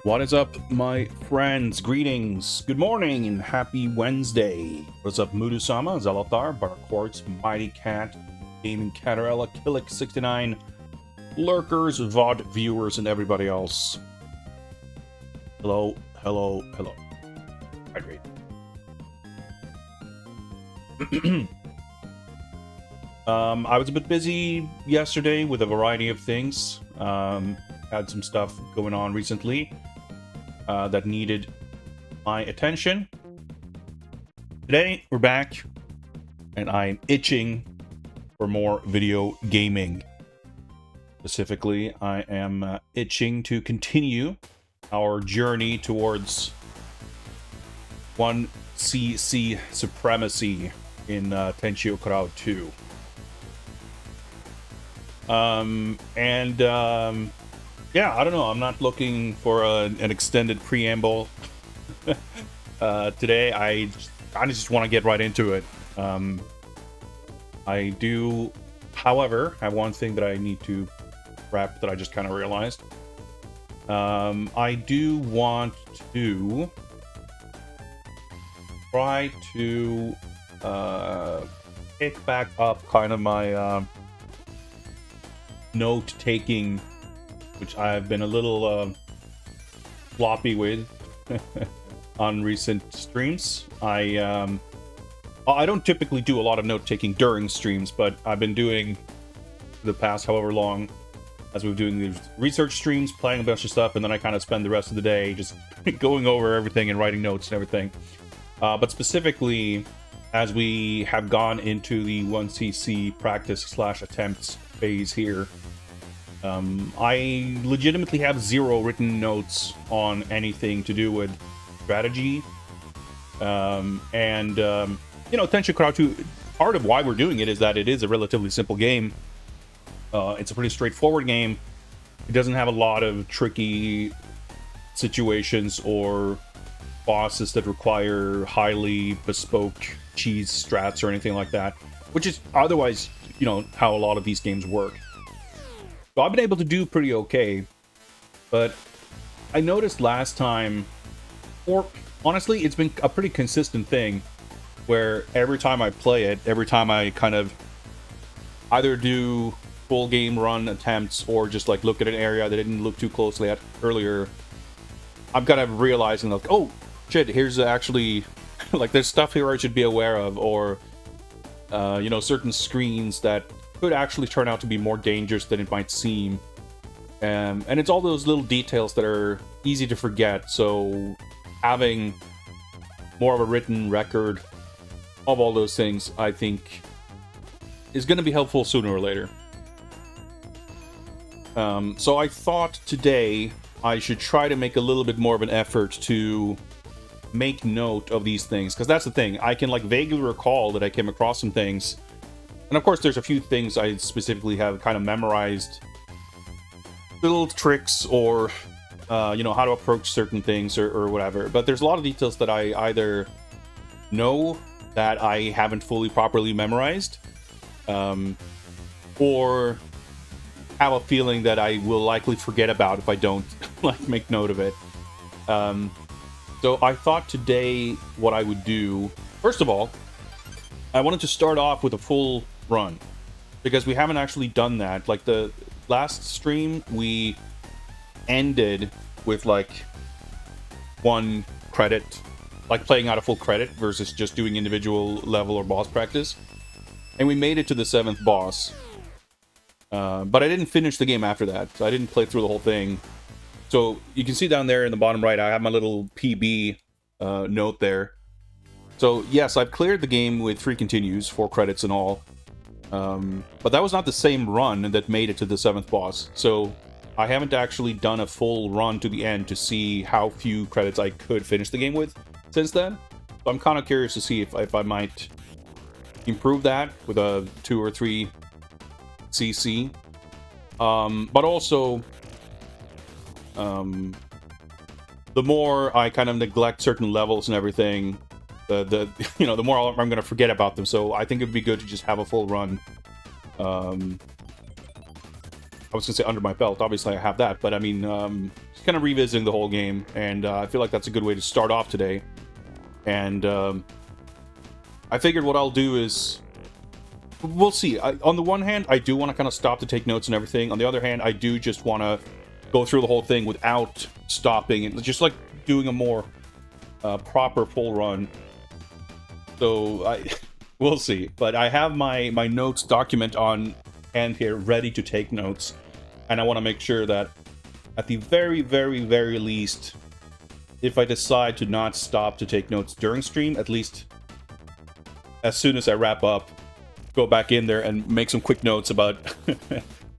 What is up, my friends? Greetings, good morning, and happy Wednesday. What's up, Mudu-sama, Zelathar, Barquartz, Mighty Cat, Gaming Catarella, Killick69, Lurkers, VOD viewers, and everybody else. Hello, hello, hello. Hydrate. I was a bit busy yesterday with a variety of things. Had some stuff going on recently that needed my attention. Today, we're back, and I'm itching for more video gaming. Specifically, I am itching to continue our journey towards 1cc supremacy in Tenchi Kurau 2. Yeah, I don't know. I'm not looking for an extended preamble today. I just want to get right into it. I do, however, have one thing that I need to wrap that I just kind of realized. I do want to try to pick back up kind of my note-taking, which I've been a little floppy with on recent streams. I don't typically do a lot of note-taking during streams, but I've been doing the past however long as we've been doing these research streams, playing a bunch of stuff, and then I kind of spend the rest of the day just going over everything and writing notes and everything. But specifically, as we have gone into the 1cc practice/attempts phase here, I legitimately have zero written notes on anything to do with strategy. You know, Tenchi Kurau 2, part of why we're doing it is that it is a relatively simple game. It's a pretty straightforward game. It doesn't have a lot of tricky situations or bosses that require highly bespoke cheese strats or anything like that, which is otherwise, you know, how a lot of these games work. So I've been able to do pretty okay, but I noticed last time, or honestly, it's been a pretty consistent thing, where every time I play it, every time I kind of either do full game run attempts or just like look at an area that I didn't look too closely at earlier, I'm kind of realizing like, oh shit, here's actually like there's stuff here I should be aware of, or you know, certain screens that could actually turn out to be more dangerous than it might seem. And it's all those little details that are easy to forget, so having more of a written record of all those things, I think, is going to be helpful sooner or later. So I thought today I should try to make a little bit more of an effort to make note of these things, because that's the thing. I can like vaguely recall that I came across some things, and of course there's a few things I specifically have kind of memorized, little tricks or you know, how to approach certain things or whatever, but there's a lot of details that I either know that I haven't fully properly memorized, or have a feeling that I will likely forget about if I don't like make note of it. So I thought today what I would do, first of all, I wanted to start off with a full run, because we haven't actually done that. Like the last stream, we ended with like 1 credit, like playing out a full credit versus just doing individual level or boss practice. And we made it to the 7th boss. But I didn't finish the game after that, so I didn't play through the whole thing. So you can see down there in the bottom right, I have my little PB note there. So yes, I've cleared the game with 3 continues, 4 credits and all. But that was not the same run that made it to the 7th boss. So I haven't actually done a full run to the end to see how few credits I could finish the game with since then. So I'm kind of curious to see if I might improve that with a 2 or 3 CC. But also, the more I kind of neglect certain levels and everything, the you know, the more I'm going to forget about them. So I think it'd be good to just have a full run. I was going to say under my belt. Obviously, I have that, but I mean, kind of revisiting the whole game, and I feel like that's a good way to start off today. And I figured what I'll do is, we'll see. On the one hand, I do want to kind of stop to take notes and everything. On the other hand, I do just want to go through the whole thing without stopping, and just like doing a more proper full run. So we'll see. But I have my notes document on hand here, ready to take notes, and I want to make sure that at the very, very, very least, if I decide to not stop to take notes during stream, at least as soon as I wrap up, go back in there and make some quick notes about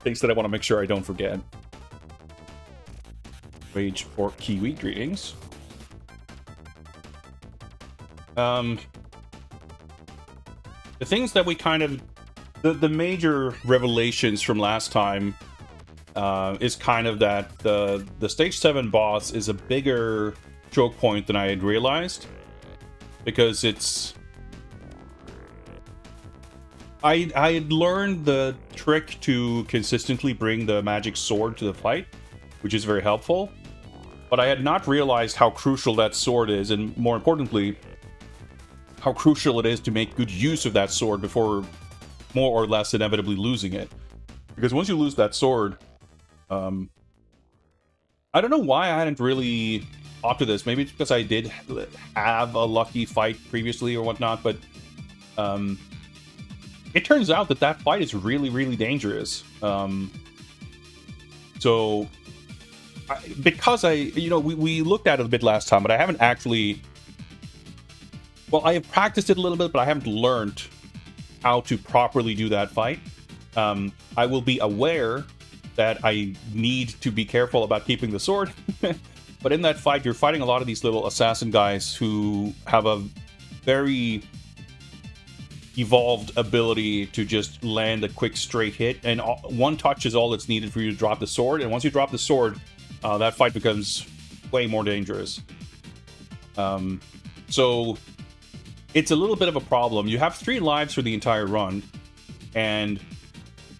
things that I want to make sure I don't forget. Rage for Kiwi, greetings. The things that we kind of... The major revelations from last time is kind of that the Stage 7 boss is a bigger choke point than I had realized. Because it's... I had learned the trick to consistently bring the magic sword to the fight, which is very helpful. But I had not realized how crucial that sword is, and more importantly, how crucial it is to make good use of that sword before more or less inevitably losing it. Because once you lose that sword, I don't know why I hadn't really opted this. Maybe it's because I did have a lucky fight previously or whatnot, but it turns out that that fight is really, really dangerous. So, because we looked at it a bit last time, but I haven't actually... Well, I have practiced it a little bit, but I haven't learned how to properly do that fight. I will be aware that I need to be careful about keeping the sword. But in that fight, you're fighting a lot of these little assassin guys who have a very evolved ability to just land a quick straight hit, and one touch is all that's needed for you to drop the sword. And once you drop the sword, that fight becomes way more dangerous. So it's a little bit of a problem. You have 3 lives for the entire run, and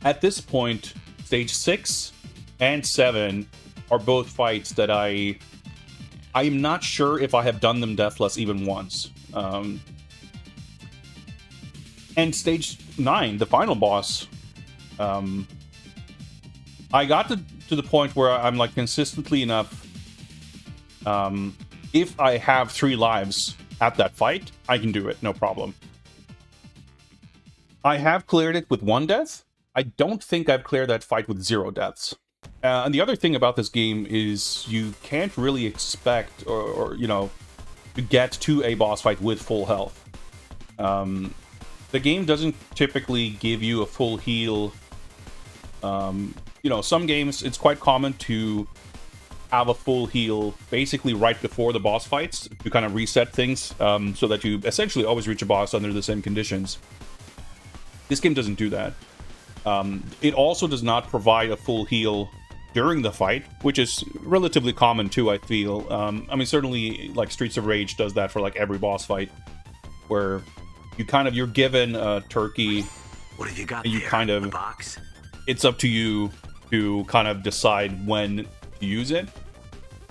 at this point, stage 6 and 7 are both fights that I'm not sure if I have done them deathless even once. And stage 9, the final boss, I got to the point where I'm like consistently enough. If I have 3 lives at that fight, I can do it, no problem. I have cleared it with 1 death. I don't think I've cleared that fight with 0 deaths. And the other thing about this game is you can't really expect or to get to a boss fight with full health. The game doesn't typically give you a full heal. Some games, it's quite common to have a full heal basically right before the boss fights to kind of reset things, so that you essentially always reach a boss under the same conditions. This game doesn't do that. It also does not provide a full heal during the fight, which is relatively common too, I feel. Certainly, like, Streets of Rage does that for, like, every boss fight, where you're given a turkey. What have you got and you there? kind of... A box? It's up to you to kind of decide when to use it.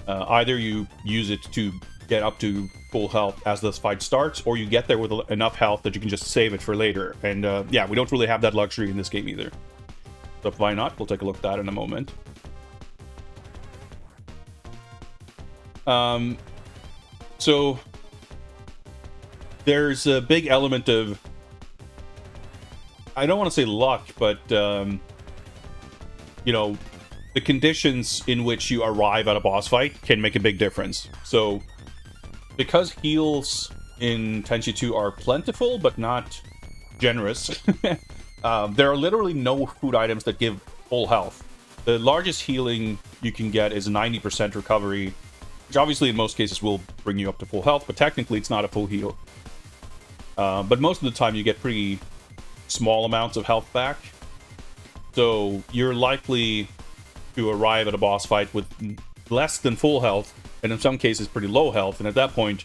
Either you use it to get up to full health as this fight starts, or you get there with enough health that you can just save it for later. And yeah, we don't really have that luxury in this game either. So why not? We'll take a look at that in a moment. So there's a big element of, I don't want to say luck, but the conditions in which you arrive at a boss fight can make a big difference. So because heals in Tenchi 2 are plentiful but not generous, there are literally no food items that give full health. The largest healing you can get is 90% recovery, which obviously in most cases will bring you up to full health, but technically it's not a full heal. But most of the time you get pretty small amounts of health back. So you're likely to arrive at a boss fight with less than full health, and in some cases pretty low health, and at that point,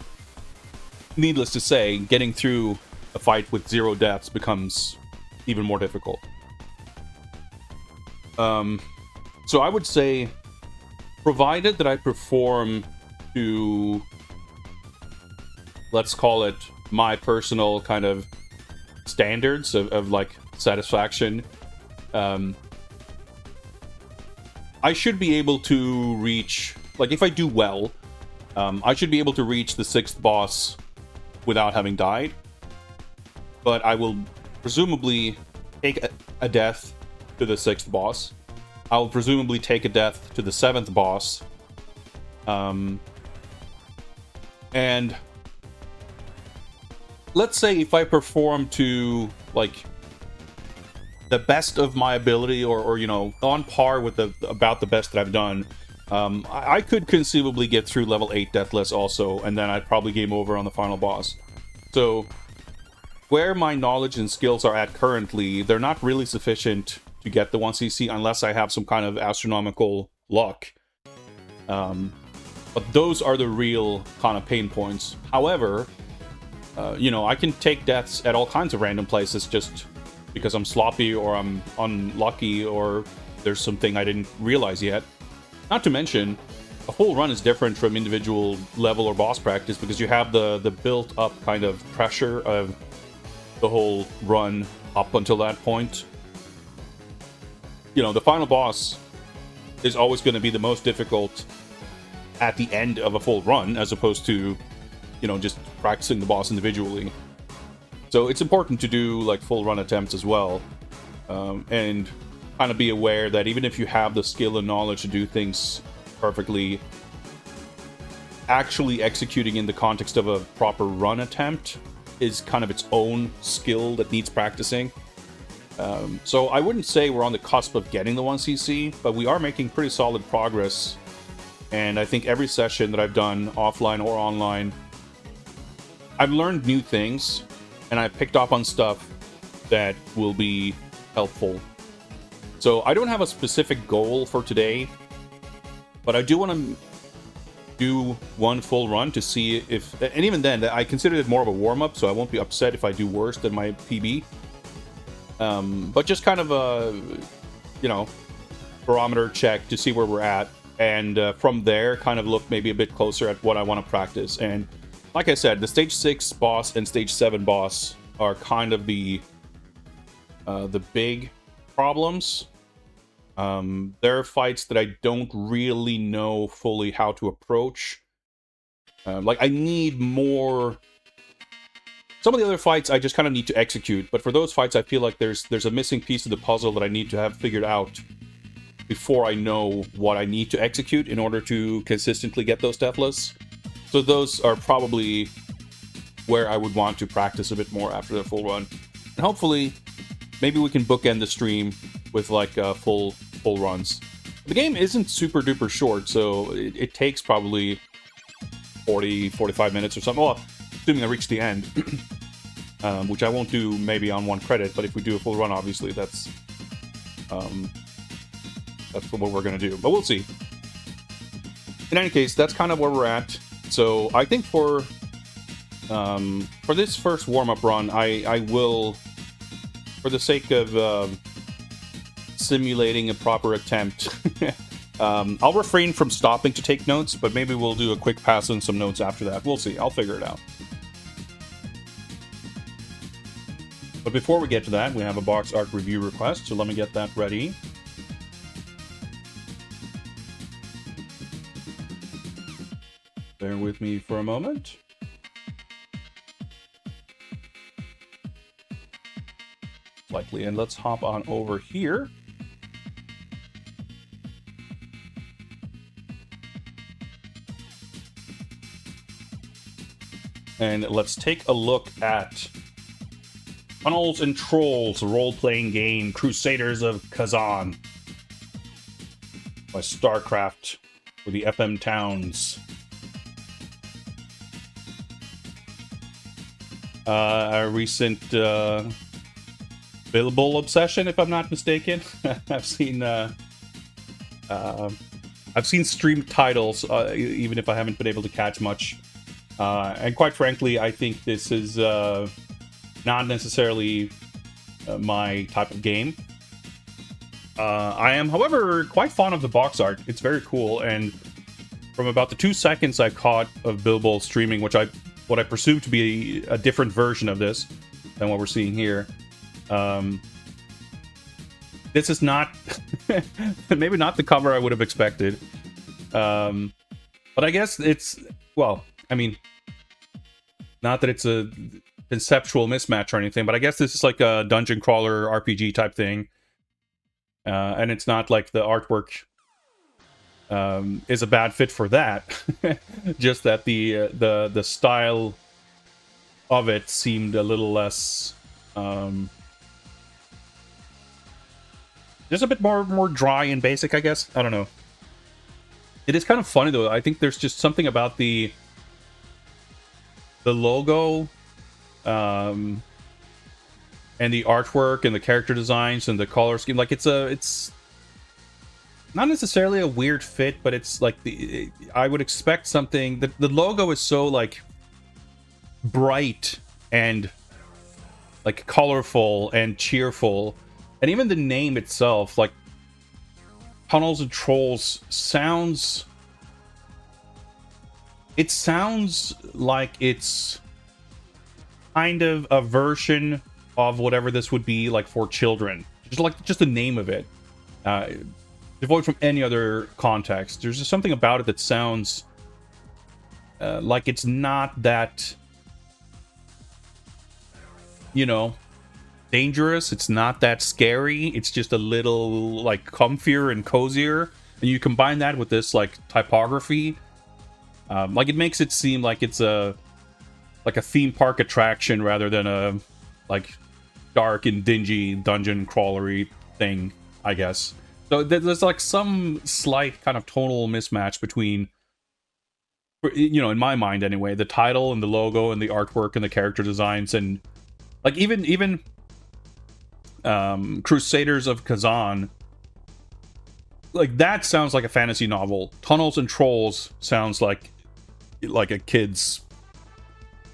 needless to say, getting through a fight with 0 deaths becomes even more difficult. So I would say provided that I perform to, let's call it, my personal kind of standards of like satisfaction, I should be able to reach, like if I do well, I should be able to reach the 6th boss without having died. But I will presumably take a death to the 6th boss. I will presumably take a death to the 7th boss. And let's say if I perform to, like, the best of my ability, or you know, on par with about the best that I've done, I could conceivably get through level 8 Deathless also, and then I'd probably game over on the final boss. So, where my knowledge and skills are at currently, they're not really sufficient to get the 1cc unless I have some kind of astronomical luck. But those are the real kind of pain points. However, you know, I can take deaths at all kinds of random places just because I'm sloppy or I'm unlucky or there's something I didn't realize yet. Not to mention, a full run is different from individual level or boss practice because you have the built-up kind of pressure of the whole run up until that point. You know, the final boss is always going to be the most difficult at the end of a full run, as opposed to, you know, just practicing the boss individually. So it's important to do like full run attempts as well, and kind of be aware that even if you have the skill and knowledge to do things perfectly, actually executing in the context of a proper run attempt is kind of its own skill that needs practicing. So I wouldn't say we're on the cusp of getting the 1cc, but we are making pretty solid progress. And I think every session that I've done, offline or online, I've learned new things, and I've picked up on stuff that will be helpful. So I don't have a specific goal for today, but I do want to do one full run to see if, and even then, I consider it more of a warm-up, so I won't be upset if I do worse than my PB. But just kind of a, you know, barometer check to see where we're at, and from there, kind of look maybe a bit closer at what I want to practice. And like I said, the Stage 6 boss and Stage 7 boss are kind of the big problems. There are fights that I don't really know fully how to approach. Like, I need more... Some of the other fights I just kind of need to execute, but for those fights I feel like there's a missing piece of the puzzle that I need to have figured out before I know what I need to execute in order to consistently get those Deathless. So those are probably where I would want to practice a bit more after the full run. And hopefully, maybe we can bookend the stream with like full runs. The game isn't super duper short, so it takes probably 40-45 minutes or something. Well, assuming I reach the end, which I won't do maybe on one credit, but if we do a full run, obviously that's what we're going to do. But we'll see. In any case, that's kind of where we're at. So I think for this first warm-up run, I will, for the sake of simulating a proper attempt, I'll refrain from stopping to take notes, but maybe we'll do a quick pass on some notes after that. We'll see. I'll figure it out. But before we get to that, we have a box art review request, so let me get that ready. Bear with me for a moment. Likely, and let's hop on over here. And let's take a look at Tunnels and Trolls, a role-playing game, Crusaders of Kazan, by StarCraft for the FM Towns. A recent billable obsession, if I'm not mistaken. I've seen streamed titles, even if I haven't been able to catch much. And quite frankly, I think this is not necessarily my type of game. I am, however, quite fond of the box art. It's very cool, and from about the 2 seconds I caught of Bilbo streaming, what I presume to be a different version of this than what we're seeing here. This is not, maybe not the cover I would have expected. But I guess it's, well, I mean, not that it's a conceptual mismatch or anything, but I guess this is like a dungeon crawler RPG type thing. And it's not like the artwork is a bad fit for that. Just that the style of it seemed a little less, just a bit more dry and basic, I guess. I don't know. It is kind of funny though. I think there's just something about the logo, and the artwork and the character designs and the color scheme. Like it's not necessarily a weird fit, but it's like I would expect something. The logo is so like bright and like colorful and cheerful, and even the name itself, like Tunnels and Trolls, sounds like it's kind of a version of whatever this would be like for children. Just the name of it, devoid from any other context. There's just something about it that sounds like it's not that, you know, dangerous. It's not that scary. It's just a little like comfier and cozier. And you combine that with this like typography, like it makes it seem like it's a theme park attraction rather than a like dark and dingy dungeon crawlery thing, I guess. So there's like some slight kind of tonal mismatch between, you know, in my mind anyway, the title and the logo and the artwork and the character designs, and like even Crusaders of Kazan, like that sounds like a fantasy novel. Tunnels and Trolls sounds like a kid's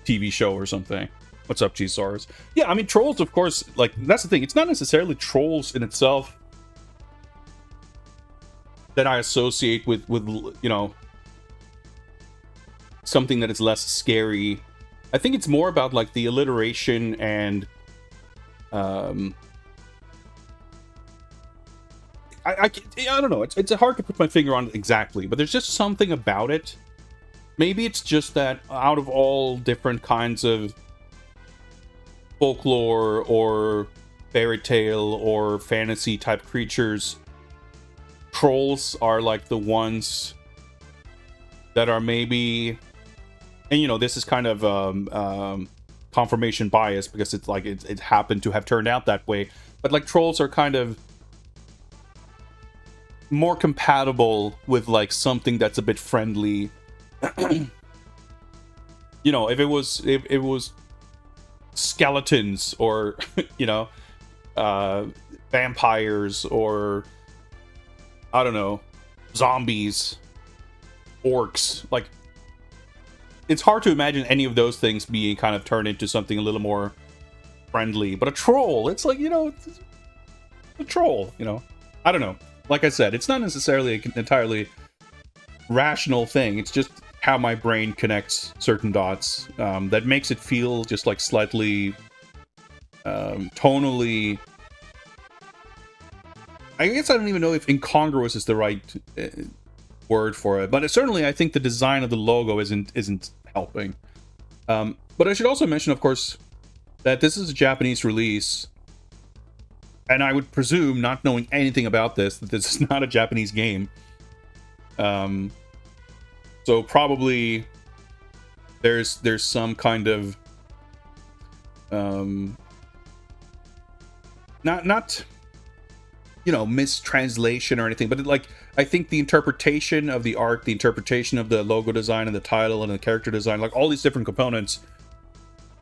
TV show or something. What's up, G-Stars? Yeah, I mean, Trolls, of course, like, that's the thing. It's not necessarily Trolls in itself that I associate with you know, something that is less scary. I think it's more about, like, the alliteration and, I don't know. It's hard to put my finger on it exactly, but there's just something about it. Maybe it's just that out of all different kinds of folklore or fairy tale or fantasy type creatures, trolls are like the ones that are maybe, and you know, this is kind of confirmation bias because it's like it happened to have turned out that way, but like trolls are kind of more compatible with like something that's a bit friendly. You know, if it was skeletons or you know, vampires or I don't know, zombies, orcs, like it's hard to imagine any of those things being kind of turned into something a little more friendly. But a troll, it's like, you know, it's a troll, you know. I don't know. Like I said, it's not necessarily an entirely rational thing. It's just how my brain connects certain dots that makes it feel just like slightly tonally, I guess I don't even know if incongruous is the right word for it, but certainly I think the design of the logo isn't helping. But I should also mention, of course, that this is a Japanese release, and I would presume, not knowing anything about this, that this is not a Japanese game. So probably there's some kind of not you know, mistranslation or anything, but like I think the interpretation of the art, the interpretation of the logo design and the title and the character design, like all these different components,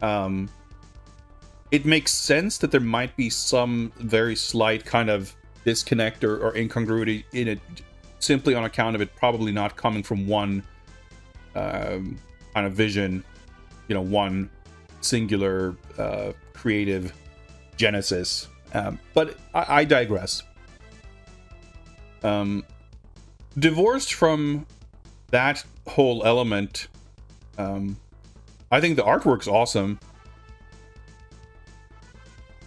it makes sense that there might be some very slight kind of disconnect or incongruity in it, simply on account of it probably not coming from one kind of vision, you know, one singular creative genesis. But I digress. Divorced from that whole element, I think the artwork's awesome.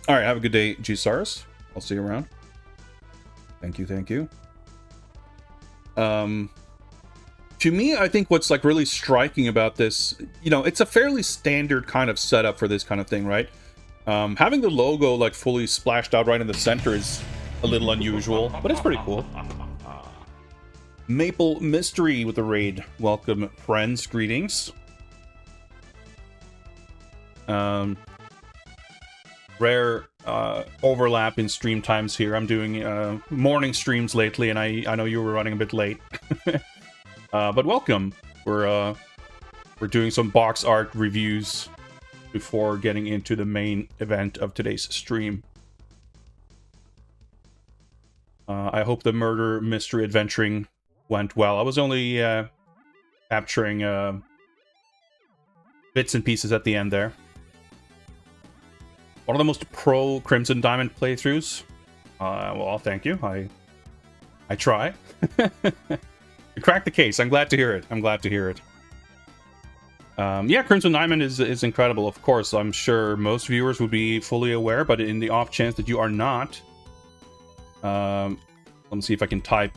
All right, have a good day, G-Sars. I'll see you around. Thank you, thank you. To me, I think what's like really striking about this, you know, it's a fairly standard kind of setup for this kind of thing, right? Having the logo like fully splashed out right in the center is a little unusual, but it's pretty cool. Maple Mystery with the raid. Welcome, friends. Greetings. Rare overlap in stream times here. I'm doing morning streams lately, and I know you were running a bit late. But welcome. We're doing some box art reviews before getting into the main event of today's stream. I hope the murder mystery adventuring went well. I was only capturing bits and pieces at the end there. One of the most pro Crimson Diamond playthroughs. Well, thank you. I try. You cracked the case. I'm glad to hear it. I'm glad to hear it. Yeah, Crimson Diamond is incredible. Of course, I'm sure most viewers would be fully aware, but in the off chance that you are not, let me see if I can type.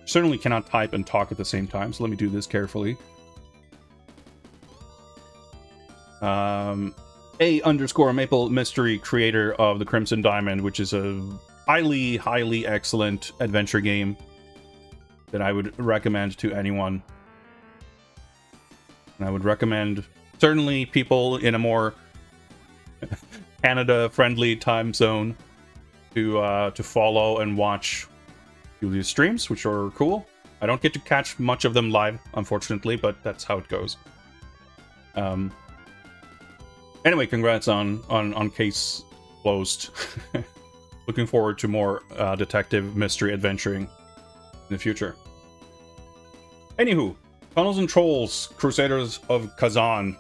Certainly cannot type and talk at the same time, so let me do this carefully. A_Maple Mystery, creator of the Crimson Diamond, which is a highly, highly excellent adventure game that I would recommend to anyone. And I would recommend certainly people in a more Canada-friendly time zone to follow and watch Julia's streams, which are cool. I don't get to catch much of them live, unfortunately, but that's how it goes. Anyway, congrats on case closed. Looking forward to more detective mystery adventuring in the future. Anywho, Tunnels and Trolls, Crusaders of Kazan.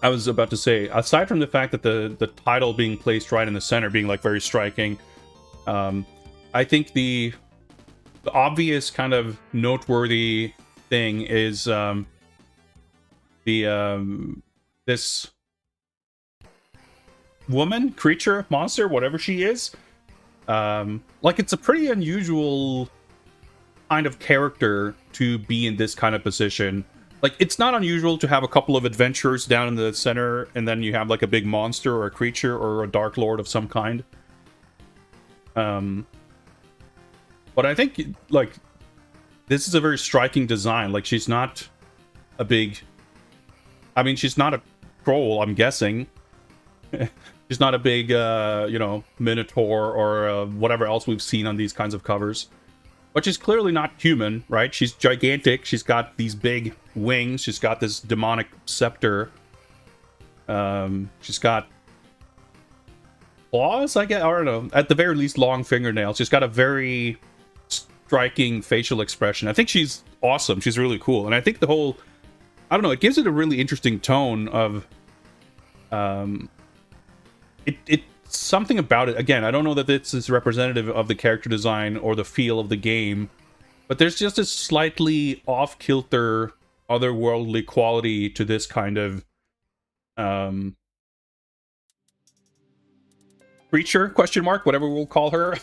I was about to say, aside from the fact that the title being placed right in the center, being like very striking, I think the obvious kind of noteworthy thing is this woman, creature, monster, whatever she is. Like, it's a pretty unusual kind of character to be in this kind of position. Like, it's not unusual to have a couple of adventurers down in the center, and then you have like a big monster or a creature or a dark lord of some kind. But I think, like, this is a very striking design. Like, she's not a big... I mean, she's not a troll, I'm guessing. She's not a big, you know, minotaur or whatever else we've seen on these kinds of covers. But she's clearly not human, right? She's gigantic. She's got these big wings. She's got this demonic scepter. She's got claws, I guess. I don't know. At the very least, long fingernails. She's got a very striking facial expression. I think she's awesome. She's really cool. And I think the whole... I don't know. It gives it a really interesting tone of... It's something about it. Again, I don't know that this is representative of the character design or the feel of the game, but there's just a slightly off-kilter, otherworldly quality to this kind of creature, question mark, whatever we'll call her,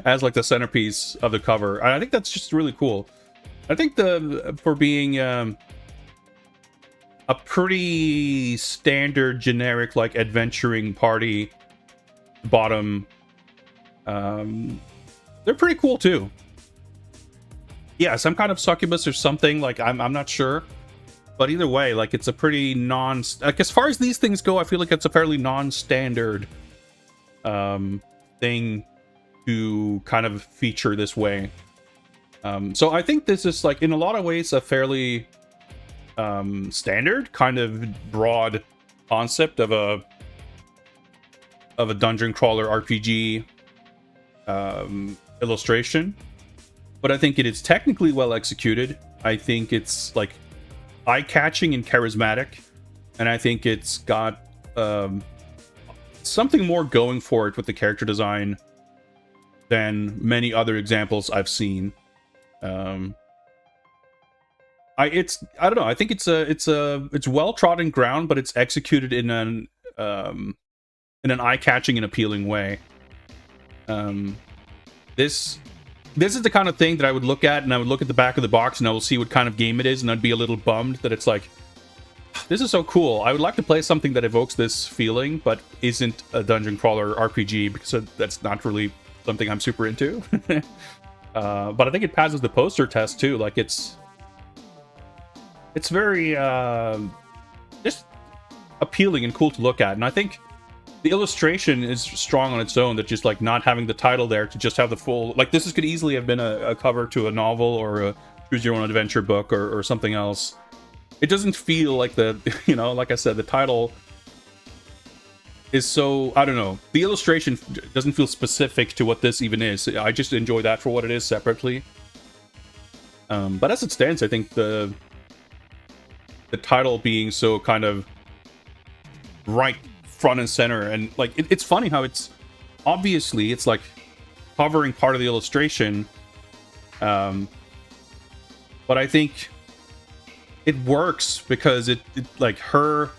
as like the centerpiece of the cover. And I think that's just really cool. I think for being a pretty standard, generic, like, adventuring party bottom, they're pretty cool too. Yeah, some kind of succubus or something, like, I'm not sure. But either way, like, it's a pretty like, as far as these things go, I feel like it's a fairly non-standard thing to kind of feature this way. So I think this is, like, in a lot of ways, a fairly standard kind of broad concept of a dungeon crawler RPG illustration, but I think it is technically well executed. I think it's, like, eye-catching and charismatic, and I think it's got something more going for it with the character design than many other examples I've seen. I don't know. I think it's well trodden ground, but it's executed in an eye-catching and appealing way. This is the kind of thing that I would look at, and I would look at the back of the box, and I will see what kind of game it is, and I'd be a little bummed that it's like, this is so cool. I would like to play something that evokes this feeling, but isn't a dungeon crawler RPG, because that's not really something I'm super into. But I think it passes the poster test too. Like it's very just appealing and cool to look at, and I think the illustration is strong on its own. That just like not having the title there to just have the full, like this could easily have been a cover to a novel or a choose your own adventure book or something else. It doesn't feel like the, you know, like I said, the title is so, I don't know, the illustration doesn't feel specific to what this even is. I just enjoy that for what it is separately. But as it stands, I think the title being so kind of right front and center, and like it's funny how it's obviously it's like covering part of the illustration, but I think it works because it like her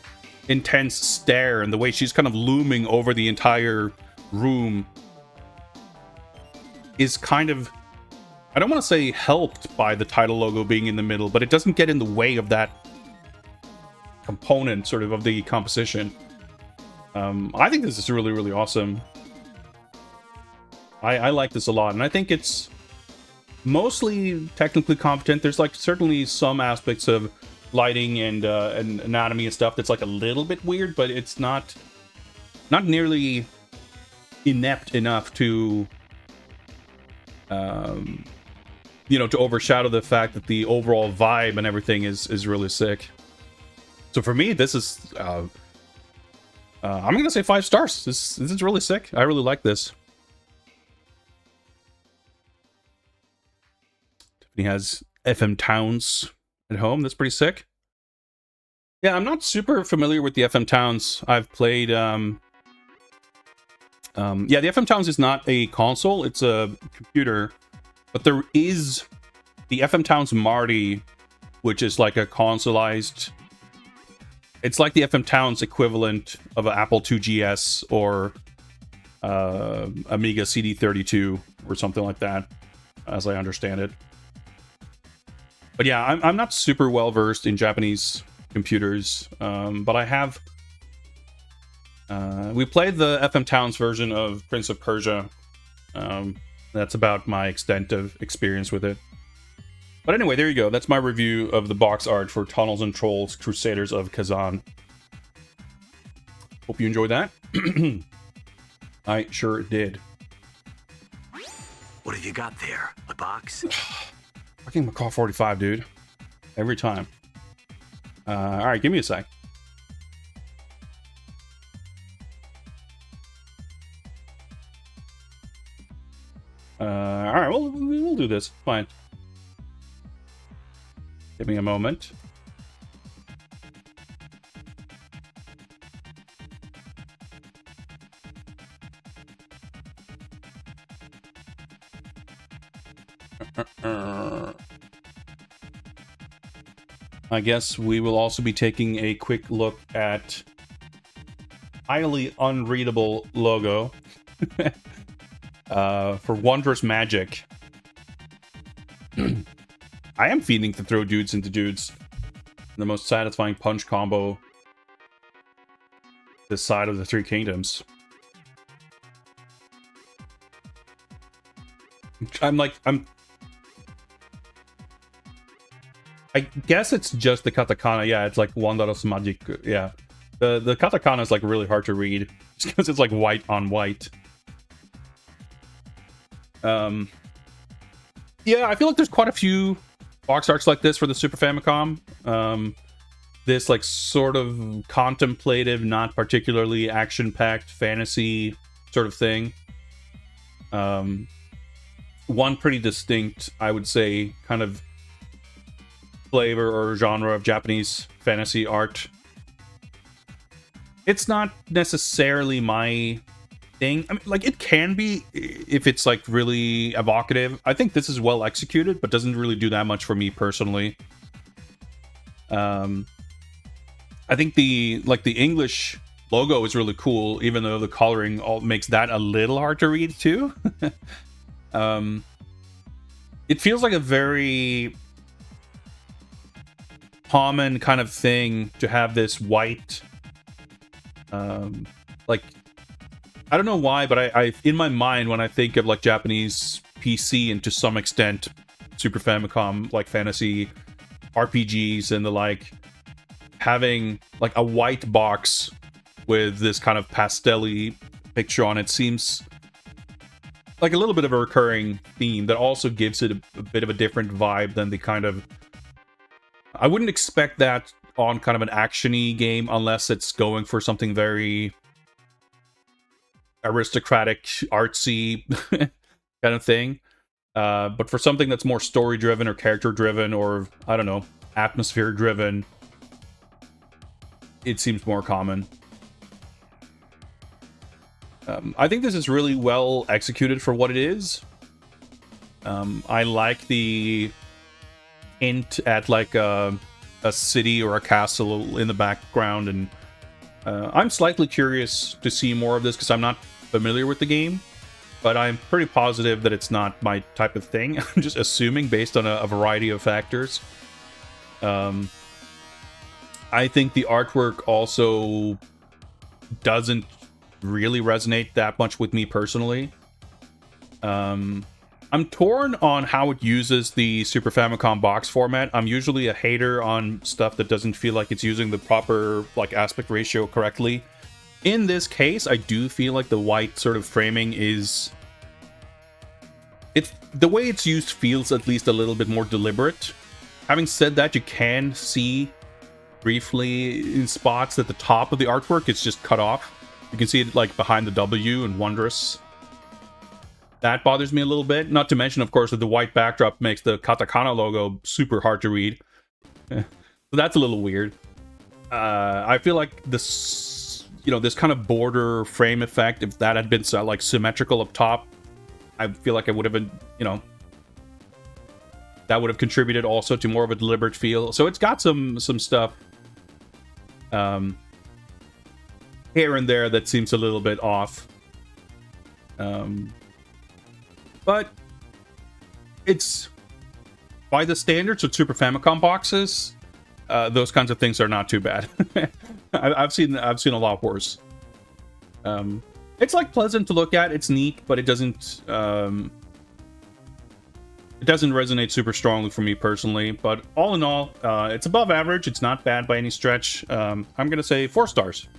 intense stare and the way she's kind of looming over the entire room is kind of, I don't want to say helped by the title logo being in the middle, but it doesn't get in the way of that component sort of the composition. I think this is really, really awesome. I like this a lot, and I think it's mostly technically competent. There's like certainly some aspects of lighting and anatomy and stuff that's like a little bit weird, but it's not nearly inept enough to you know, to overshadow the fact that the overall vibe and everything is really sick. So for me, this is I'm gonna say 5 stars. This is really sick. I really like this. He has FM Towns at home. That's pretty sick. Yeah, I'm not super familiar with the FM Towns. I've played yeah, the FM Towns is not a console, it's a computer. But there is the FM Towns Marty, which is like a consoleized, it's like the FM Towns equivalent of an Apple II GS or Amiga CD32 or something like that, as I understand it. But yeah, I'm not super well versed in Japanese computers, but I have. We played the FM Towns version of Prince of Persia. That's about my extent of experience with it. But anyway, there you go. That's my review of the box art for Tunnels and Trolls Crusaders of Kazan. Hope you enjoyed that. I sure did. What have you got there? A box? Fucking Macaw 45, dude. Every time. Alright, give me a sec. Alright, we'll do this. Fine. Give me a moment. I guess we will also be taking a quick look at highly unreadable logo for Wondrous Magic. I am feeding to throw dudes into dudes. The most satisfying punch combo this side of the Three Kingdoms. I guess it's just the katakana. Yeah, it's like Wondrous Magic. Yeah. The katakana is like really hard to read just because it's like white on white. Yeah, I feel like there's quite a few box arts like this for the Super Famicom. This like sort of contemplative, not particularly action-packed fantasy sort of thing. One pretty distinct, I would say, kind of flavor or genre of Japanese fantasy art. It's not necessarily my thing. I mean, like, it can be if it's like really evocative. I think this is well executed, but doesn't really do that much for me personally. I think the English logo is really cool, even though the coloring all makes that a little hard to read too. It feels like a very common kind of thing to have this white, like, I don't know why, but I in my mind when I think of like Japanese PC and to some extent Super Famicom like fantasy RPGs and the like, having like a white box with this kind of pastel-y picture on it seems like a little bit of a recurring theme that also gives it a bit of a different vibe than the kind of... I wouldn't expect that on kind of an action-y game unless it's going for something very aristocratic, artsy kind of thing. But for something that's more story-driven or character-driven or, I don't know, atmosphere-driven, it seems more common. I think this is really well executed for what it is. I like the hint at like a city or a castle in the background, and I'm slightly curious to see more of this because I'm not familiar with the game, but I'm pretty positive that it's not my type of thing. I'm just assuming based on a variety of factors. I think the artwork also doesn't really resonate that much with me personally. I'm torn on how it uses the Super Famicom box format. I'm usually a hater on stuff that doesn't feel like it's using the proper like aspect ratio correctly. In this case, I do feel like the white sort of framing is... the way it's used feels at least a little bit more deliberate. Having said that, you can see briefly in spots at the top of the artwork it's just cut off. You can see it like behind the W and Wondrous. That bothers me a little bit. Not to mention, of course, that the white backdrop makes the katakana logo super hard to read. So that's a little weird. I feel like this, this kind of border frame effect, if that had been like symmetrical up top, I feel like it would have been, that would have contributed also to more of a deliberate feel. So it's got some stuff here and there that seems a little bit off. But it's, by the standards of Super Famicom boxes, those kinds of things are not too bad. I've seen a lot worse. It's like pleasant to look at. It's neat, but it doesn't resonate super strongly for me personally. But all in all, it's above average. It's not bad by any stretch. I'm gonna say 4 stars.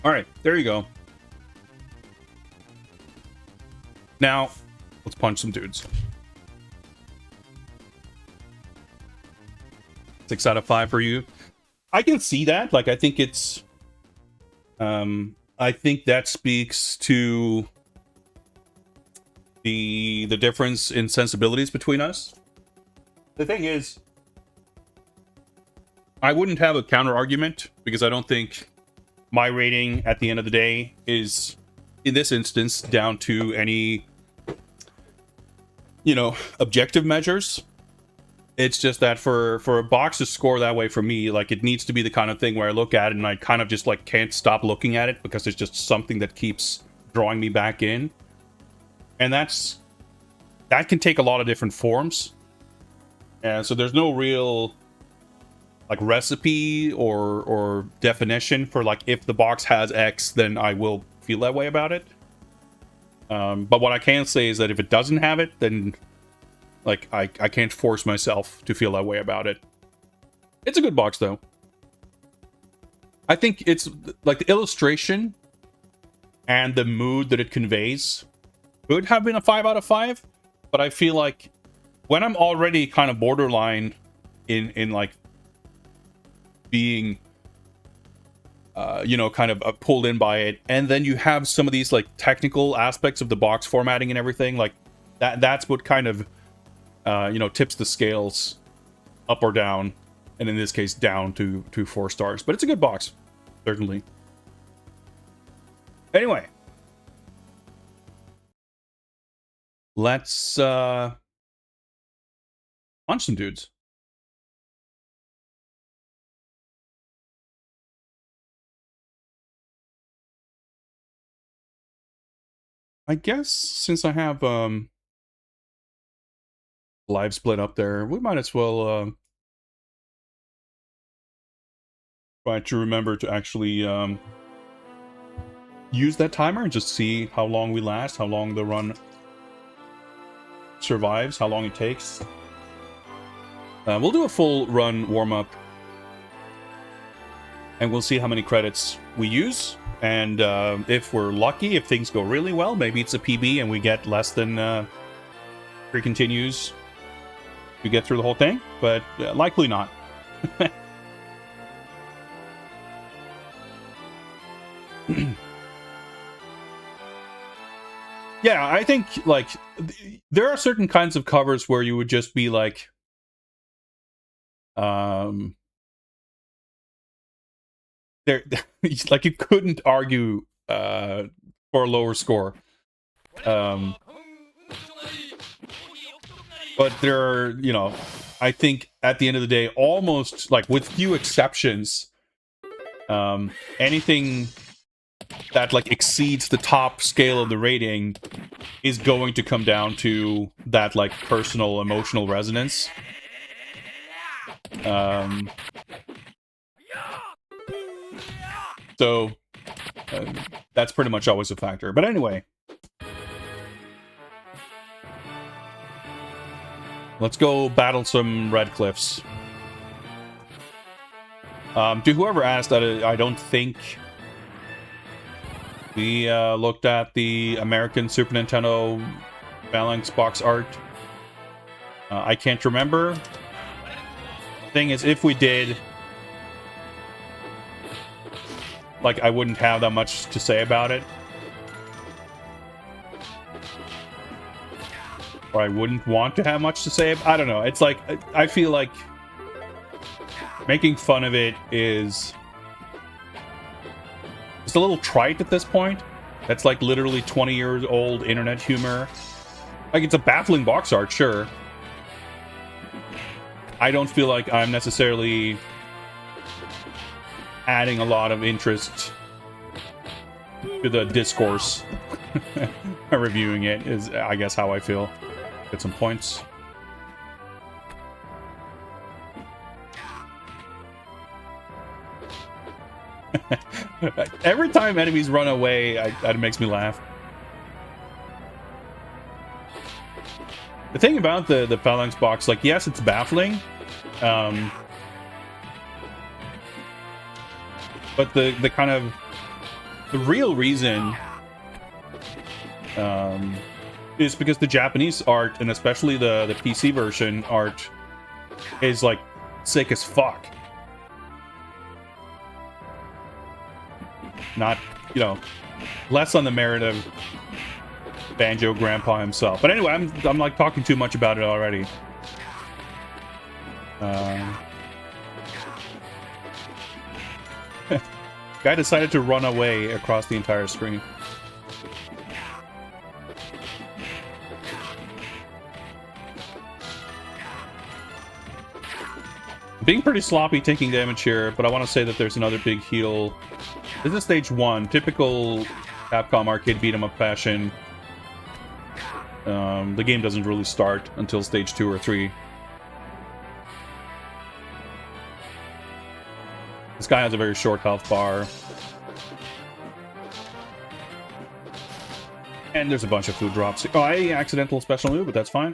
All right, there you go. Now, let's punch some dudes. 6 out of 5 for you. I can see that. Like, I think it's... I think that speaks to the difference in sensibilities between us. The thing is, I wouldn't have a counter argument because I don't think my rating at the end of the day is, in this instance, down to any, objective measures. It's just that for a box to score that way for me, like, it needs to be the kind of thing where I look at it and I kind of just like can't stop looking at it because it's just something that keeps drawing me back in. And that can take a lot of different forms. And so there's no real like recipe or definition for like, if the box has X, then I will feel that way about it. But what I can say is that if it doesn't have it, then like I can't force myself to feel that way about it. It's a good box though. I think it's like the illustration and the mood that it conveys could have been a 5 out of 5, but I feel like when I'm already kind of borderline in like being kind of pulled in by it, and then you have some of these like technical aspects of the box formatting and everything, like that's what kind of tips the scales up or down. and in this case down to 4 stars. But it's a good box, certainly. Anyway, let's punch some dudes. I guess since I have live split up there, we might as well try to remember to actually use that timer and just see how long we last, how long the run survives, how long it takes. We'll do a full run warm-up, and we'll see how many credits we use. And if we're lucky, if things go really well, maybe it's a PB and we get less than 3 continues to get through the whole thing, but likely not. Yeah, I think, like, there are certain kinds of covers where you would just be like, there, like, you couldn't argue for a lower score. But there are, you know, I think at the end of the day, almost, like, with few exceptions, anything that, like, exceeds the top scale of the rating is going to come down to that, like, personal emotional resonance. So that's pretty much always a factor. But anyway, let's go battle some Red Cliffs. To whoever asked that, I don't think we looked at the American Super Nintendo Phalanx box art. I can't remember. Thing is, if we did, like, I wouldn't have that much to say about it. Or I wouldn't want to have much to say. I don't know. It's like, I feel like making fun of it is just a little trite at this point. That's like literally 20 years old internet humor. Like, it's a baffling box art, sure. I don't feel like I'm necessarily adding a lot of interest to the discourse. Reviewing it is, I guess, how I feel. Get some points. Every time enemies run away, that makes me laugh. The thing about the Phalanx box, like, yes, it's baffling. But the kind of the real reason is because the Japanese art, and especially the PC version art, is like sick as fuck. Not, you know, less on the merit of Banjo Grandpa himself. But anyway, I'm like talking too much about it already. Guy decided to run away across the entire screen. Being pretty sloppy taking damage here, but I want to say that there's another big heal. This is stage 1, typical Capcom arcade beat 'em up fashion. The game doesn't really start until stage 2 or 3. This guy has a very short health bar. And there's a bunch of food drops. Oh, I accidental special move, but that's fine.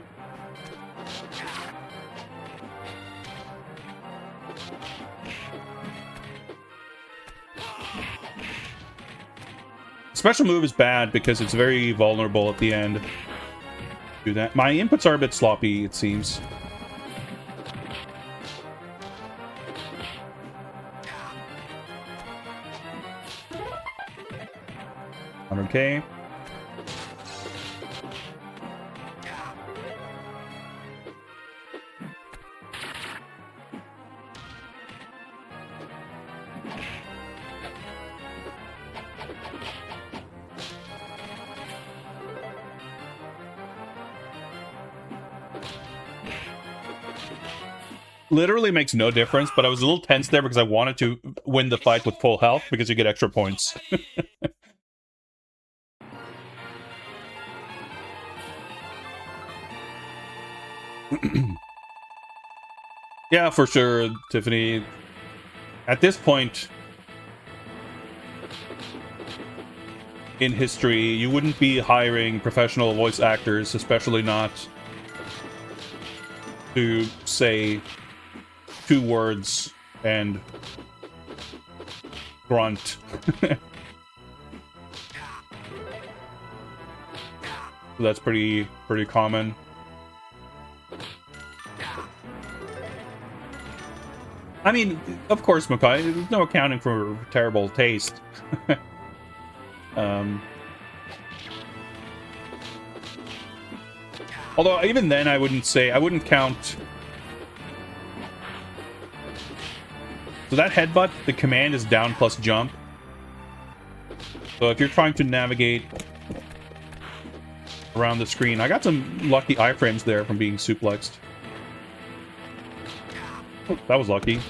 Special move is bad because it's very vulnerable at the end. Do that. My inputs are a bit sloppy, it seems. $100K. literally makes no difference, but I was a little tense there because I wanted to win the fight with full health because you get extra points. Yeah, for sure, Tiffany. At this point in history, you wouldn't be hiring professional voice actors, especially not to say 2 words and grunt. That's pretty common. I mean, of course, Makai, there's no accounting for terrible taste. Although, even then, I wouldn't count. So that headbutt, the command is down plus jump. So if you're trying to navigate around the screen, I got some lucky iframes there from being suplexed. Oh, that was lucky.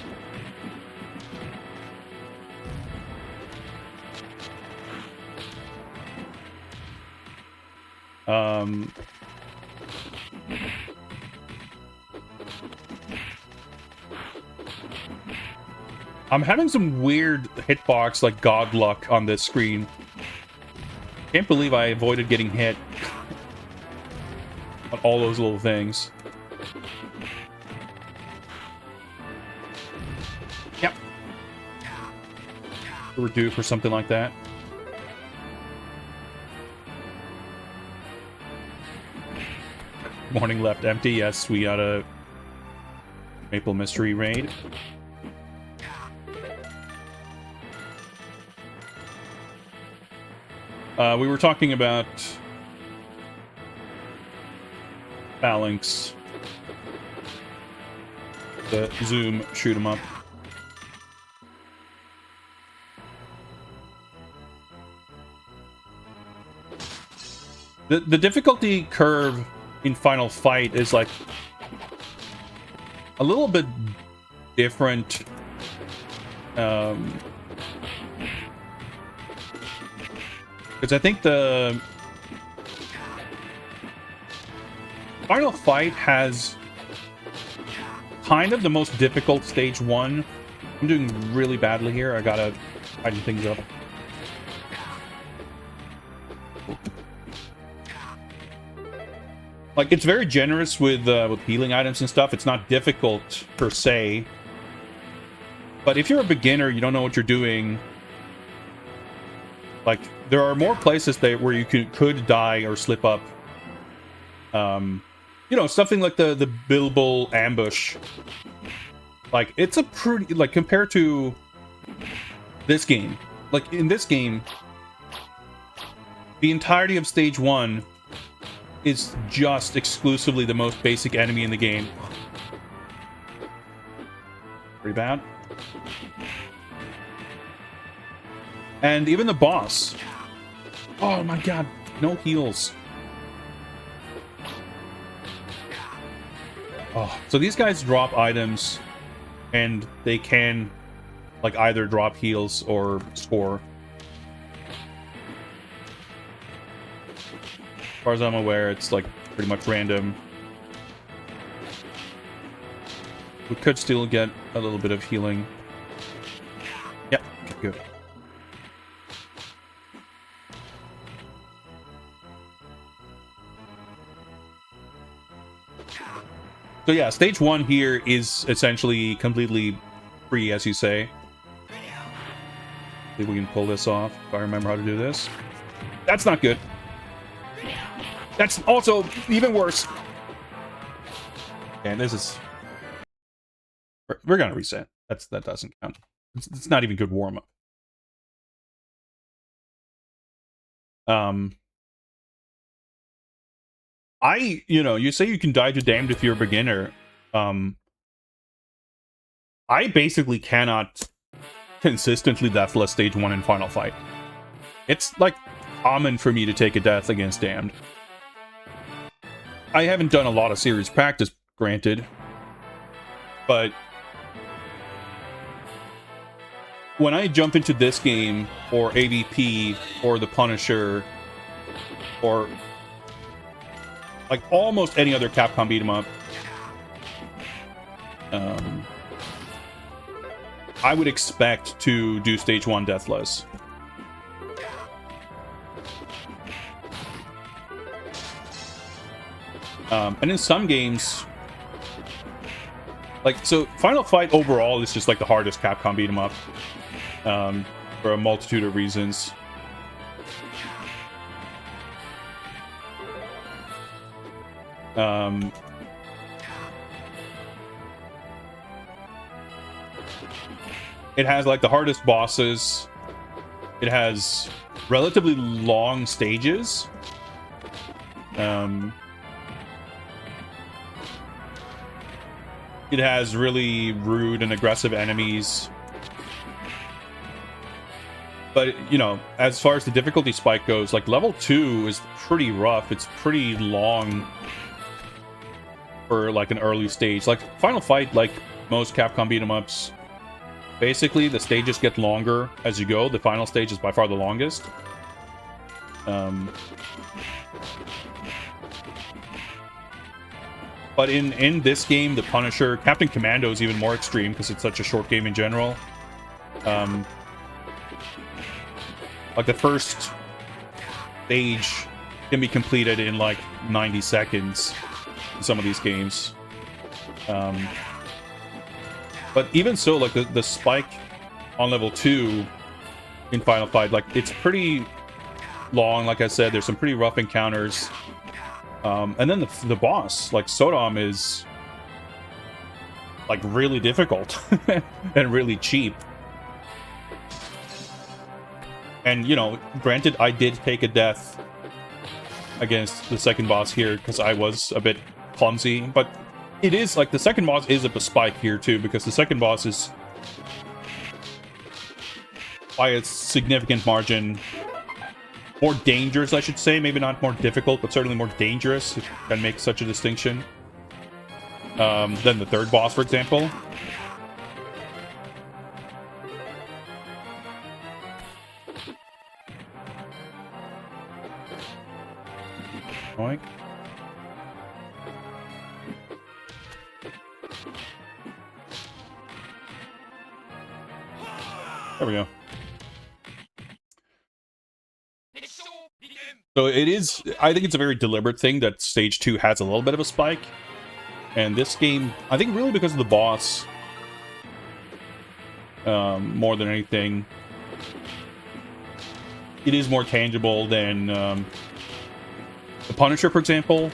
I'm having some weird hitbox, like god luck on this screen. Can't believe I avoided getting hit on all those little things. Yep. We're due for something like that. Morning left empty. Yes, we got a Maple Mystery raid. We were talking about Phalanx. The Zoom shoot 'em up. The difficulty curve in Final Fight is like a little bit different. Because I think the Final Fight has kind of the most difficult stage 1. I'm doing really badly here. I gotta tighten things up. Like, it's very generous with healing items and stuff. It's not difficult per se. But if you're a beginner, you don't know what you're doing. Like, there are more places where you could die or slip up. You know, something like the Bilbo ambush. Like, it's a pretty, like, compared to this game. Like, in this game, the entirety of stage 1 is just exclusively the most basic enemy in the game. Pretty bad. And even the boss. Oh my god, no heals. Oh, so these guys drop items, and they can, like, either drop heals or score. As far as I'm aware, it's, like, pretty much random. We could still get a little bit of healing. Yep, good. So yeah, stage 1 here is essentially completely free, as you say. See if we can pull this off, if I remember how to do this. That's not good. That's also even worse. And this is... We're gonna reset. That doesn't count. It's not even good warm-up. You know, you say you can die to damned if you're a beginner. I basically cannot consistently deathless stage 1 in Final Fight. It's, like, common for me to take a death against damned. I haven't done a lot of serious practice, granted. But when I jump into this game, or AVP, or The Punisher, or like almost any other Capcom beat 'em up, I would expect to do stage 1 deathless. And in some games, like, so Final Fight overall is just like the hardest Capcom beat 'em up, for a multitude of reasons. It has like the hardest bosses. It has relatively long stages. It has really rude and aggressive enemies. But, you know, as far as the difficulty spike goes, like, level 2 is pretty rough. It's pretty long for, like, an early stage. Like, Final Fight, like most Capcom beat-em-ups, basically, the stages get longer as you go. The final stage is by far the longest. But in this game, the Punisher, Captain Commando is even more extreme because it's such a short game in general. Like the first stage can be completed in like 90 seconds in some of these games. But even so, like the spike on level 2 in Final Fight, like it's pretty long. Like I said, there's some pretty rough encounters. And then the boss, like Sodom, is like really difficult and really cheap. And, you know, granted, I did take a death against the second boss here because I was a bit clumsy, but it is like the second boss is a spike here too, because the second boss is by a significant margin more dangerous, I should say. Maybe not more difficult, but certainly more dangerous, if you can make such a distinction, than the third boss, for example. Oink. There we go. So it is, I think it's a very deliberate thing that stage 2 has a little bit of a spike. And this game, I think really because of the boss, more than anything, it is more tangible than the Punisher, for example.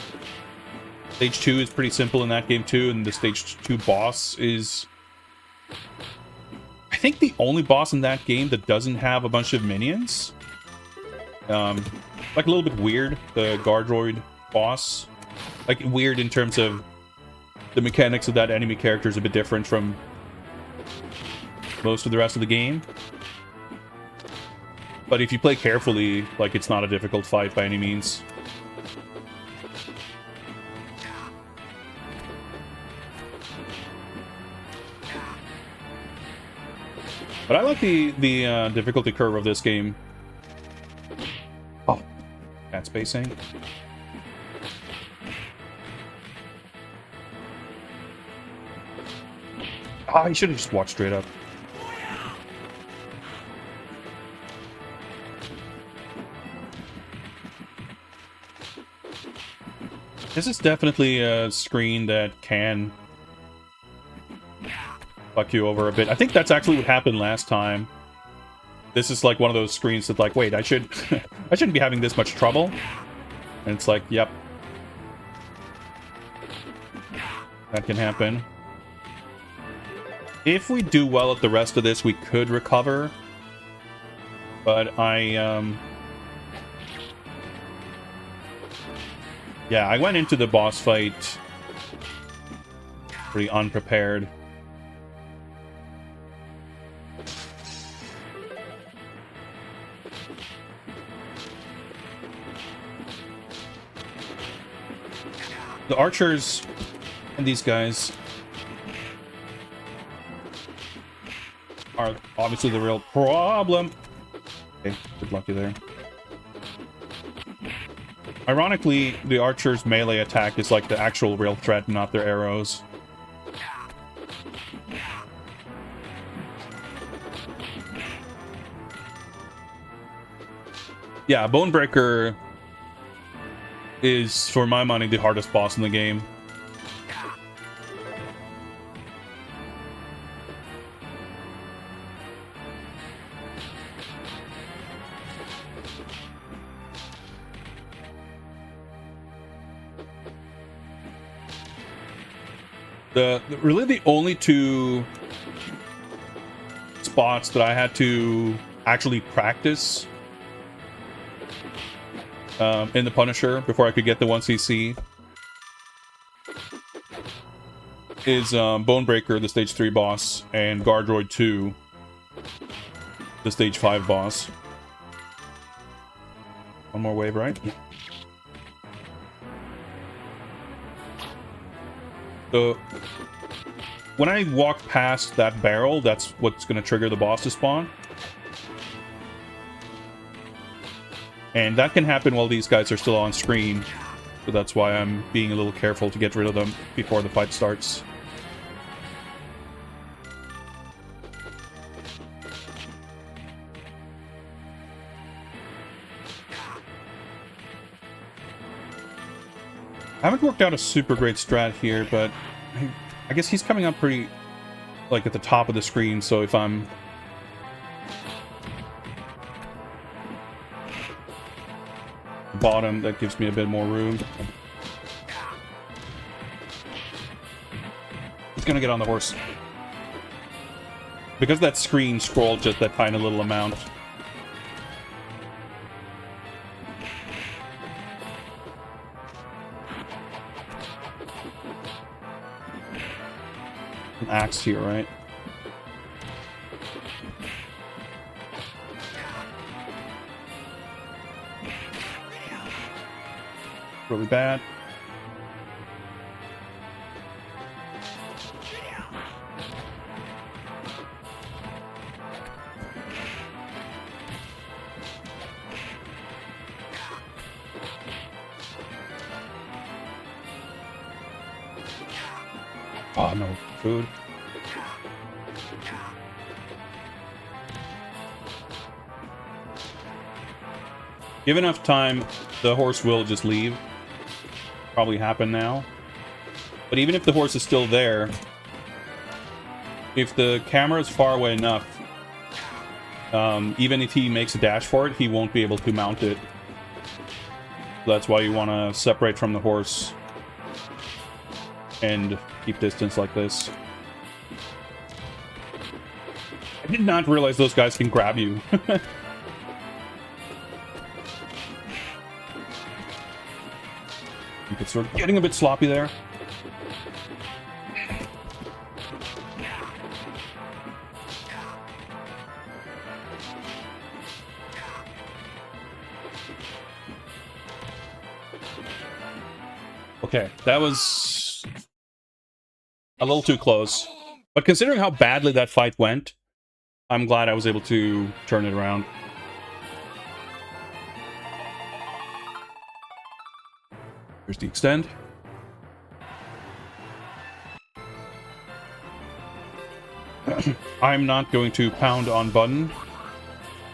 Stage 2 is pretty simple in that game too, and the stage 2 boss is, I think, the only boss in that game that doesn't have a bunch of minions. Like a little bit weird, the Guardroid boss. Like weird in terms of the mechanics of that enemy character is a bit different from most of the rest of the game. But if you play carefully, like, it's not a difficult fight by any means. But I like the difficulty curve of this game. Oh, cat spacing. Ah, you should have just walked straight up. This is definitely a screen that can fuck you over a bit. I think that's actually what happened last time. This is like one of those screens that, like, wait, I shouldn't be having this much trouble. And it's like, yep. That can happen. If we do well at the rest of this, we could recover. But yeah, I went into the boss fight pretty unprepared. The archers and these guys, are obviously the real problem. Okay, good luck you there. Ironically, the archer's melee attack is like the actual real threat, not their arrows. Yeah, Bonebreaker is, for my money, the hardest boss in the game. Really the only two spots that I had to actually practice in the Punisher before I could get the 1cc is Bonebreaker, the stage 3 boss, and Guardroid 2, the stage 5 boss. One more wave, right? So when I walk past that barrel, that's what's going to trigger the boss to spawn. And that can happen while these guys are still on screen. So that's why I'm being a little careful to get rid of them before the fight starts. I haven't worked out a super great strat here, but I guess he's coming up pretty, like, at the top of the screen, so if I'm... bottom, that gives me a bit more room. He's gonna get on the horse. Because that screen scrolled just that tiny little amount. An axe here, right? Really bad. Oh, no food. Give enough time, the horse will just leave. Probably happen now. But even if the horse is still there, if the camera is far away enough, even if he makes a dash for it, he won't be able to mount it. That's why you want to separate from the horse and keep distance like this. I did not realize those guys can grab you. It's sort of getting a bit sloppy there. Okay, that was a little too close. But considering how badly that fight went, I'm glad I was able to turn it around. Here's the extend. I'm not going to pound on button.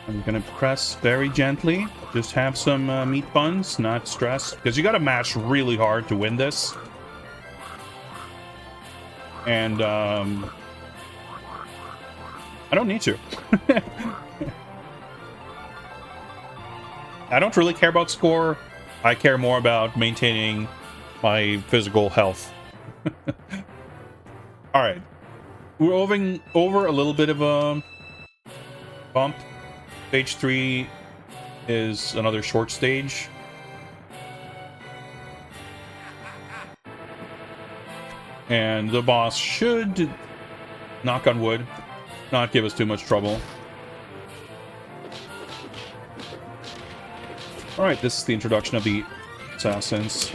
I'm going to press very gently. Just have some meat buns, not stress. Because you got to mash really hard to win this. And I don't need to. I don't really care about score. I care more about maintaining my physical health. Alright. We're over a little bit of a bump. Stage 3 is another short stage. And the boss should, knock on wood, not give us too much trouble. Alright, this is the introduction of the assassins.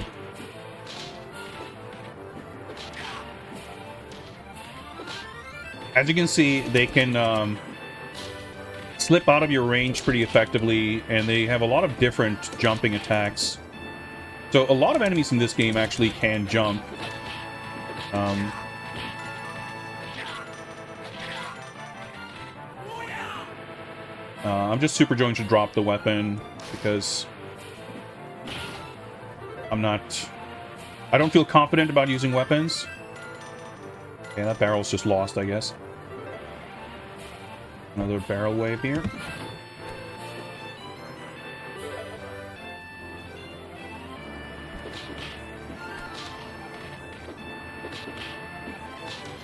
As you can see, they can slip out of your range pretty effectively, and they have a lot of different jumping attacks. So a lot of enemies in this game actually can jump. I'm just super going to drop the weapon because I don't feel confident about using weapons. Okay, that barrel's just lost, I guess. Another barrel wave here.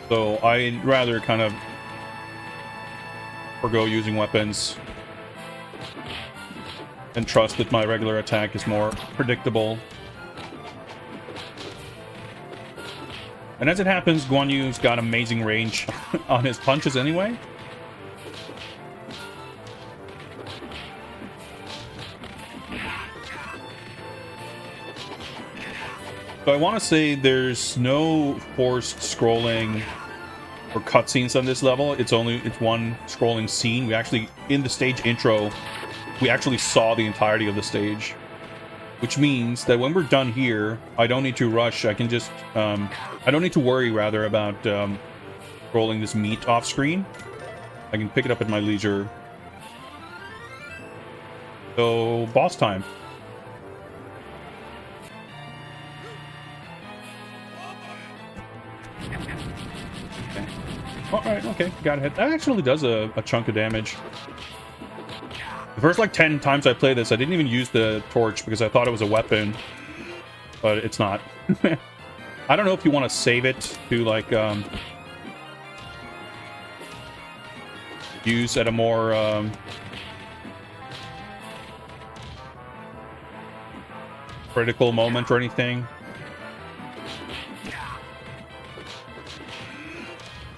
So I'd rather kind of forgo using weapons and trust that my regular attack is more predictable. And as it happens, Guan Yu's got amazing range on his punches anyway. So I want to say there's no forced scrolling or cutscenes on this level. It's one scrolling scene. We actually, in the stage intro, we actually saw the entirety of the stage. Which means that when we're done here, I don't need to rush. I can just, I don't need to worry, rather, about rolling this meat off screen. I can pick it up at my leisure. So, boss time. Okay. Alright, okay, got a hit. That actually does a chunk of damage. The first, like, 10 times I played this, I didn't even use the torch because I thought it was a weapon. But it's not. I don't know if you want to save it to, like, use at a more, critical moment or anything.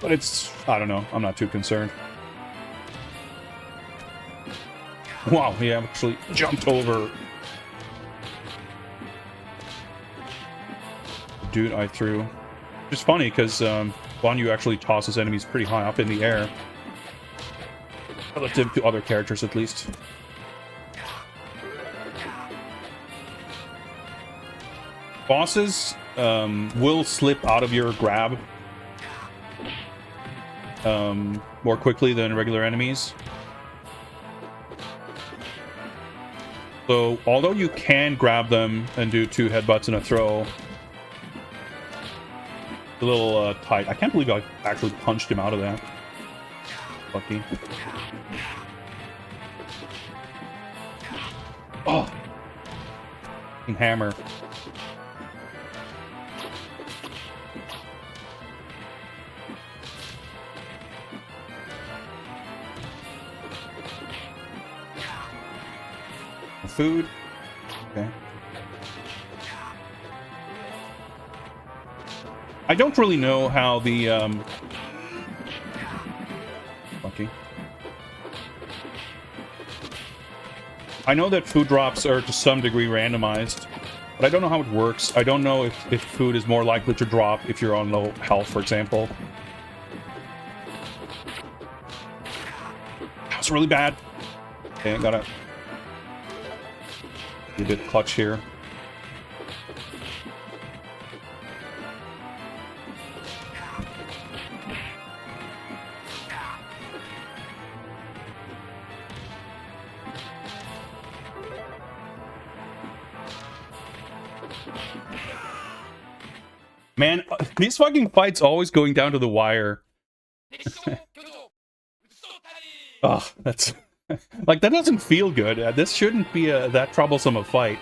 But it's, I don't know, I'm not too concerned. Wow, he actually jumped over dude I threw. Which is funny, because Guan Yu actually tosses enemies pretty high up in the air. Relative to other characters, at least. Bosses will slip out of your grab more quickly than regular enemies. So, although you can grab them and do 2 headbutts and a throw, a little tight. I can't believe I actually punched him out of that. Lucky. Oh! Fucking hammer. Food. Okay. I don't really know how the lucky. I know that food drops are to some degree randomized, but I don't know how it works. I don't know if food is more likely to drop if you're on low health, for example. That was really bad. Okay, I gotta be a bit clutch here. Man, these fucking fights always going down to the wire. Oh, that's... like, that doesn't feel good. This shouldn't be that troublesome a fight.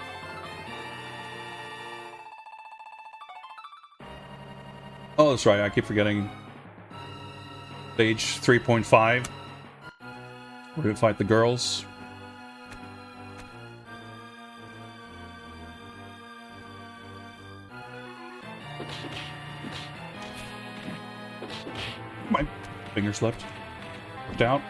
Oh, that's right. I keep forgetting. Stage 3.5. We're gonna fight the girls. My finger slipped. Worked out.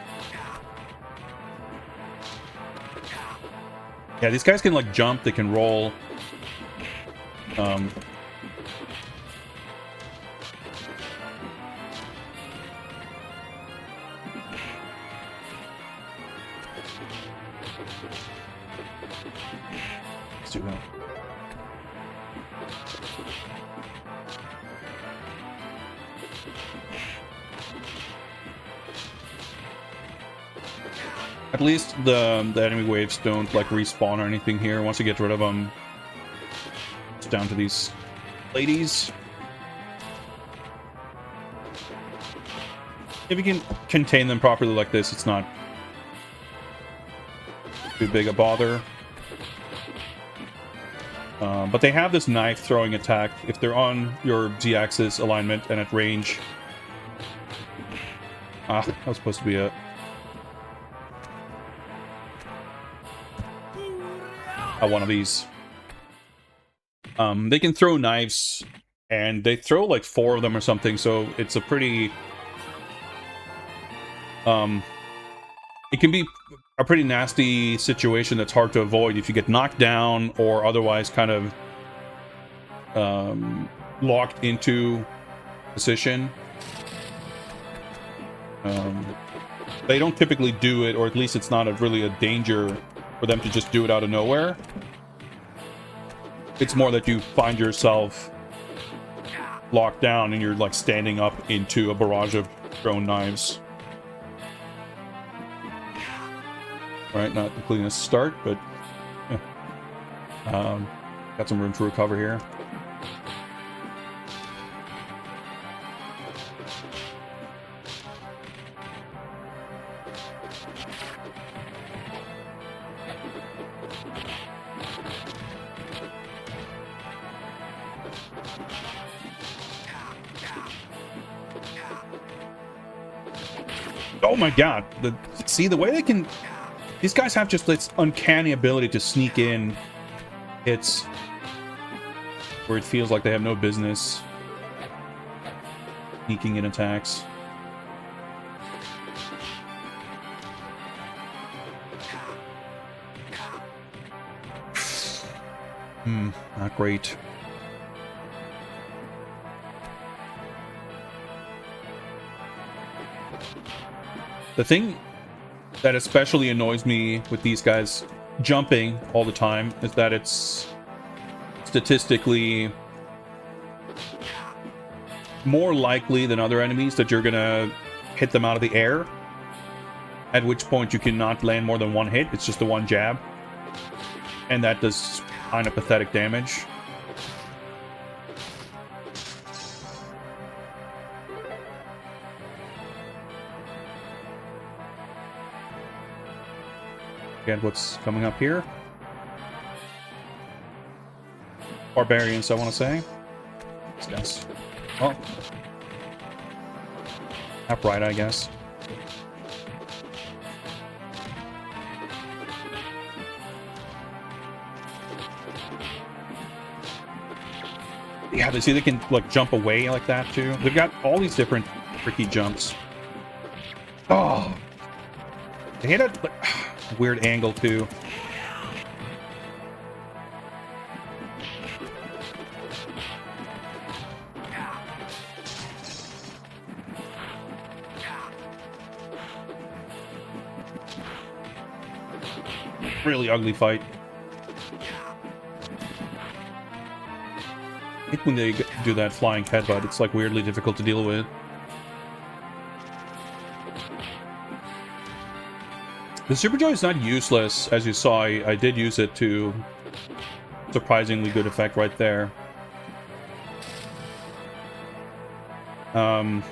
Yeah, these guys can, like, jump, they can roll. Let's do that. At least the enemy waves don't like respawn or anything here. Once you get rid of them, it's down to these ladies. If you can contain them properly like this, it's not too big a bother. But they have this knife throwing attack. If they're on your Z-axis alignment and at range... that was supposed to be a... one of these. They can throw knives, and they throw like 4 of them or something, so it's a pretty... it can be a pretty nasty situation that's hard to avoid if you get knocked down or otherwise kind of locked into position. They don't typically do it, or at least it's not really a danger for them to just do it out of nowhere. It's more that you find yourself locked down and you're like standing up into a barrage of thrown knives. Right, not the cleanest start, but yeah. Got some room to recover here. Oh my god, see the way they can... These guys have just this uncanny ability to sneak in hits where it feels like they have no business sneaking in attacks. Not great. The thing that especially annoys me with these guys jumping all the time is that it's statistically more likely than other enemies that you're gonna hit them out of the air, at which point you cannot land more than one hit. It's just the one jab, and that does kind of pathetic damage. Again, what's coming up here? Barbarians, I want to say. These guys. Well, upright, I guess. Yeah, they can like jump away like that too. They've got all these different tricky jumps. Oh, they hit a weird angle too. Really ugly fight. I think when they do that flying headbutt, it's like weirdly difficult to deal with. The Super Joy is not useless, as you saw. I did use it to surprisingly good effect right there. But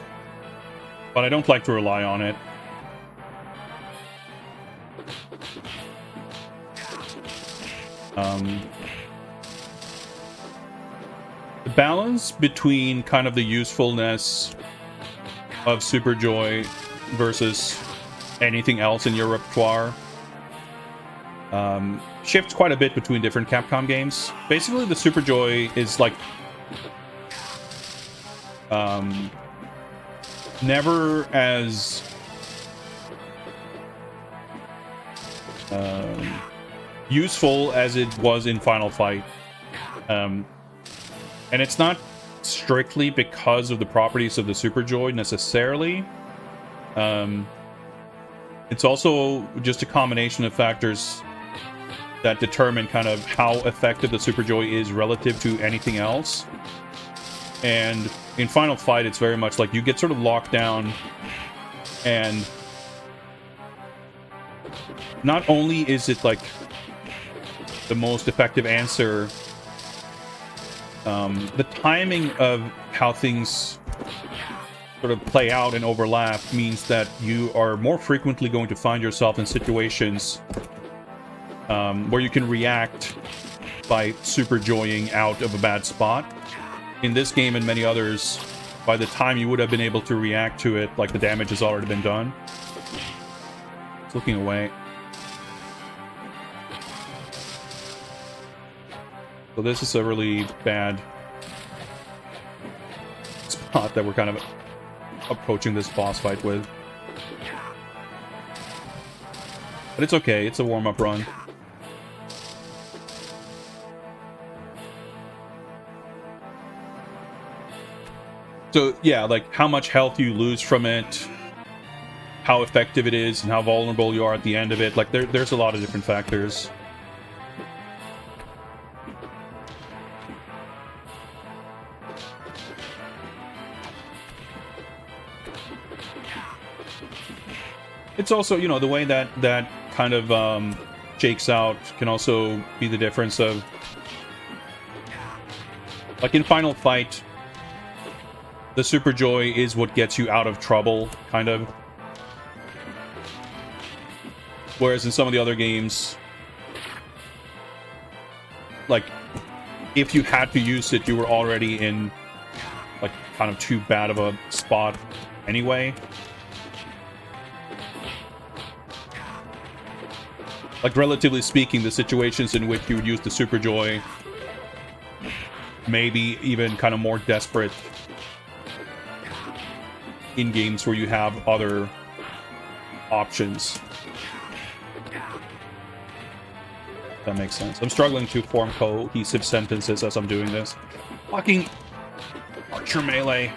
I don't like to rely on it. The balance between kind of the usefulness of Super Joy versus anything else in your repertoire shifts quite a bit between different Capcom games. Basically, the Super Joy is like never as useful as it was in Final Fight. And it's not strictly because of the properties of the Super Joy necessarily. It's also just a combination of factors that determine kind of how effective the Super Joy is relative to anything else. And in Final Fight, it's very much like you get sort of locked down, and not only is it like the most effective answer, the timing of how things sort of play out and overlap means that you are more frequently going to find yourself in situations where you can react by super joying out of a bad spot. In this game and many others, by the time you would have been able to react to it, like the damage has already been done. It's looking away. So this is a really bad spot that we're kind of approaching this boss fight with. But it's okay, it's a warm-up run. So yeah, like how much health you lose from it, how effective it is, and how vulnerable you are at the end of it. Like there's a lot of different factors. It's also, you know, the way that kind of shakes out can also be the difference of, like in Final Fight, the Super Joy is what gets you out of trouble, kind of. Whereas in some of the other games, like, if you had to use it, you were already in, like, kind of too bad of a spot anyway. Like, relatively speaking, the situations in which you would use the Super Joy may be even kind of more desperate in games where you have other options. That makes sense. I'm struggling to form cohesive sentences as I'm doing this. Fucking archer melee.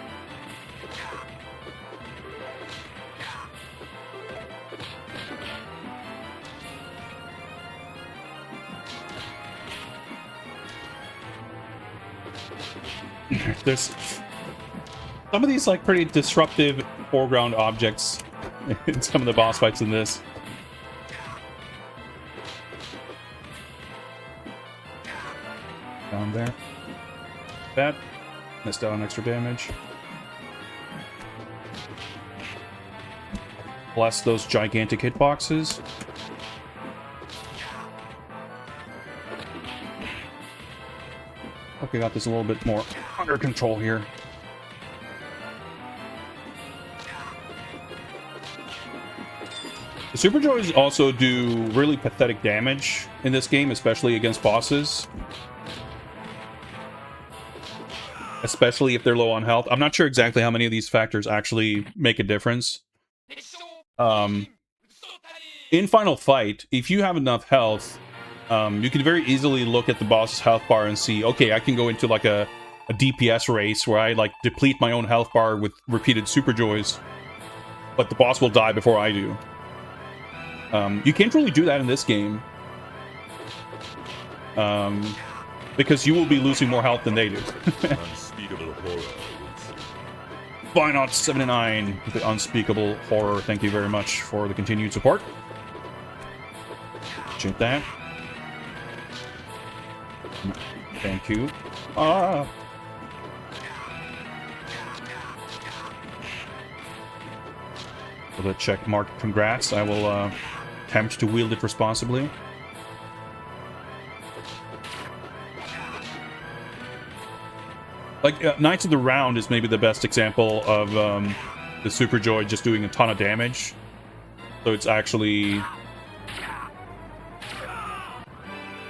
There's some of these like pretty disruptive foreground objects in some of the boss fights in this. Down there. That missed out on extra damage. Bless those gigantic hitboxes. Okay, got this a little bit more under control here. The Super Joys also do really pathetic damage in this game, especially against bosses. Especially if they're low on health. I'm not sure exactly how many of these factors actually make a difference. In Final Fight, if you have enough health, you can very easily look at the boss's health bar and see, okay, I can go into like a DPS race where I like deplete my own health bar with repeated Super Joys, but the boss will die before I do. You can't really do that in this game. Because you will be losing more health than they do. Final 79, the unspeakable horror. Thank you very much for the continued support. Appreciate that. Thank you. With a check mark, congrats. I will attempt to wield it responsibly. Like, Knights of the Round is maybe the best example of the Super Joy just doing a ton of damage. So it's actually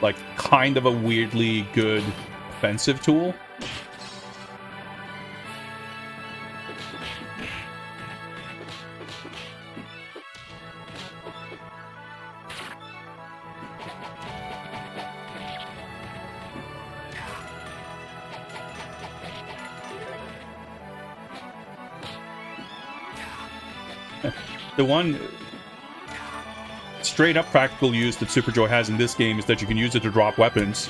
like kind of a weirdly good offensive tool. straight up practical use that Super Joy has in this game is that you can use it to drop weapons.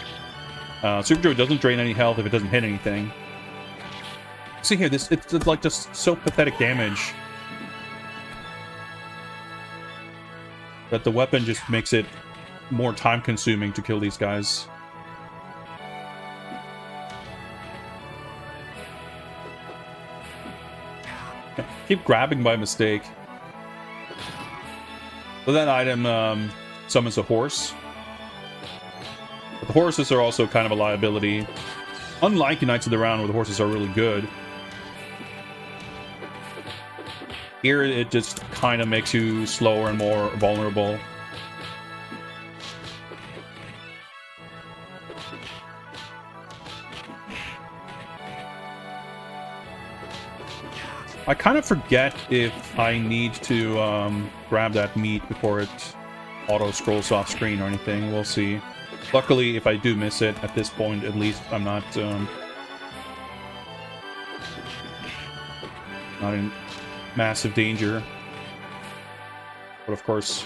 Super Joy doesn't drain any health if it doesn't hit anything. See here, it's like just so pathetic damage that the weapon just makes it more time consuming to kill these guys. Keep grabbing by mistake. So that item summons a horse. But the horses are also kind of a liability. Unlike in Knights of the Round, where the horses are really good. Here, it just kind of makes you slower and more vulnerable. I kind of forget if I need to grab that meat before it auto-scrolls off screen or anything. We'll see. Luckily, if I do miss it, at this point, at least, I'm not in massive danger. But of course,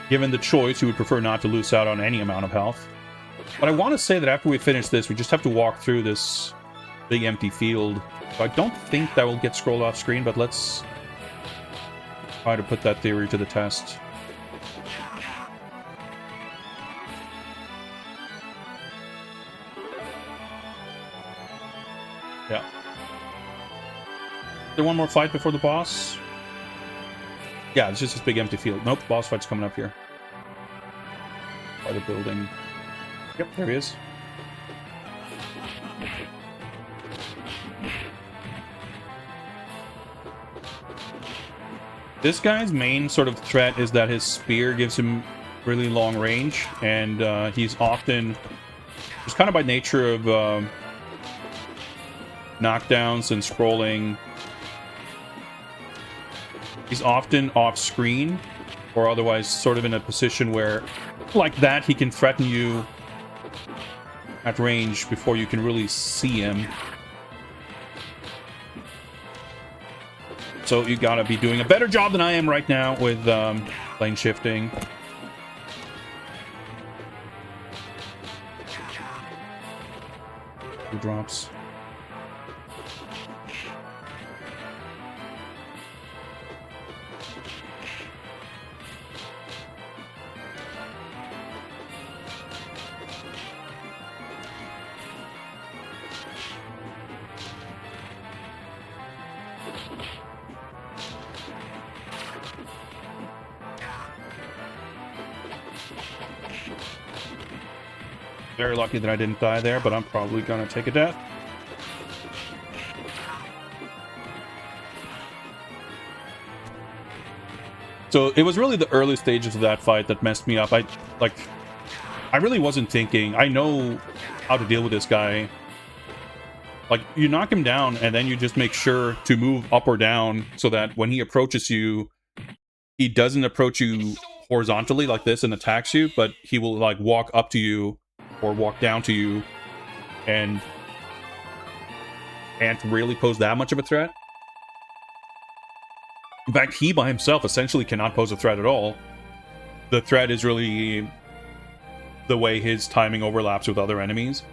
given the choice, you would prefer not to lose out on any amount of health. But I want to say that after we finish this, we just have to walk through this big empty field. So I don't think that will get scrolled off screen, but let's try to put that theory to the test. Yeah. Is there one more fight before the boss? Yeah, it's just this big empty field. Nope, boss fight's coming up here. By the building. Yep, there he is. This guy's main sort of threat is that his spear gives him really long range, and he's often, just kind of by nature of knockdowns and scrolling, he's often off screen, or otherwise sort of in a position where, like that, he can threaten you at range before you can really see him. So you gotta be doing a better job than I am right now with lane shifting. Two drops. Very lucky that I didn't die there, but I'm probably gonna take a death. So it was really the early stages of that fight that messed me up. I really wasn't thinking. I know how to deal with this guy. Like, you knock him down, and then you just make sure to move up or down so that when he approaches you, he doesn't approach you horizontally like this and attacks you, but he will, like, walk up to you or walk down to you and can't really pose that much of a threat. In fact, he by himself essentially cannot pose a threat at all. The threat is really the way his timing overlaps with other enemies.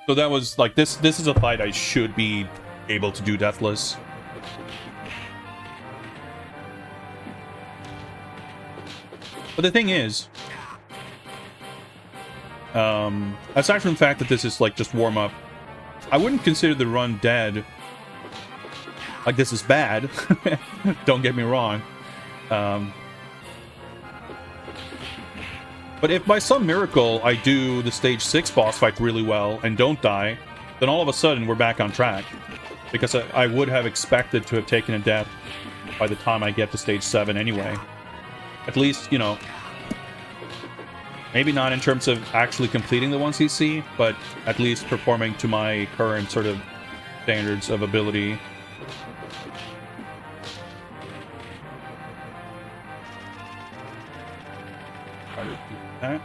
So that was like, this is a fight I should be able to do deathless. But the thing is, aside from the fact that this is like just warm up, I wouldn't consider the run dead. Like, this is bad. Don't get me wrong. But if by some miracle I do the stage 6 boss fight really well and don't die, then all of a sudden we're back on track. Because I would have expected to have taken a death by the time I get to stage 7 anyway. At least, you know, maybe not in terms of actually completing the 1cc, but at least performing to my current sort of standards of ability. Try to do that.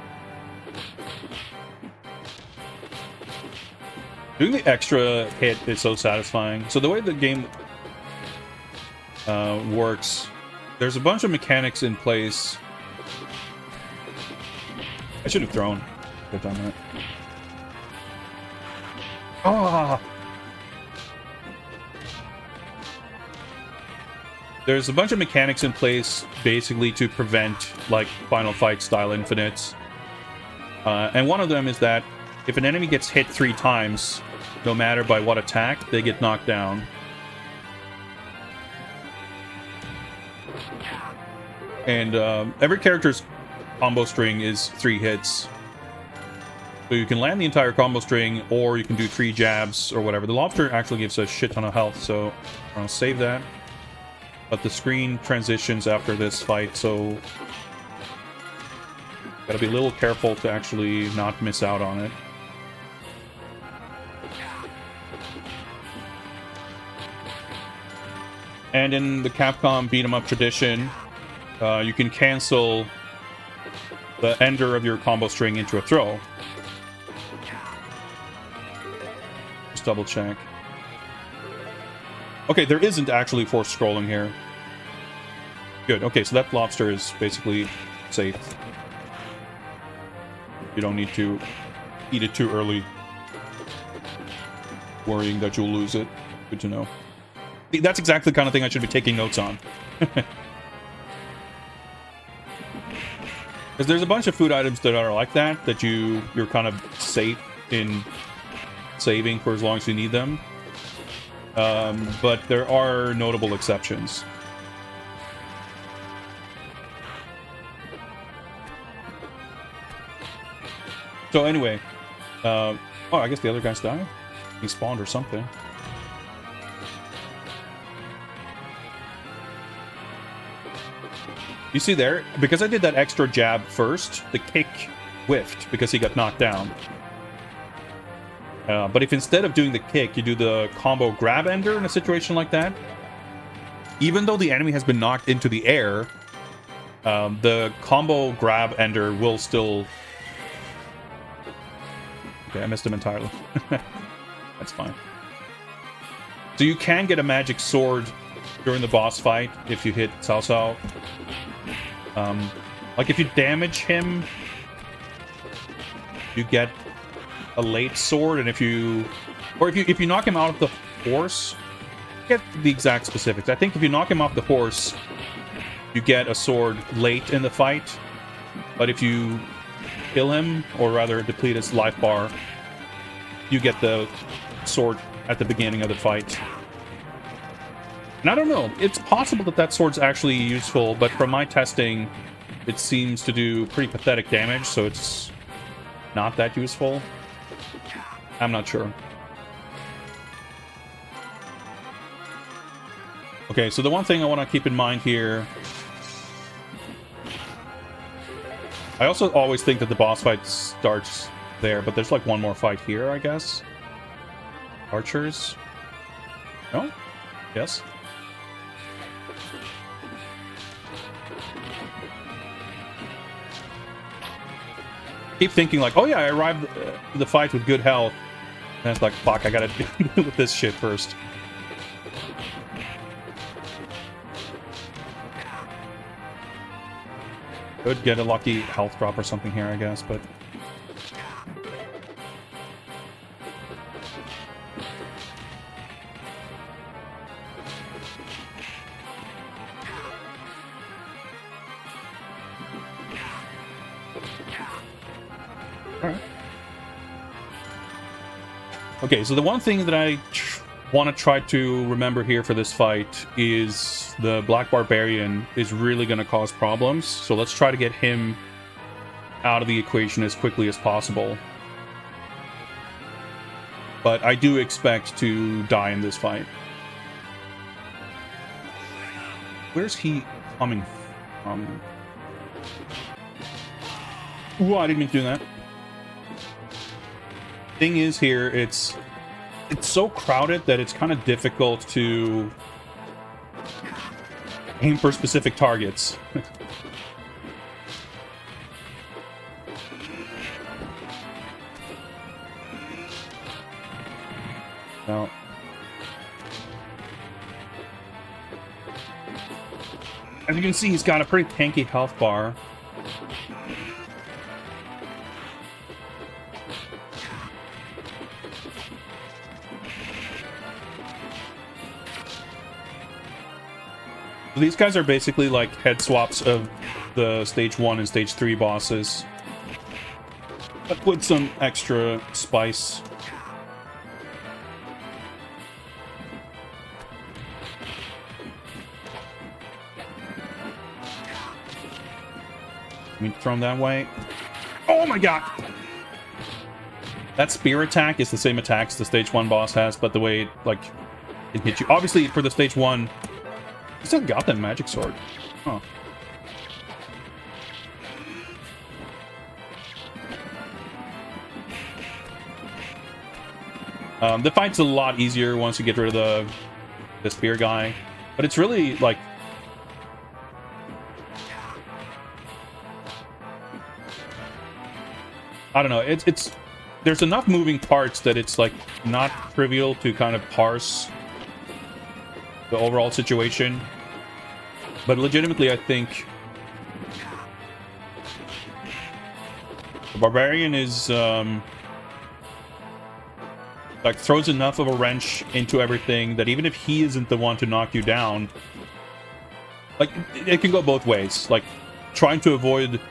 Doing the extra hit is so satisfying. So the way the game works. There's a bunch of mechanics in place. I should have thrown. Could have done that. Ah! There's a bunch of mechanics in place, basically, to prevent, like, Final Fight style infinites. And one of them is that if an enemy gets hit 3 times, no matter by what attack, they get knocked down. And every character's combo string is 3 hits. So you can land the entire combo string, or you can do 3 jabs, or whatever. The lobster actually gives a shit ton of health, so I'll save that. But the screen transitions after this fight, so gotta be a little careful to actually not miss out on it. And in the Capcom beat-em-up tradition, you can cancel the ender of your combo string into a throw. Just double check. Okay, there isn't actually forced scrolling here. Good. Okay, so that lobster is basically safe. You don't need to eat it too early, worrying that you'll lose it. Good to know. That's exactly the kind of thing I should be taking notes on. Because there's a bunch of food items that are like that, that you're kind of safe in saving for as long as you need them. But there are notable exceptions. So anyway, oh, I guess the other guy's died? He spawned or something. You see there, because I did that extra jab first, the kick whiffed because he got knocked down. But if instead of doing the kick, you do the combo grab ender in a situation like that, even though the enemy has been knocked into the air, the combo grab ender will still... Okay, I missed him entirely. That's fine. So you can get a magic sword during the boss fight if you hit Cao Cao. Like if you damage him, you get a late sword, and if you knock him out of the horse, get the exact specifics. I think if you knock him off the horse, you get a sword late in the fight, but if you kill him, or rather deplete his life bar, you get the sword at the beginning of the fight. And I don't know, it's possible that that sword's actually useful, but from my testing, it seems to do pretty pathetic damage, so it's not that useful. I'm not sure. Okay, so the one thing I want to keep in mind here... I also always think that the boss fight starts there, but there's like one more fight here, I guess. Archers? No? Yes? Keep thinking like, oh yeah, I arrived to the fight with good health. And it's like, fuck, I gotta deal with this shit first. Could get a lucky health drop or something here, I guess, but... Alright. Okay, so the one thing that I want to try to remember here for this fight is the Black Barbarian is really going to cause problems. So let's try to get him out of the equation as quickly as possible. But I do expect to die in this fight. Where's he coming from? Ooh, I didn't mean to do that. Thing is here, it's so crowded that it's kind of difficult to aim for specific targets. No. As you can see, he's got a pretty tanky health bar. These guys are basically like head swaps of the stage 1 and stage 3 bosses, but with some extra spice. Let me throw him that way. Oh my god! That spear attack is the same attacks the stage 1 boss has, but the way it, like, it hits you. Obviously, for the stage 1, he still got that magic sword. Huh. The fight's a lot easier once you get rid of the spear guy. But it's really, like... I don't know, it's... There's enough moving parts that it's, like, not trivial to kind of parse the overall situation. But legitimately, I think the Barbarian is like throws enough of a wrench into everything that even if he isn't the one to knock you down, like it can go both ways. Like trying to avoid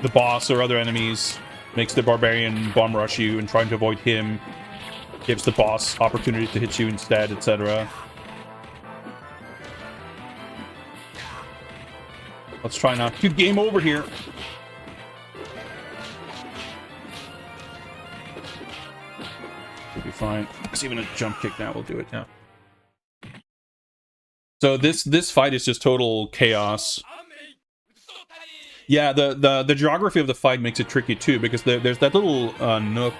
the boss or other enemies makes the Barbarian bomb rush you, and trying to avoid him gives the boss opportunity to hit you instead, etc. Let's try not to game over here. We'll be fine. Because even a jump kick now will do it. Yeah. So this fight is just total chaos. Yeah, the geography of the fight makes it tricky too, because there's that little nook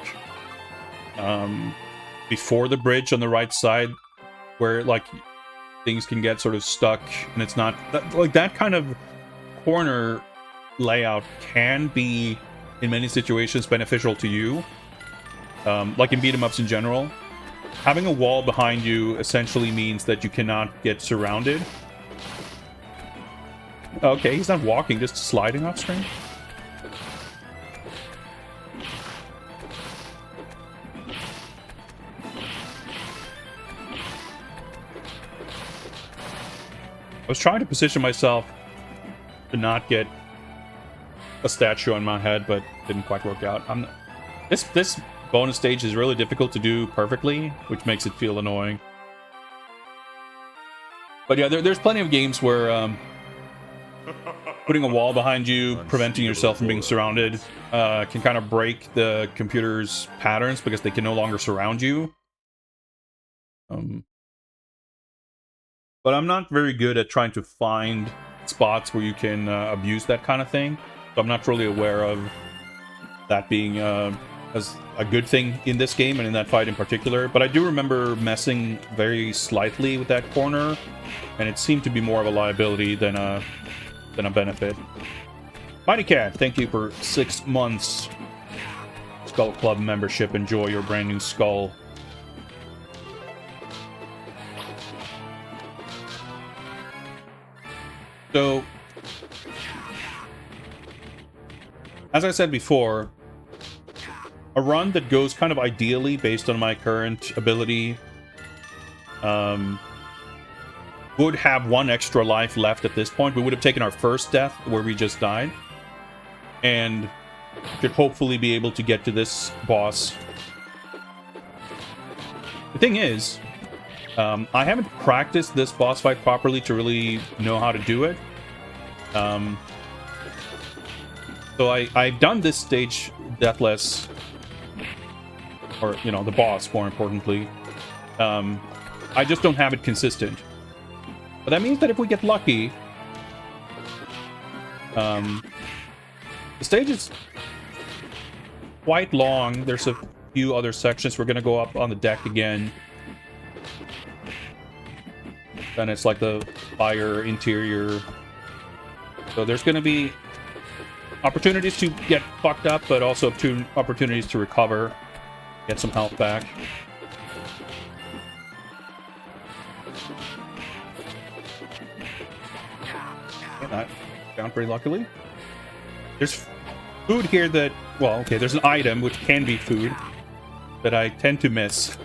before the bridge on the right side where like things can get sort of stuck, and it's not like that kind of corner layout can be in many situations beneficial to you, like in beat 'em ups in general. Having a wall behind you essentially means that you cannot get surrounded. Okay, he's not walking, just sliding off screen. I was trying to position myself to not get a statue on my head, but didn't quite work out. This bonus stage is really difficult to do perfectly, which makes it feel annoying. But yeah, there's plenty of games where putting a wall behind you, preventing yourself from being surrounded, can kind of break the computer's patterns because they can no longer surround you. But I'm not very good at trying to find spots where you can abuse that kind of thing, so I'm not really aware of that being as a good thing in this game and in that fight in particular. But I do remember messing very slightly with that corner, and it seemed to be more of a liability than a benefit. Mighty Cat, thank you for 6 months Skull Club membership. Enjoy your brand new skull. So, as I said before, a run that goes kind of ideally based on my current ability would have 1 extra life left at this point. We would have taken our first death where we just died, and should hopefully be able to get to this boss. The thing is, I haven't practiced this boss fight properly to really know how to do it. So I've done this stage deathless, or, you know, the boss, more importantly. I just don't have it consistent. But that means that if we get lucky, the stage is quite long. There's a few other sections. We're going to go up on the deck again. And it's like the fire interior. So there's going to be opportunities to get fucked up, but also opportunities to recover, get some health back. That found pretty luckily. There's food here that, well, okay, there's an item which can be food that I tend to miss.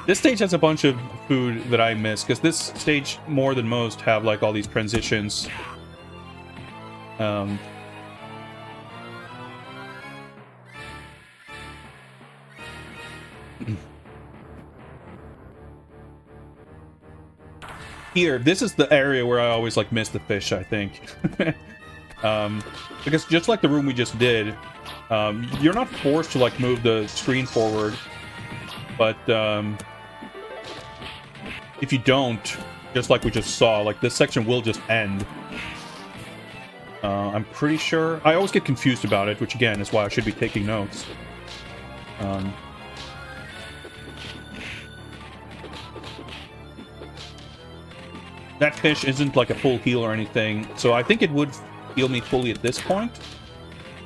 This stage has a bunch of food that I miss, because this stage, more than most, have like all these transitions. Here, this is the area where I always like miss the fish, I think. Because just like the room we just did, you're not forced to like move the screen forward, but if you don't, just like we just saw, like this section will just end. I'm pretty sure. I always get confused about it, which again is why I should be taking notes. That fish isn't like a full heal or anything, so I think it would heal me fully at this point.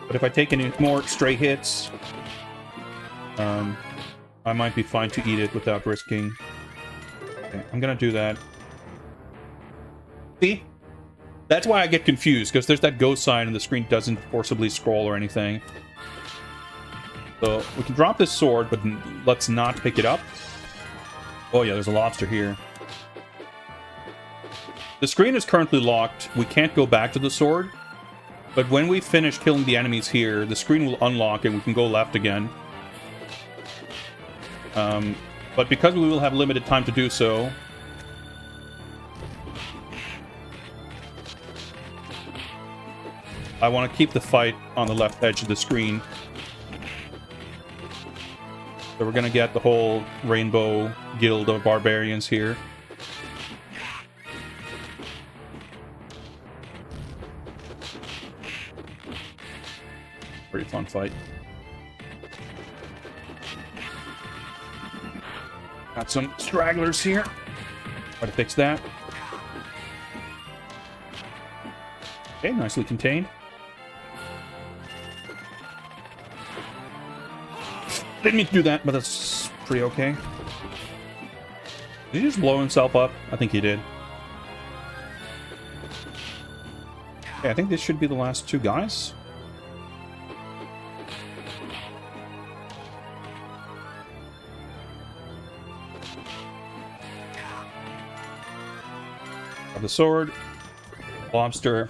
But if I take any more stray hits, I might be fine to eat it without risking. Okay, I'm gonna do that. See? That's why I get confused, because there's that go sign and the screen doesn't forcibly scroll or anything. So we can drop this sword, but let's not pick it up. Oh yeah, there's a lobster here. The screen is currently locked. We can't go back to the sword. But when we finish killing the enemies here, the screen will unlock and we can go left again. But because we will have limited time to do so, I want to keep the fight on the left edge of the screen. So we're going to get the whole rainbow guild of barbarians here. Pretty fun fight. Got some stragglers here. Try to fix that. Okay, nicely contained. Didn't mean to do that, but that's pretty okay. Did he just blow himself up? I think he did. Okay, I think this should be the last two guys. The sword, lobster.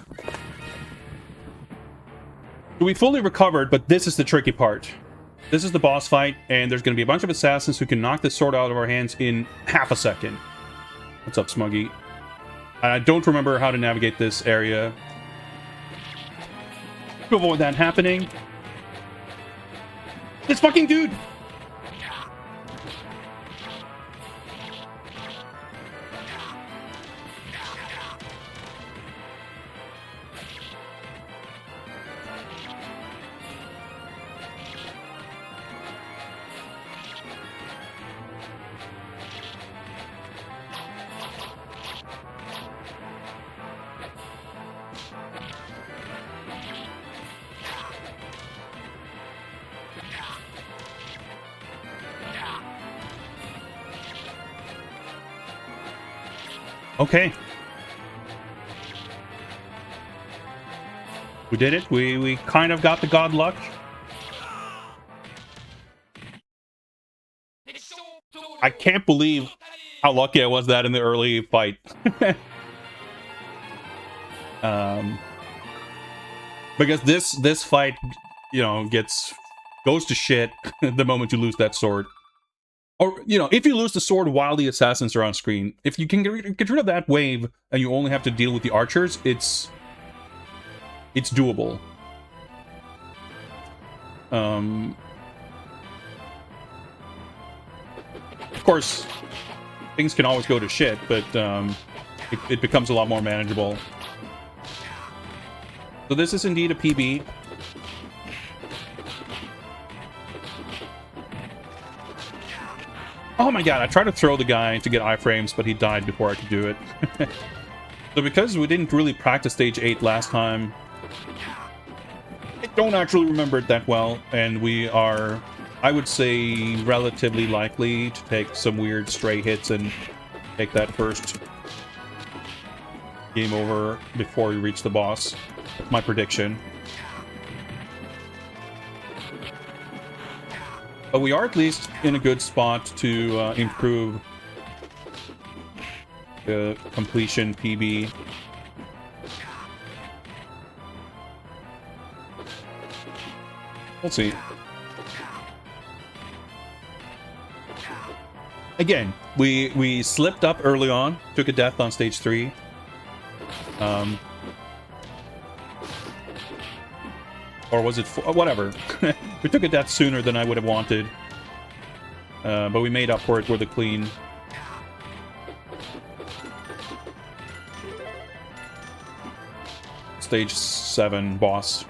So we fully recovered, but this is the tricky part. This is the boss fight, and there's going to be a bunch of assassins who can knock the sword out of our hands in half a second. What's up, Smuggy? I don't remember how to navigate this area to avoid that happening. This fucking dude! Okay. We did it. We kind of got the god luck. I can't believe how lucky I was that in the early fight. Because this fight, you know, goes to shit the moment you lose that sword. Or, you know, if you lose the sword while the assassins are on screen, if you can get rid of that wave and you only have to deal with the archers, it's doable. Of course, things can always go to shit, but it becomes a lot more manageable. So this is indeed a PB. Oh my god, I tried to throw the guy to get iframes, but he died before I could do it. So because we didn't really practice stage 8 last time, I don't actually remember it that well, and we are, I would say, relatively likely to take some weird stray hits and take that first game over before you reach the boss. That's my prediction. But we are at least in a good spot to improve the completion PB. We'll see. Again, we slipped up early on, took a death on stage 3. Or was it 4? Whatever. We took a death sooner than I would have wanted. But we made up for it with a clean. Stage 7 boss.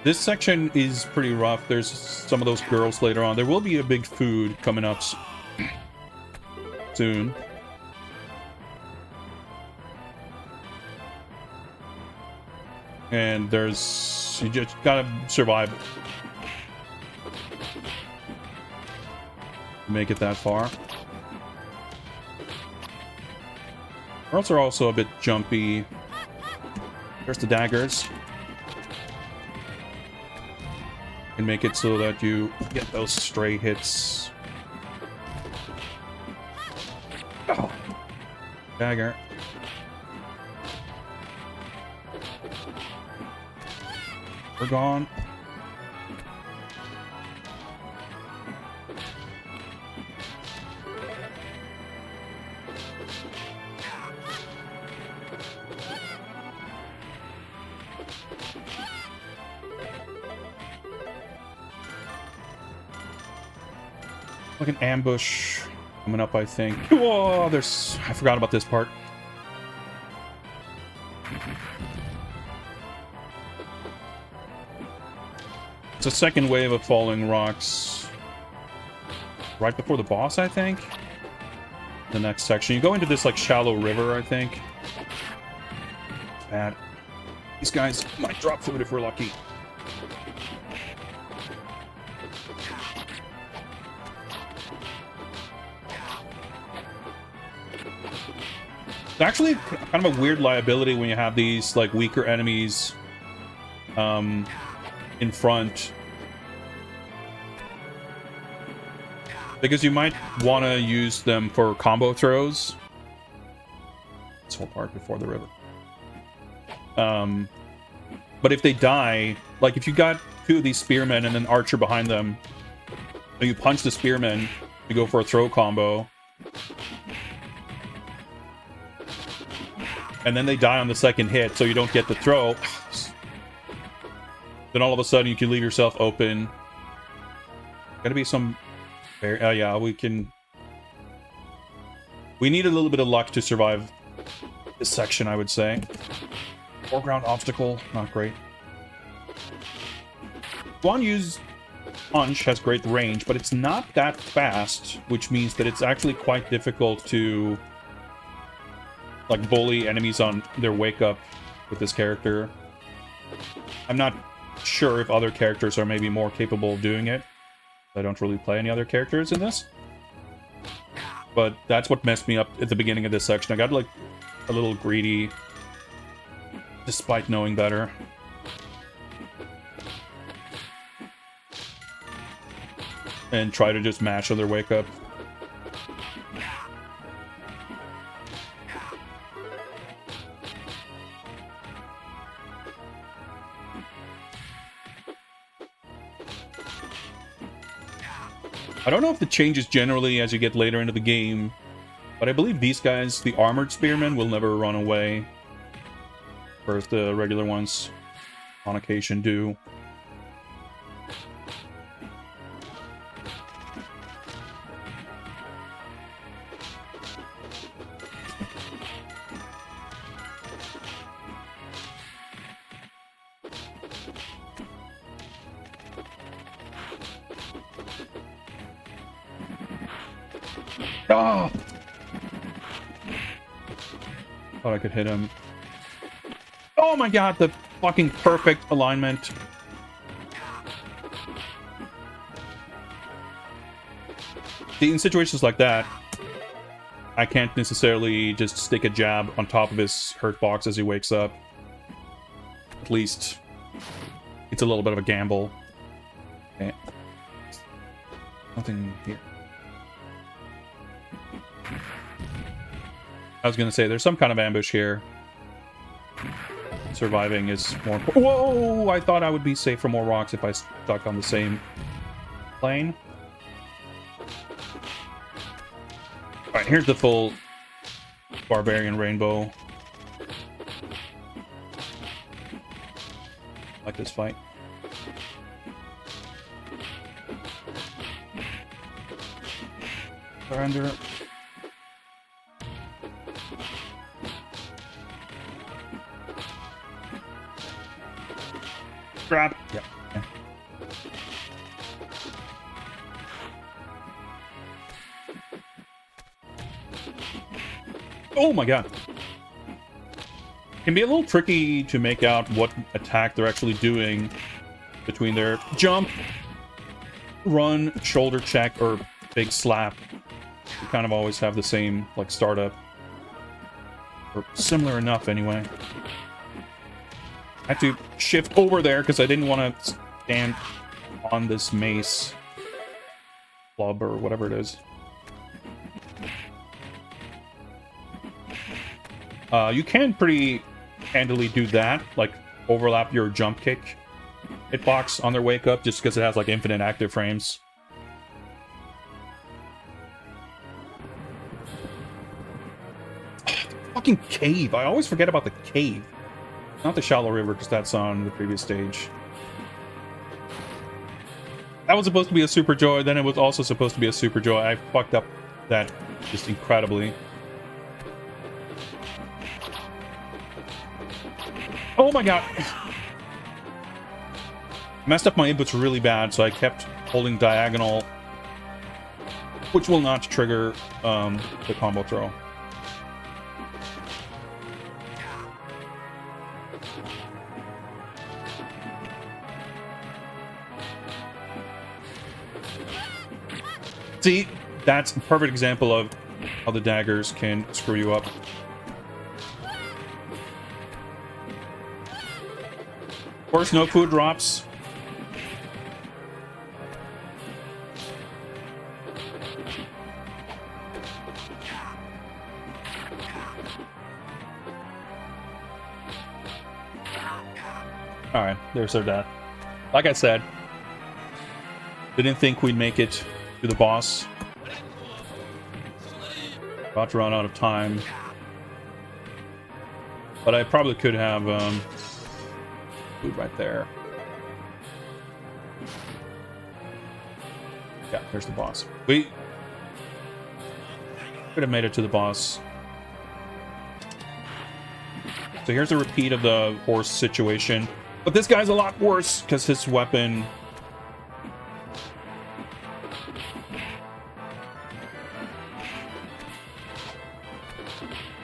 This section is pretty rough. There's some of those girls later on. There will be a big food coming up soon. And there's... you just gotta survive. Make it that far. Girls are also a bit jumpy. There's the daggers. And make it so that you get those stray hits. Oh. Dagger. We're gone. Like an ambush coming up, I think. Whoa, there's... I forgot about this part. It's a second wave of falling rocks. Right before the boss, I think. The next section. You go into this, like, shallow river, I think. Bad. These guys might drop food if we're lucky. It's actually kind of a weird liability when you have these, like, weaker enemies in front. Because you might want to use them for combo throws. This whole part before the river. But if they die, like if you got 2 of these spearmen and an archer behind them, and you punch the spearmen, you go for a throw combo, and then they die on the second hit, so you don't get the throw. Then all of a sudden you can leave yourself open. Gotta be some... yeah, we can... We need a little bit of luck to survive this section, I would say. Foreground obstacle, not great. Guan Yu's punch has great range, but it's not that fast, which means that it's actually quite difficult to... like, bully enemies on their wake up with this character. I'm not sure if other characters are maybe more capable of doing it. I don't really play any other characters in this. But that's what messed me up at the beginning of this section. I got, like, a little greedy, despite knowing better. And try to just mash on their wake up. I don't know if the changes generally as you get later into the game, but I believe these guys, the armored spearmen, will never run away, whereas the regular ones on occasion do. Oh! Thought I could hit him. Oh my god, the fucking perfect alignment. See, in situations like that, I can't necessarily just stick a jab on top of his hurt box as he wakes up. At least it's a little bit of a gamble. Okay. Nothing here. I was gonna say there's some kind of ambush here. Surviving is more important. Whoa! I thought I would be safe from more rocks if I stuck on the same plane. Alright, here's the full Barbarian Rainbow. I like this fight. Surrender. Grab. Yep. Okay. Oh my god. Can be a little tricky to make out what attack they're actually doing between their jump, run, shoulder check, or big slap. You kind of always have the same, like, startup. Or similar enough, anyway. I had to shift over there because I didn't want to stand on this mace club or whatever it is. You can pretty handily do that, like overlap your jump kick hitbox on their wake up, just because it has like infinite active frames. Fucking cave! I always forget about the cave. Not the shallow river, because that's on the previous stage. That was supposed to be a super joy, then it was also supposed to be a super joy. I fucked up that just incredibly. Oh my god! Messed up my inputs really bad, so I kept holding diagonal, which will not trigger the combo throw. See, that's a perfect example of how the daggers can screw you up. Of course, no food drops. Alright, there's their death. Like I said, didn't think we'd make it to the boss. About to run out of time. But I probably could have food right there. Yeah, there's the boss. We could have made it to the boss. So here's a repeat of the horse situation. But this guy's a lot worse because his weapon...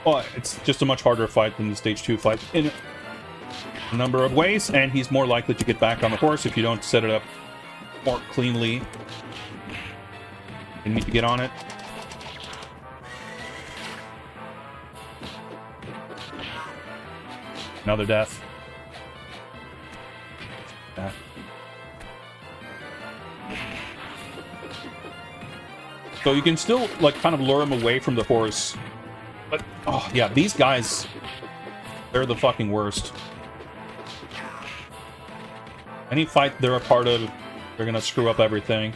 Oh, it's just a much harder fight than the stage 2 fight in a number of ways, and he's more likely to get back on the horse if you don't set it up more cleanly. You need to get on it. Another death. Death. So you can still, like, kind of lure him away from the horse. But, oh, yeah, these guys, they're the fucking worst. Any fight they're a part of, they're gonna screw up everything.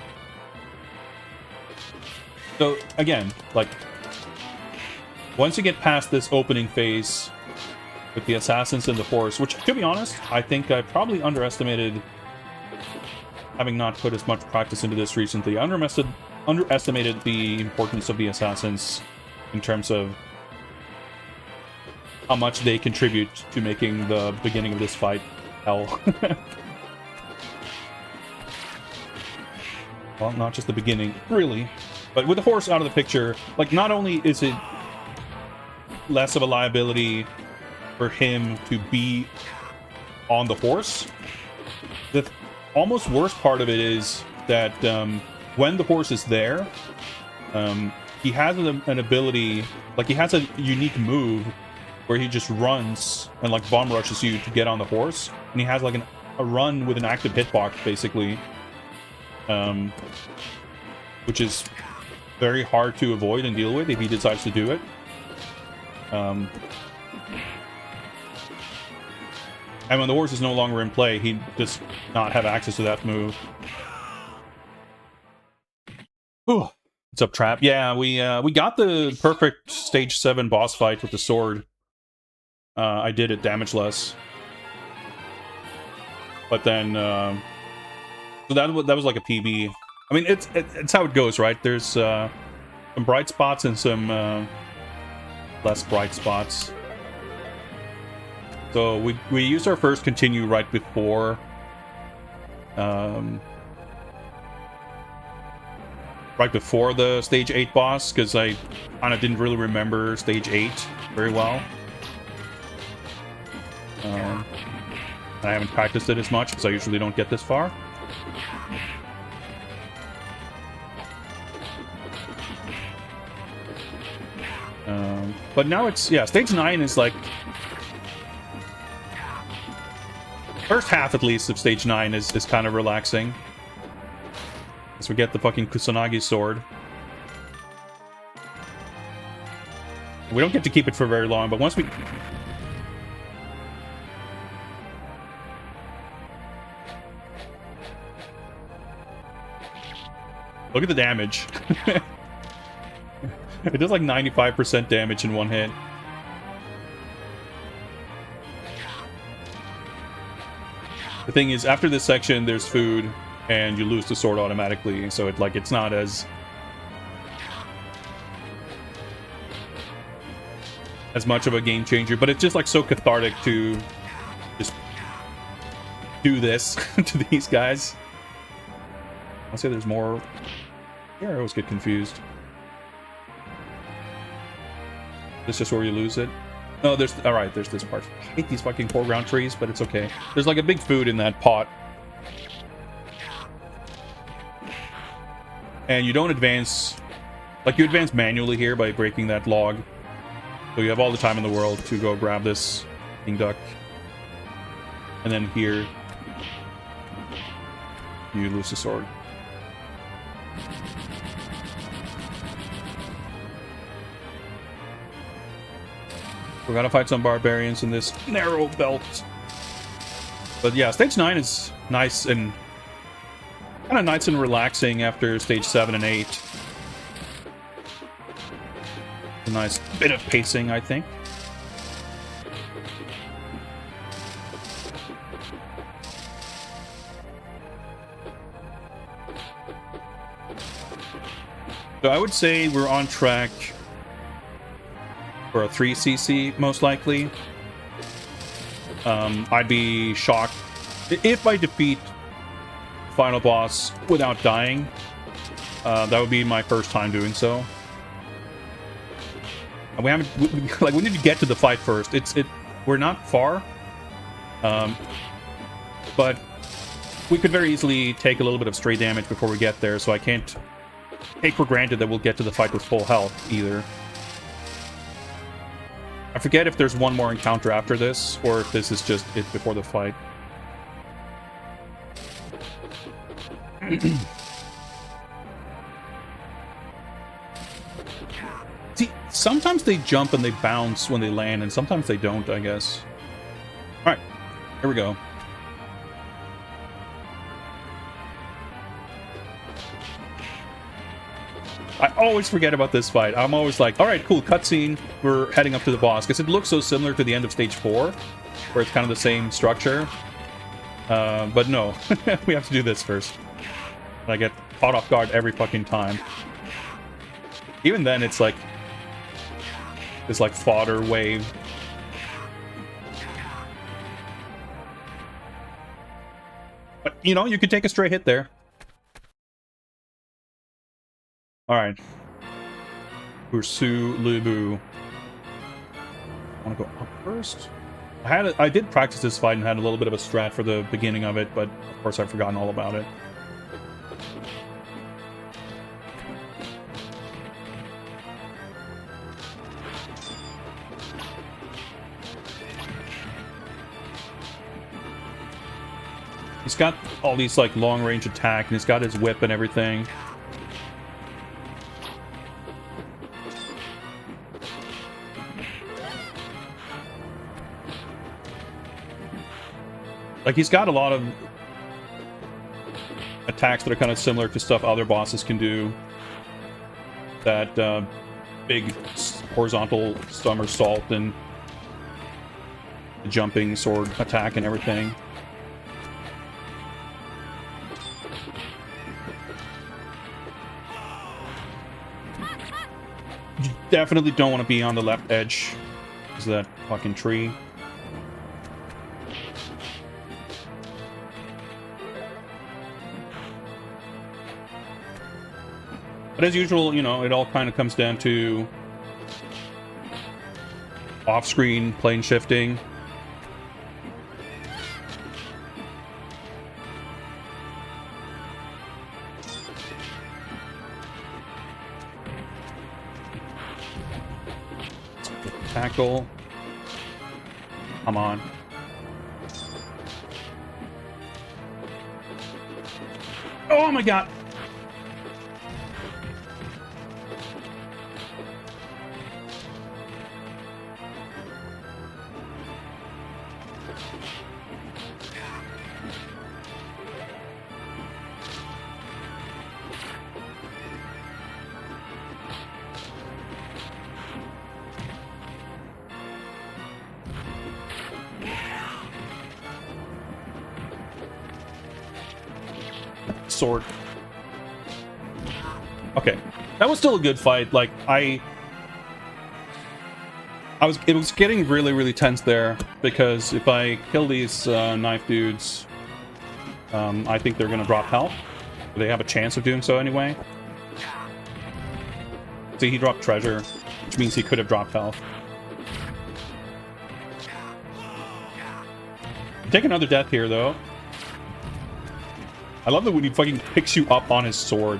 So, again, like, once you get past this opening phase with the assassins and the horse, which, to be honest, I think I probably underestimated, having not put as much practice into this recently, I underestimated the importance of the assassins in terms of how much they contribute to making the beginning of this fight hell. Well, not just the beginning, really. But with the horse out of the picture, like, not only is it less of a liability for him to be on the horse, the almost worst part of it is that when the horse is there, he has an ability, like he has a unique move where he just runs and like bomb rushes you to get on the horse, and he has like a run with an active hitbox basically, which is very hard to avoid and deal with if he decides to do it. And when the horse is no longer in play, he does not have access to that move. Whew. What's up, Trap? Yeah, we got the perfect stage 7 boss fight with the sword. I did it damageless, but then so that was like a PB. I mean, it's how it goes, right? There's some bright spots and some less bright spots. So we used our first continue right before the stage 8 boss, because I kind of didn't really remember stage 8 very well. I haven't practiced it as much because I usually don't get this far. But now it's, yeah, stage 9 is like, first half at least of stage 9 is kind of relaxing. As we get the fucking Kusanagi sword. We don't get to keep it for very long, but once we... Look at the damage. It does like 95% damage in one hit. The thing is, after this section, there's food, and you lose the sword automatically, so it's not as much of a game changer, but it's just like so cathartic to just do this to these guys. I'll say there's more. Here I always get confused. This is just where you lose it. No, there's... Alright, there's this part. I hate these fucking foreground trees, but it's okay. There's like a big food in that pot. And you don't advance... Like, you advance manually here by breaking that log. So you have all the time in the world to go grab this king duck. And then here... you lose the sword. We gotta fight some barbarians in this narrow belt. But yeah, stage 9 is nice and kind of nice and relaxing after stage 7 and 8. A nice bit of pacing, I think. So I would say we're on track for a 3cc, most likely. I'd be shocked if I defeat final boss without dying. That would be my first time doing so. And we haven't, we need to get to the fight first. We're not far, but we could very easily take a little bit of stray damage before we get there. So I can't take for granted that we'll get to the fight with full health either. I forget if there's one more encounter after this, or if this is just it before the fight. See, sometimes they jump and they bounce when they land, and sometimes they don't, I guess. Alright, here we go. I always forget about this fight. I'm always like, alright, cool, cutscene, we're heading up to the boss. Because it looks so similar to the end of stage 4, where it's kind of the same structure. But no, we have to do this first. And I get caught off guard every fucking time. Even then, it's like this like fodder wave. But, you know, you could take a stray hit there. Alright. Pursue Lubu. I want to go up first? I did practice this fight and had a little bit of a strat for the beginning of it, but of course I've forgotten all about it. He's got all these like long range attack, and he's got his whip and everything. Like, he's got a lot of attacks that are kind of similar to stuff other bosses can do. That big horizontal somersault and the jumping sword attack and everything. You definitely don't want to be on the left edge because of that fucking tree. But as usual, you know, it all kind of comes down to off-screen plane shifting. Tackle. Come on. Oh my god! Sword. Okay, that was still a good fight. Like it was getting really tense there because if I kill these knife dudes, I think they're gonna drop health. They have a chance of doing so anyway. See, he dropped treasure, which means he could have dropped health. Take another death here, though. I love that when he fucking picks you up on his sword.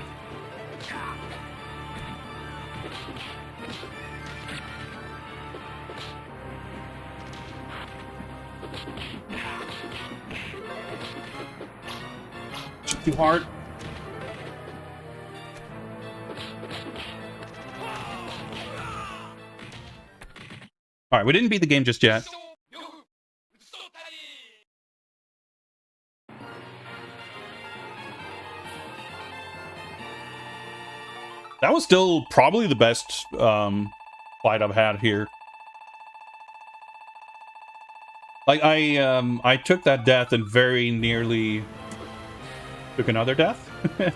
Too hard. All right, we didn't beat the game just yet. That was still probably the best fight I've had here. Like I took that death and very nearly took another death. I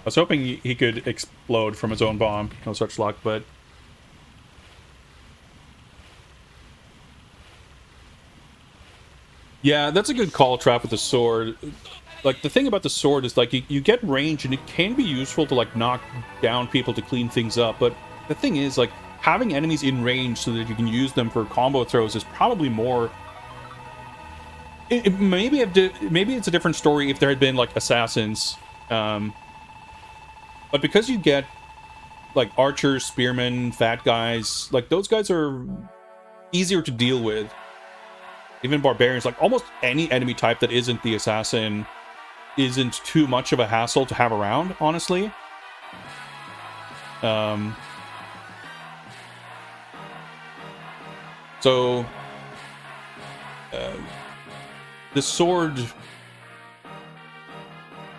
was hoping he could explode from his own bomb. No such luck, but... Yeah, that's a good call trap with the sword. Like, the thing about the sword is, like, you get range, and it can be useful to, like, knock down people to clean things up, but the thing is, like, having enemies in range so that you can use them for combo throws is probably more... maybe it's a different story if there had been, like, assassins, but because you get, like, archers, spearmen, fat guys, like, those guys are easier to deal with. Even barbarians, like, almost any enemy type that isn't the assassin isn't too much of a hassle to have around, honestly. So... the sword...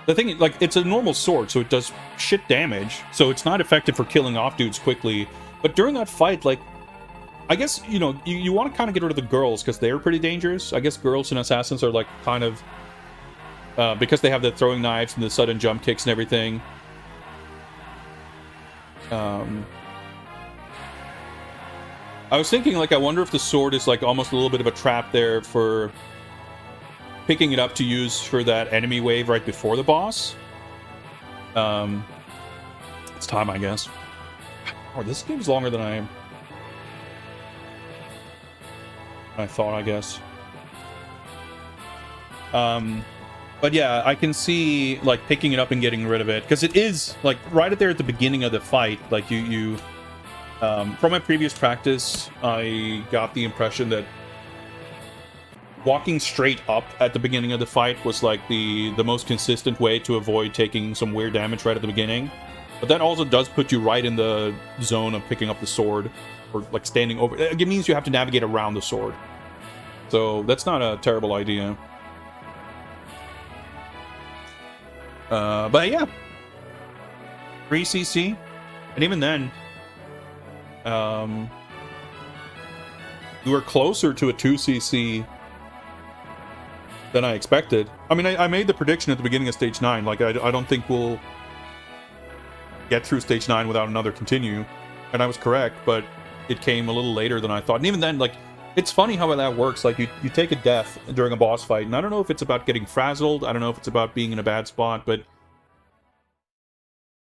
The thing, like, it's a normal sword, so it does shit damage, so it's not effective for killing off dudes quickly. But during that fight, like, I guess, you know, you want to kind of get rid of the girls, because they're pretty dangerous. I guess girls and assassins are, like, kind of... because they have the throwing knives and the sudden jump kicks and everything. I was thinking, like, I wonder if the sword is, like, almost a little bit of a trap there for... picking it up to use for that enemy wave right before the boss. It's time, I guess. Oh, this game's longer than I thought, I guess. But yeah, I can see like picking it up and getting rid of it, because it is like right there at the beginning of the fight. Like you from my previous practice, I got the impression that walking straight up at the beginning of the fight was like the most consistent way to avoid taking some weird damage right at the beginning. But that also does put you right in the zone of picking up the sword, or like standing over. It means you have to navigate around the sword. So that's not a terrible idea. But yeah, 3cc, and even then, we were closer to a 2cc than I expected. I mean, I made the prediction at the beginning of stage 9. Like, I don't think we'll get through stage 9 without another continue, and I was correct, but it came a little later than I thought. And even then, like, it's funny how that works. Like, you take a death during a boss fight, and I don't know if it's about getting frazzled, I don't know if it's about being in a bad spot, but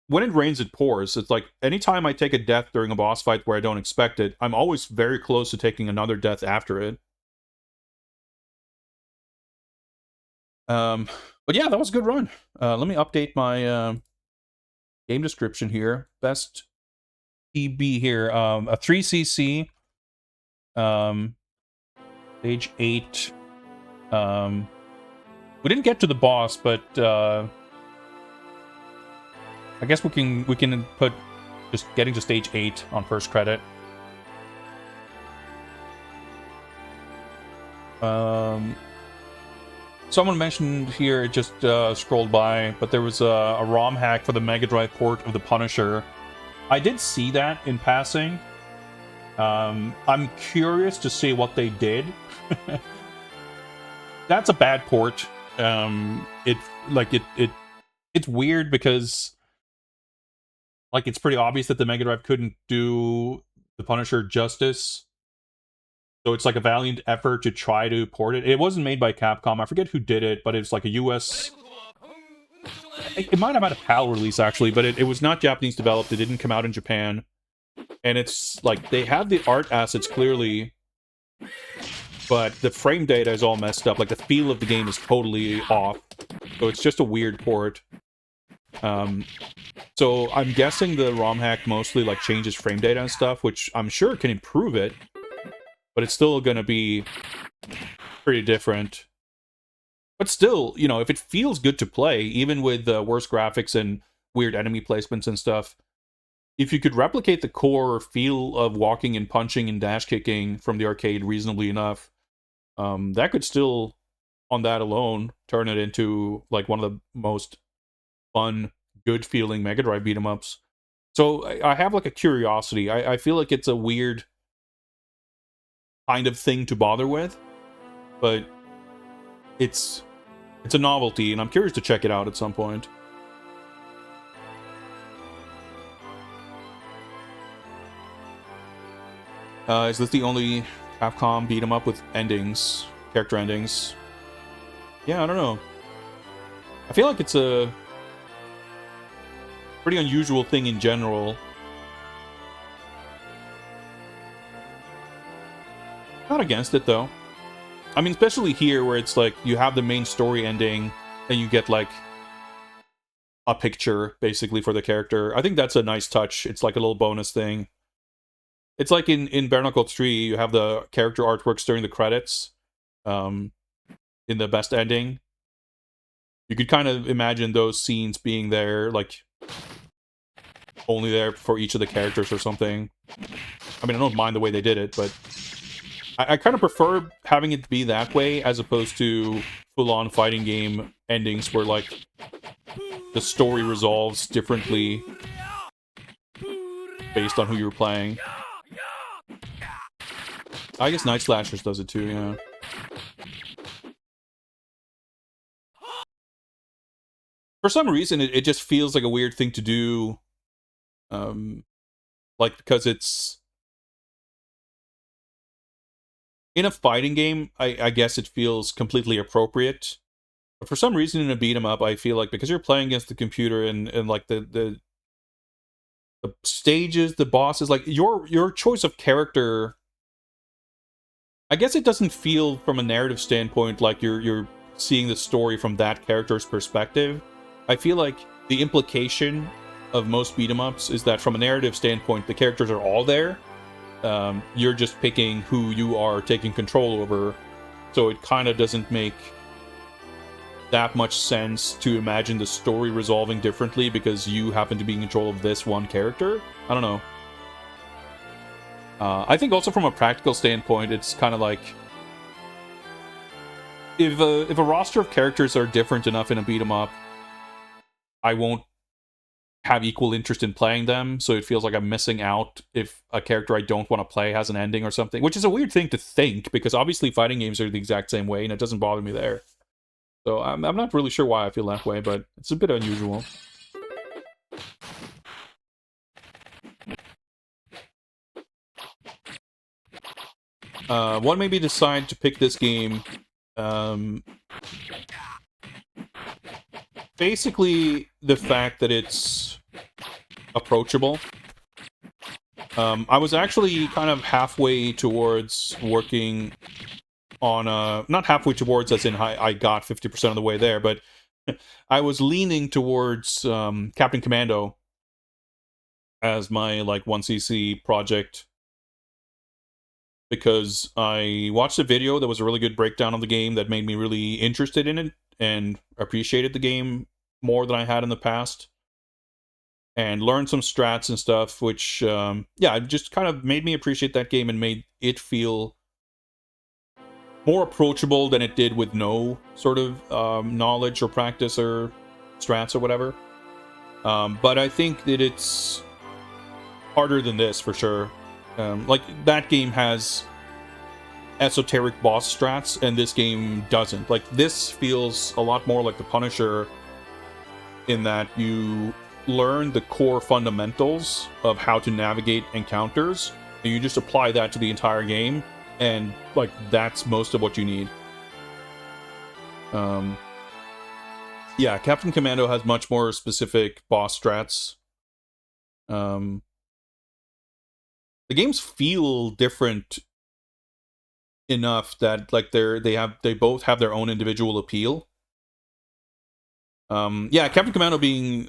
when it rains, it pours. It's like, anytime I take a death during a boss fight where I don't expect it, I'm always very close to taking another death after it. But yeah, that was a good run. Let me update my game description here. Best PB here. A 3cc. Stage 8. We didn't get to the boss, but I guess we can put just getting to stage 8 on first credit. Someone mentioned here, it just scrolled by, but there was a ROM hack for the Mega Drive port of The Punisher. I did see that in passing. I'm curious to see what they did. That's a bad port. It's weird because, like, it's pretty obvious that the Mega Drive couldn't do The Punisher justice. So it's like a valiant effort to try to port it. It wasn't made by Capcom. I forget who did it, but it's like a US... It might have had a PAL release, actually, but it was not Japanese developed. It didn't come out in Japan. And it's like, they have the art assets clearly, but the frame data is all messed up. Like, the feel of the game is totally off. So it's just a weird port. So I'm guessing the ROM hack mostly like changes frame data and stuff, which I'm sure can improve it, but it's still gonna be pretty different. But still, you know, if it feels good to play, even with worse graphics and weird enemy placements and stuff, if you could replicate the core feel of walking and punching and dash kicking from the arcade reasonably enough, that could still, on that alone, turn it into like one of the most fun, good-feeling Mega Drive beat-em-ups. So I have like a curiosity. I feel like it's a weird kind of thing to bother with, but it's a novelty, and I'm curious to check it out at some point. Is this the only Capcom beat-em-up with endings, character endings? Yeah, I don't know. I feel like it's a pretty unusual thing in general. Not against it, though. I mean, especially here, where it's like, you have the main story ending, and you get, like, a picture, basically, for the character. I think that's a nice touch. It's like a little bonus thing. It's like in Bare Knuckle 3, you have the character artworks during the credits, in the best ending. You could kind of imagine those scenes being there, like, only there for each of the characters or something. I mean, I don't mind the way they did it, but I kind of prefer having it be that way as opposed to full-on fighting game endings where, like, the story resolves differently based on who you're playing. I guess Night Slashers does it too, yeah. For some reason, it just feels like a weird thing to do. Like, because it's... In a fighting game, I guess it feels completely appropriate. But for some reason, in a beat-em-up, I feel like, because you're playing against the computer and like, the stages, the bosses, like, your choice of character... I guess it doesn't feel, from a narrative standpoint, like you're seeing the story from that character's perspective. I feel like the implication of most beat 'em ups is that from a narrative standpoint, the characters are all there. You're just picking who you are taking control over, so it kind of doesn't make that much sense to imagine the story resolving differently because you happen to be in control of this one character. I don't know. I think also from a practical standpoint, it's kind of like if a roster of characters are different enough in a beat 'em up, I won't have equal interest in playing them, so it feels like I'm missing out if a character I don't want to play has an ending or something, which is a weird thing to think, because obviously fighting games are the exact same way, and it doesn't bother me there. So I'm not really sure why I feel that way, but it's a bit unusual. What made me decide to pick this game? Basically, the fact that it's approachable. I was actually kind of halfway towards working on not halfway towards as in I got 50% of the way there, but I was leaning towards Captain Commando as my like 1cc project, because I watched a video that was a really good breakdown of the game that made me really interested in it and appreciated the game more than I had in the past, and learned some strats and stuff, which yeah, it just kind of made me appreciate that game and made it feel more approachable than it did with no sort of knowledge or practice or strats or whatever. But I think that it's harder than this for sure. Like, that game has esoteric boss strats, and this game doesn't. Like, this feels a lot more like The Punisher in that you learn the core fundamentals of how to navigate encounters, and you just apply that to the entire game, and, like, that's most of what you need. Yeah, Captain Commando has much more specific boss strats. The games feel different enough that like they both have their own individual appeal. Yeah, Captain Commando being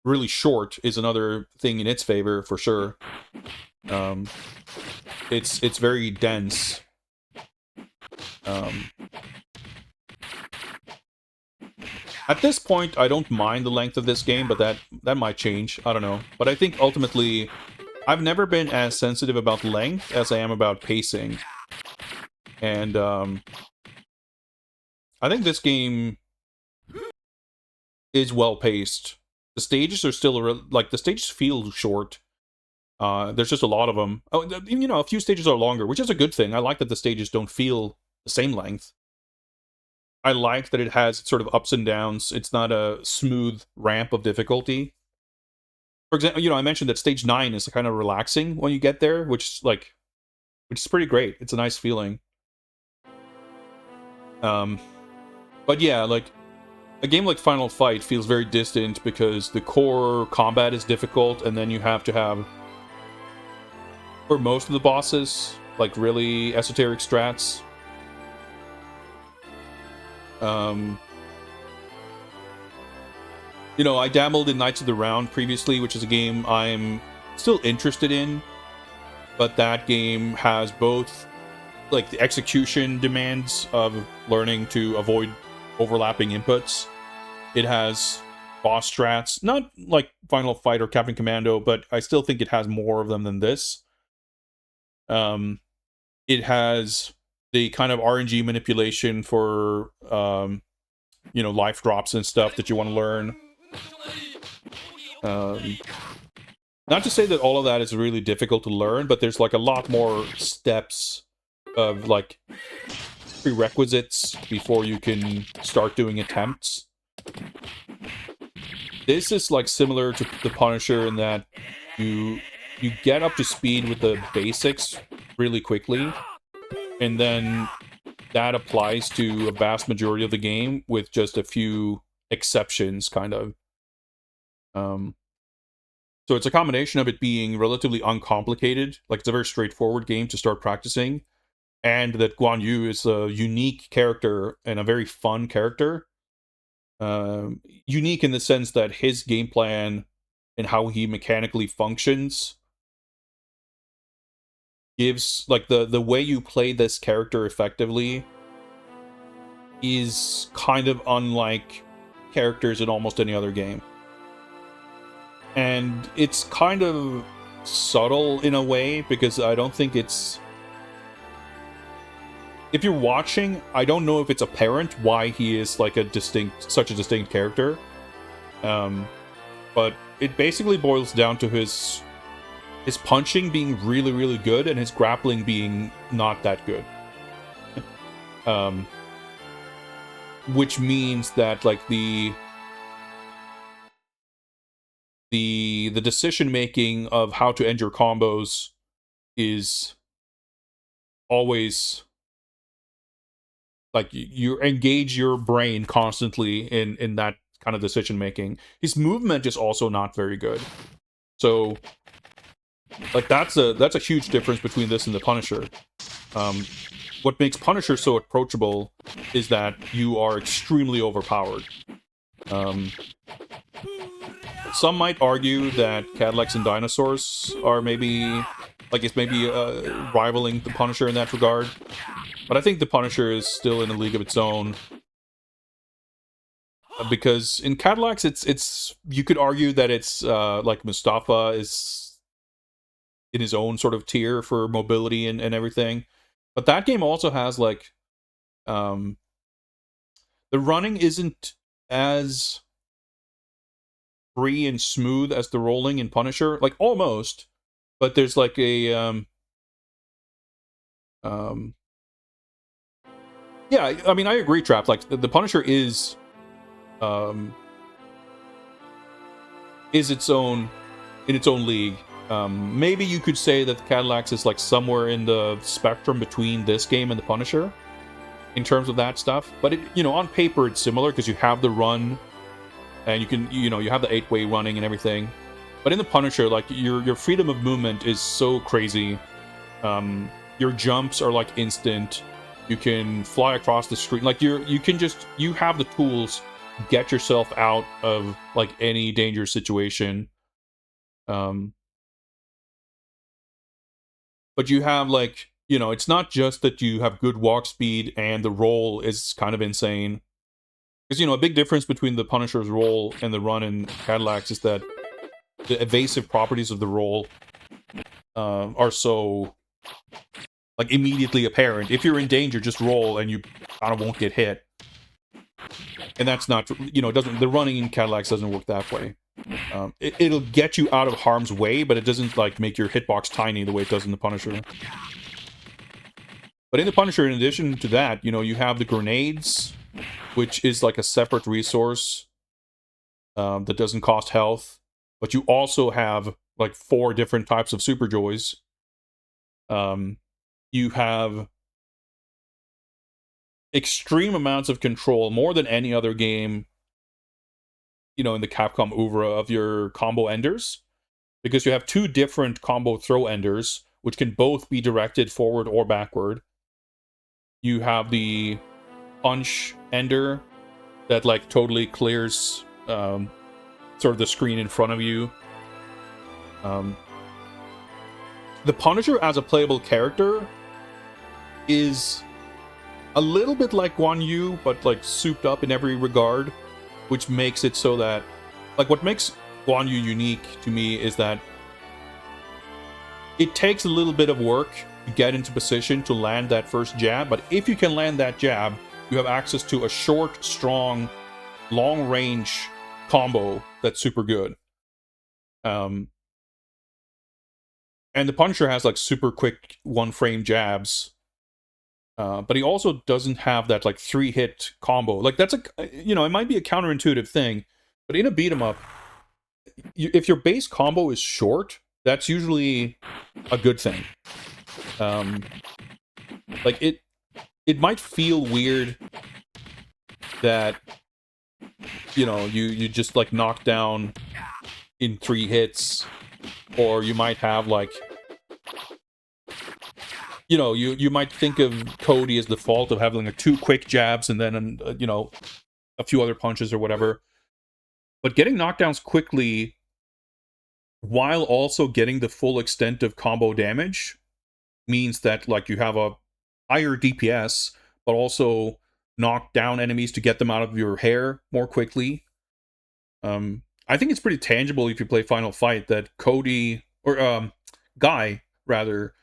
really short is another thing in its favor for sure. It's very dense. At this point, I don't mind the length of this game, but that might change. I don't know. But I think ultimately, I've never been as sensitive about length as I am about pacing. And I think this game is well paced. The stages are still like the stages feel short. There's just a lot of them. Oh, you know, a few stages are longer, which is a good thing. I like that the stages don't feel the same length. I like that it has sort of ups and downs. It's not a smooth ramp of difficulty. For example, you know, I mentioned that stage 9 is kind of relaxing when you get there, which is pretty great. It's a nice feeling. But yeah, like, a game like Final Fight feels very distant because the core combat is difficult, and then you have to have, for most of the bosses, like, really esoteric strats. You know, I dabbled in Knights of the Round previously, which is a game I'm still interested in, but that game has both, like, the execution demands of learning to avoid overlapping inputs. It has boss strats, not like Final Fight or Captain Commando, but I still think it has more of them than this. It has the kind of RNG manipulation for, you know, life drops and stuff that you want to learn. Not to say that all of that is really difficult to learn, but there's like a lot more steps of like prerequisites before you can start doing attempts. This is like similar to The Punisher in that you get up to speed with the basics really quickly, and then that applies to a vast majority of the game with just a few exceptions, kind of. So it's a combination of it being relatively uncomplicated, like it's a very straightforward game to start practicing, and that Guan Yu is a unique character and a very fun character. Unique in the sense that his game plan and how he mechanically functions gives, like, the way you play this character effectively is kind of unlike characters in almost any other game. And it's kind of subtle in a way, because I don't think it's... If you're watching, I don't know if it's apparent why he is like such a distinct character. But it basically boils down to his punching being really, really good and his grappling being not that good. Which means that, like, the decision making of how to end your combos is always, like, you engage your brain constantly in that kind of decision making. His movement is also not very good, so, like, that's a huge difference between this and the Punisher. What makes Punisher so approachable is that you are extremely overpowered. Some might argue that Cadillacs and Dinosaurs are maybe rivaling the Punisher in that regard. But I think the Punisher is still in a league of its own. Because in Cadillacs, it's you could argue that it's like Mustafa is in his own sort of tier for mobility and everything. But that game also has, like, the running isn't as free and smooth as the rolling in Punisher, like, almost, but there's like a yeah, I mean, I agree, Trap. Like, the Punisher is its own in its own league. Maybe you could say that Cadillacs is, like, somewhere in the spectrum between this game and the Punisher in terms of that stuff. But it, on paper it's similar because you have the run and you can, you have the 8-way running and everything. But in the Punisher, like, your freedom of movement is so crazy. Your jumps are, like, instant. You can fly across the screen. Like, you have the tools to get yourself out of, like, any dangerous situation. But you have, like, it's not just that you have good walk speed and the roll is kind of insane. Because, a big difference between the Punisher's roll and the run in Cadillacs is that the evasive properties of the roll are so, like, immediately apparent. If you're in danger, just roll and you kind of won't get hit. And that's not, the running in Cadillacs doesn't work that way. It'll get you out of harm's way, but it doesn't, like, make your hitbox tiny the way it does in the Punisher. But in the Punisher, in addition to that, you have the grenades, which is, like, a separate resource that doesn't cost health. But you also have, like, 4 different types of Super Joys. You have extreme amounts of control, more than any other game, in the Capcom oeuvre, of your combo enders. Because you have 2 different combo throw enders, which can both be directed forward or backward. You have the punch ender that, like, totally clears sort of the screen in front of you. The Punisher as a playable character is a little bit like Guan Yu, but, like, souped up in every regard, which makes it so that, like, what makes Guan Yu unique to me is that it takes a little bit of work to get into position to land that first jab, but if you can land that jab, you have access to a short, strong, long-range combo that's super good. And the Punisher has, like, super quick one-frame jabs, but he also doesn't have that, like, 3-hit combo. Like, that's it might be a counterintuitive thing, but in a beat-em-up, if your base combo is short, that's usually a good thing. Like, it might feel weird that, you just, like, knock down in 3 hits, or you might have, like, you know, you might think of Cody as the fault of having like 2 quick jabs and then you know, a few other punches or whatever. But getting knockdowns quickly while also getting the full extent of combo damage means that like you have a higher DPS, but also knock down enemies to get them out of your hair more quickly. I think it's pretty tangible if you play Final Fight that Cody or Guy rather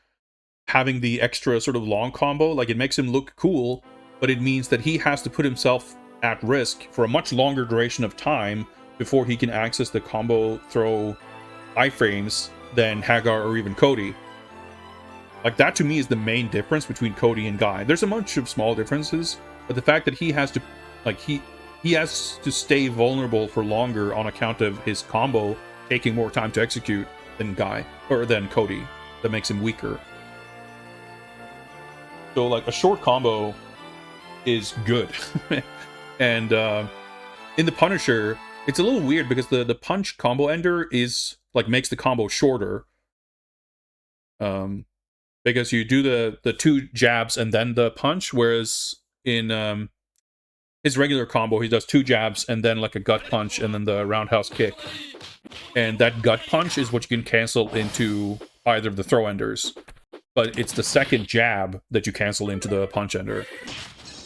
having the extra sort of long combo, like it makes him look cool, but it means that he has to put himself at risk for a much longer duration of time before he can access the combo throw iframes than Hagar or even Cody. Like that to me is the main difference between Cody and Guy. There's a bunch of small differences, but the fact that he has to like he has to stay vulnerable for longer on account of his combo taking more time to execute than Guy or than Cody, that makes him weaker. So like a short combo is good. And in the Punisher, it's a little weird because the punch combo ender is like makes the combo shorter. Because you do the 2 jabs and then the punch, whereas in his regular combo he does 2 jabs and then like a gut punch and then the roundhouse kick. And that gut punch is what you can cancel into either of the throw enders. But it's the second jab that you cancel into the punch ender,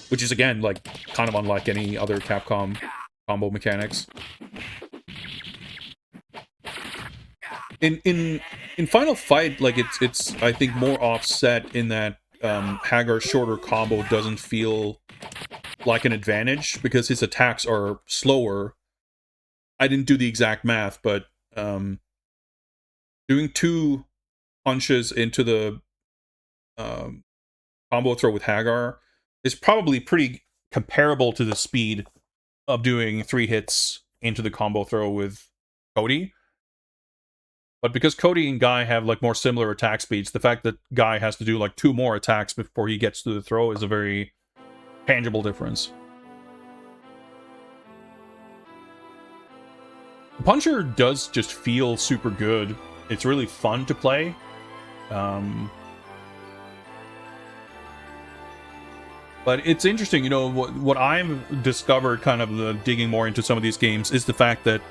which is again like kind of unlike any other Capcom combo mechanics. In Final Fight, like it's I think more offset in that Hagar's shorter combo doesn't feel like an advantage because his attacks are slower. I didn't do the exact math, but doing 2 punches into the combo throw with Hagar is probably pretty comparable to the speed of doing 3 hits into the combo throw with Cody. But because Cody and Guy have like more similar attack speeds, the fact that Guy has to do like 2 more attacks before he gets to the throw is a very tangible difference. The Puncher does just feel super good. It's really fun to play. But it's interesting, you know, what I've discovered kind of digging more into some of these games is the fact that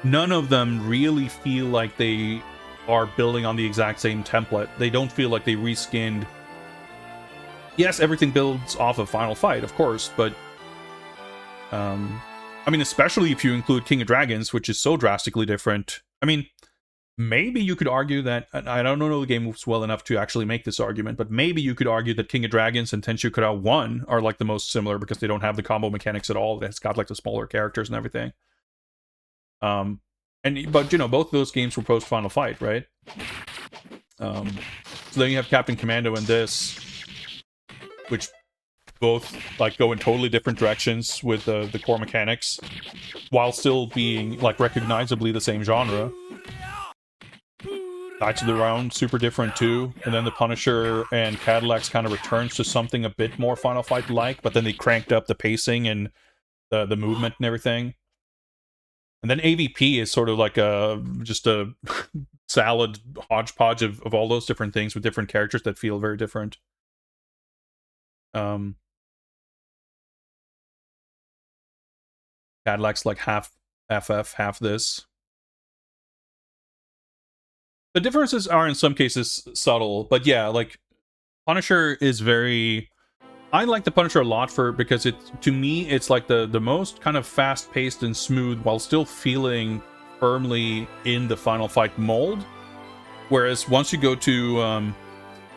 none of them really feel like they are building on the exact same template. They don't feel like they reskinned. Yes, everything builds off of Final Fight, of course, but I mean, especially if you include King of Dragons, which is so drastically different. I mean, maybe you could argue that, I don't know the game well enough to actually make this argument, but maybe you could argue that King of Dragons and Tenchi Kurau 1 are like the most similar because they don't have the combo mechanics at all. It's got like the smaller characters and everything. But you know, both of those games were post Final Fight, right? So then you have Captain Commando and this, which both like go in totally different directions with the core mechanics, while still being like recognizably the same genre. Knights of the Round, super different too, and then the Punisher and Cadillacs kind of returns to something a bit more Final Fight-like, but then they cranked up the pacing and the movement and everything. And then AVP is sort of like just a salad hodgepodge of all those different things with different characters that feel very different. Cadillac's like half FF, half this. The differences are in some cases subtle, but yeah, like Punisher is very... I like the Punisher a lot because to me it's like the most kind of fast-paced and smooth while still feeling firmly in the Final Fight mold. Whereas once you go to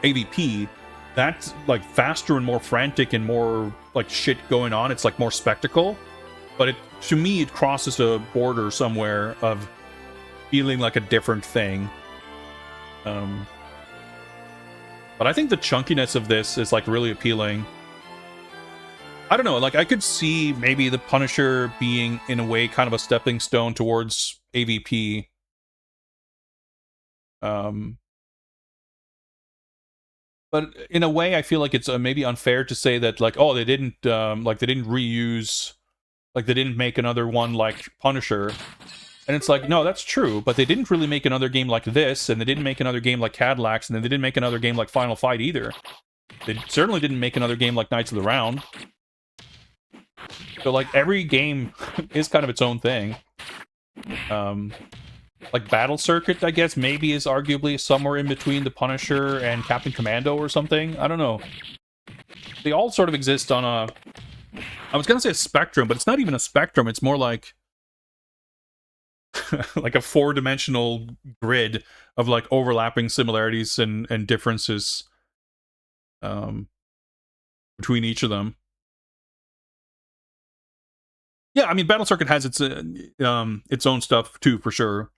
AVP, that's like faster and more frantic and more like shit going on. It's like more spectacle. But to me it crosses a border somewhere of feeling like a different thing. But I think the chunkiness of this is like really appealing. I don't know, like I could see maybe the Punisher being in a way kind of a stepping stone towards AVP. But in a way I feel like it's maybe unfair to say that like, oh, they didn't reuse, like they didn't make another one like Punisher. And it's like, no, that's true, but they didn't really make another game like this, and they didn't make another game like Cadillacs, and then they didn't make another game like Final Fight either. They certainly didn't make another game like Knights of the Round. So, like, every game is kind of its own thing. Like, Battle Circuit, I guess, maybe is arguably somewhere in between The Punisher and Captain Commando or something. I don't know. They all sort of exist on a... I was going to say a spectrum, but it's not even a spectrum. It's more like... like a four-dimensional grid of, like, overlapping similarities and differences between each of them. Yeah, I mean, Battle Circuit has its own stuff too, for sure.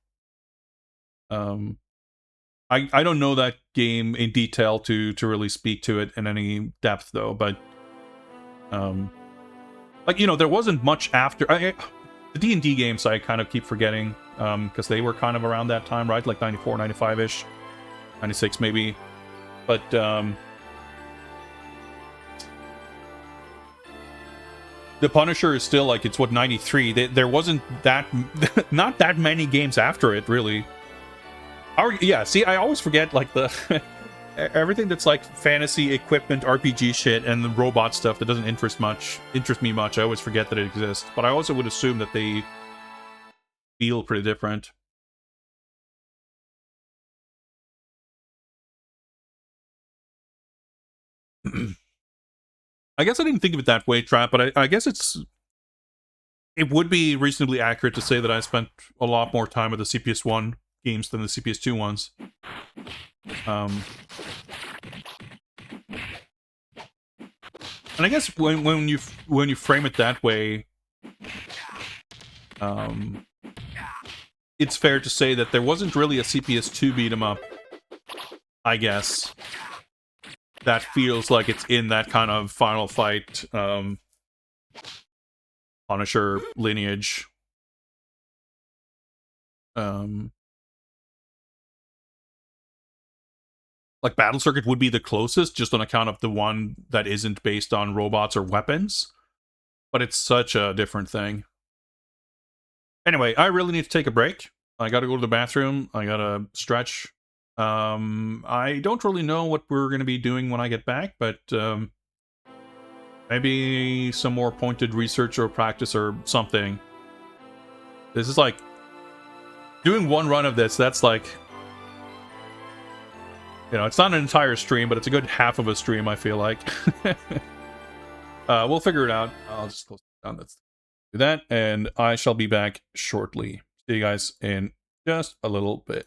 I don't know that game in detail to really speak to it in any depth, though. But like, you know, there wasn't much after the D&D games. I kind of keep forgetting because they were kind of around that time, right? Like 94, 95-ish, 96 maybe. But The Punisher is still, like, it's what, 93. There wasn't that not that many games after it, really. Yeah, see, I always forget, like, the everything that's like fantasy equipment RPG shit and the robot stuff that doesn't interest me much. I always forget that it exists, but I also would assume that they feel pretty different. I guess I didn't think of it that way, Trap, but I guess it would be reasonably accurate to say that I spent a lot more time with the CPS1 games than the CPS2 ones. And I guess when you frame it that way, it's fair to say that there wasn't really a CPS2 beat 'em up, I guess, that feels like it's in that kind of Final Fight Punisher lineage. Like, Battle Circuit would be the closest, just on account of the one that isn't based on robots or weapons. But it's such a different thing. Anyway, I really need to take a break. I gotta go to the bathroom. I gotta stretch. I don't really know what we're gonna be doing when I get back, but maybe some more pointed research or practice or something. This is like... doing one run of this, that's like... you know, it's not an entire stream, but it's a good half of a stream, I feel like. We'll figure it out. I'll just close it down. Let's do that, and I shall be back shortly. See you guys in just a little bit.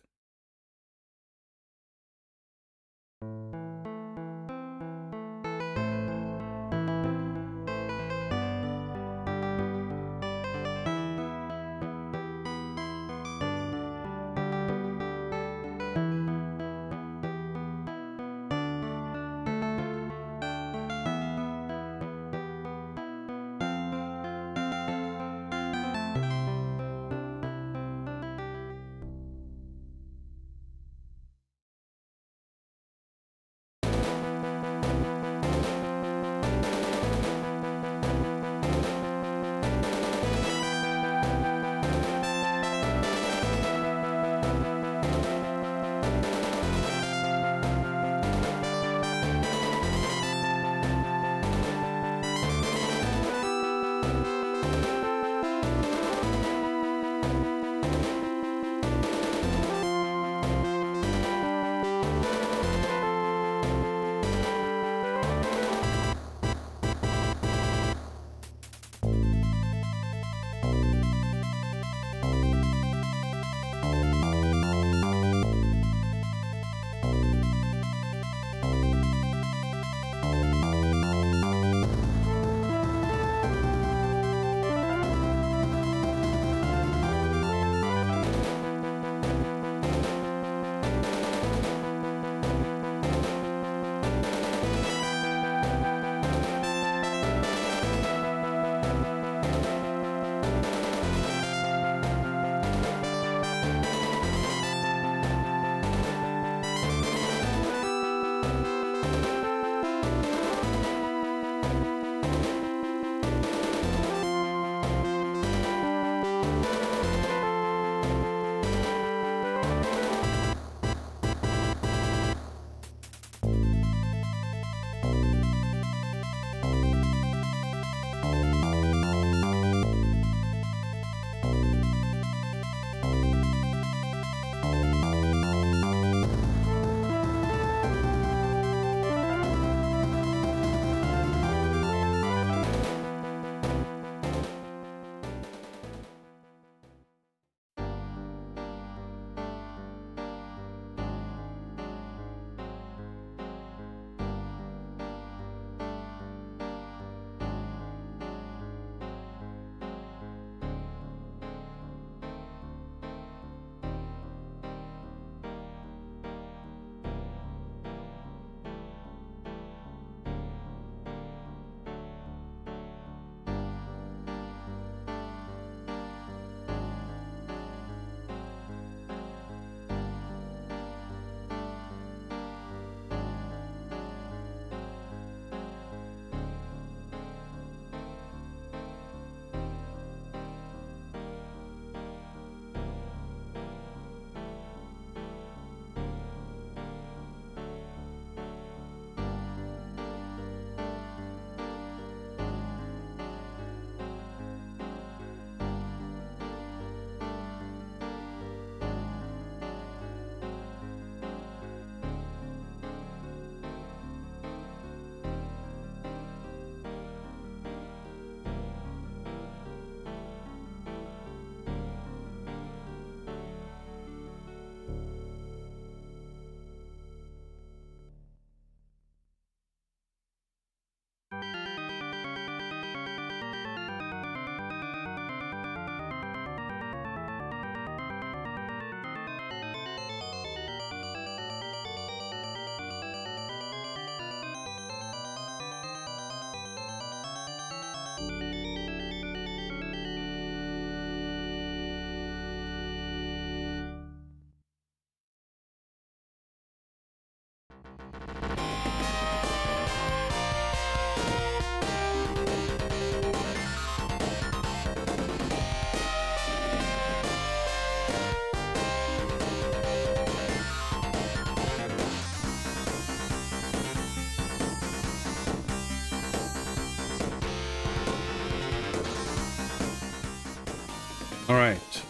All right.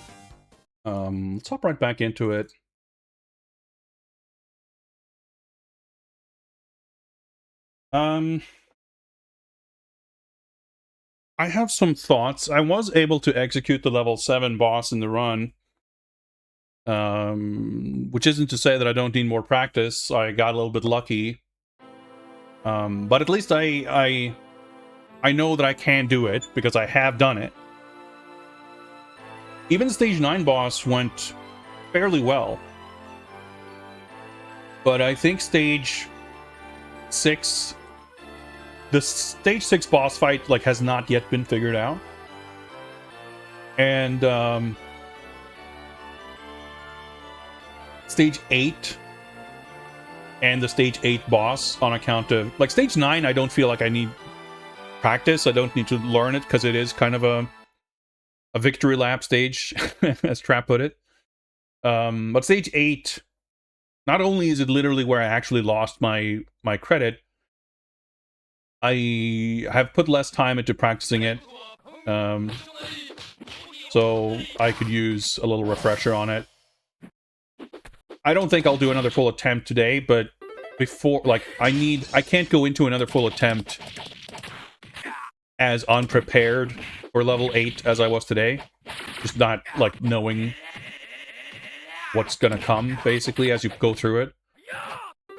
Let's hop right back into it. I have some thoughts. I was able to execute the level 7 boss in the run. Which isn't to say that I don't need more practice. I got a little bit lucky. But at least I know that I can do it because I have done it. Even stage 9 boss went fairly well. But I think stage 6, the stage 6 boss fight like has not yet been figured out. And stage 8 and the stage 8 boss, on account of like stage 9, I don't feel like I need practice. I don't need to learn it because it is kind of a victory lap stage, as Trap put it. But stage 8, not only is it literally where I actually lost my credit, I have put less time into practicing it. So I could use a little refresher on it. I don't think I'll do another full attempt today, but before, like, I can't go into another full attempt as unprepared for level 8 as I was today. Just not, like, knowing what's gonna come, basically, as you go through it.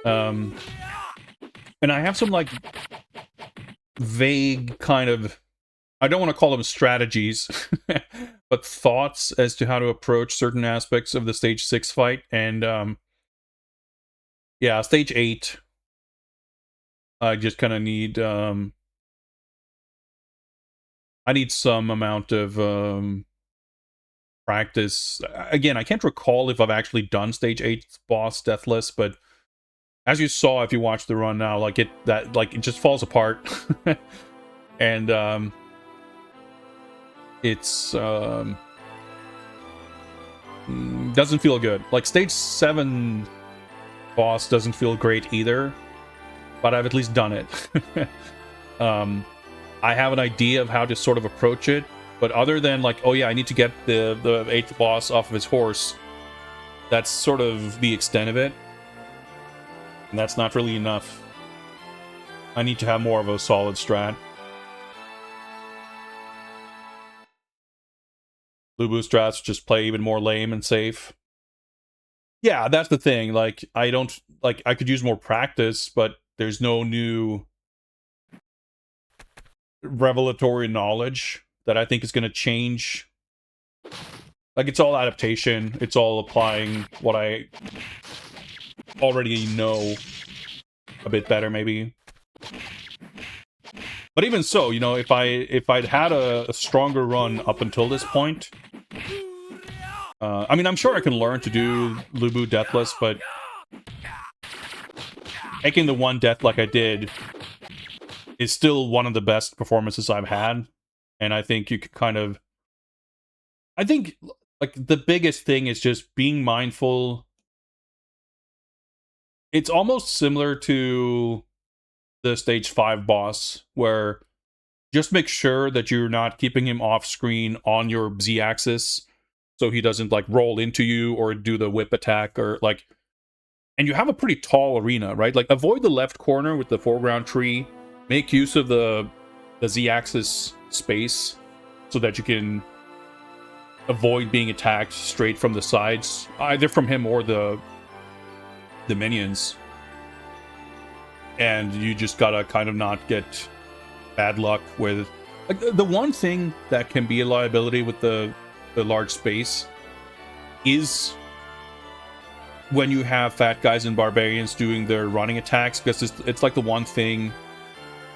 And I have some, like, vague kind of, I don't want to call them strategies, but thoughts as to how to approach certain aspects of the stage 6 fight. And yeah, stage 8, I just kind of need I need some amount of practice. Again, I can't recall if I've actually done stage 8 boss Deathless, but as you saw if you watch the run now, like it just falls apart. And it's doesn't feel good. Like stage 7 boss doesn't feel great either, but I've at least done it. I have an idea of how to sort of approach it, but other than like, oh yeah, I need to get the 8th boss off of his horse, that's sort of the extent of it, and that's not really enough. I need to have more of a solid strat. Lubu strats just play even more lame and safe. Yeah, that's the thing. Like, I don't, like, I could use more practice, but there's no new revelatory knowledge that I think is going to change. Like, it's all adaptation. It's all applying what I already know a bit better, maybe. But even so, you know, if I'd had a stronger run up until this point, I mean, I'm sure I can learn to do Lubu Deathless, but making the one death like I did is still one of the best performances I've had. And I think you could kind of... I think, like, the biggest thing is just being mindful. It's almost similar to the stage 5 boss, where just make sure that you're not keeping him off screen on your Z-axis, so he doesn't, like, roll into you or do the whip attack, or, like... And you have a pretty tall arena, right? Like, avoid the left corner with the foreground tree. Make use of the Z-axis space so that you can avoid being attacked straight from the sides, either from him or the minions. And you just gotta kind of not get bad luck with... Like, the one thing that can be a liability with the large space is when you have fat guys and barbarians doing their running attacks, because it's like the one thing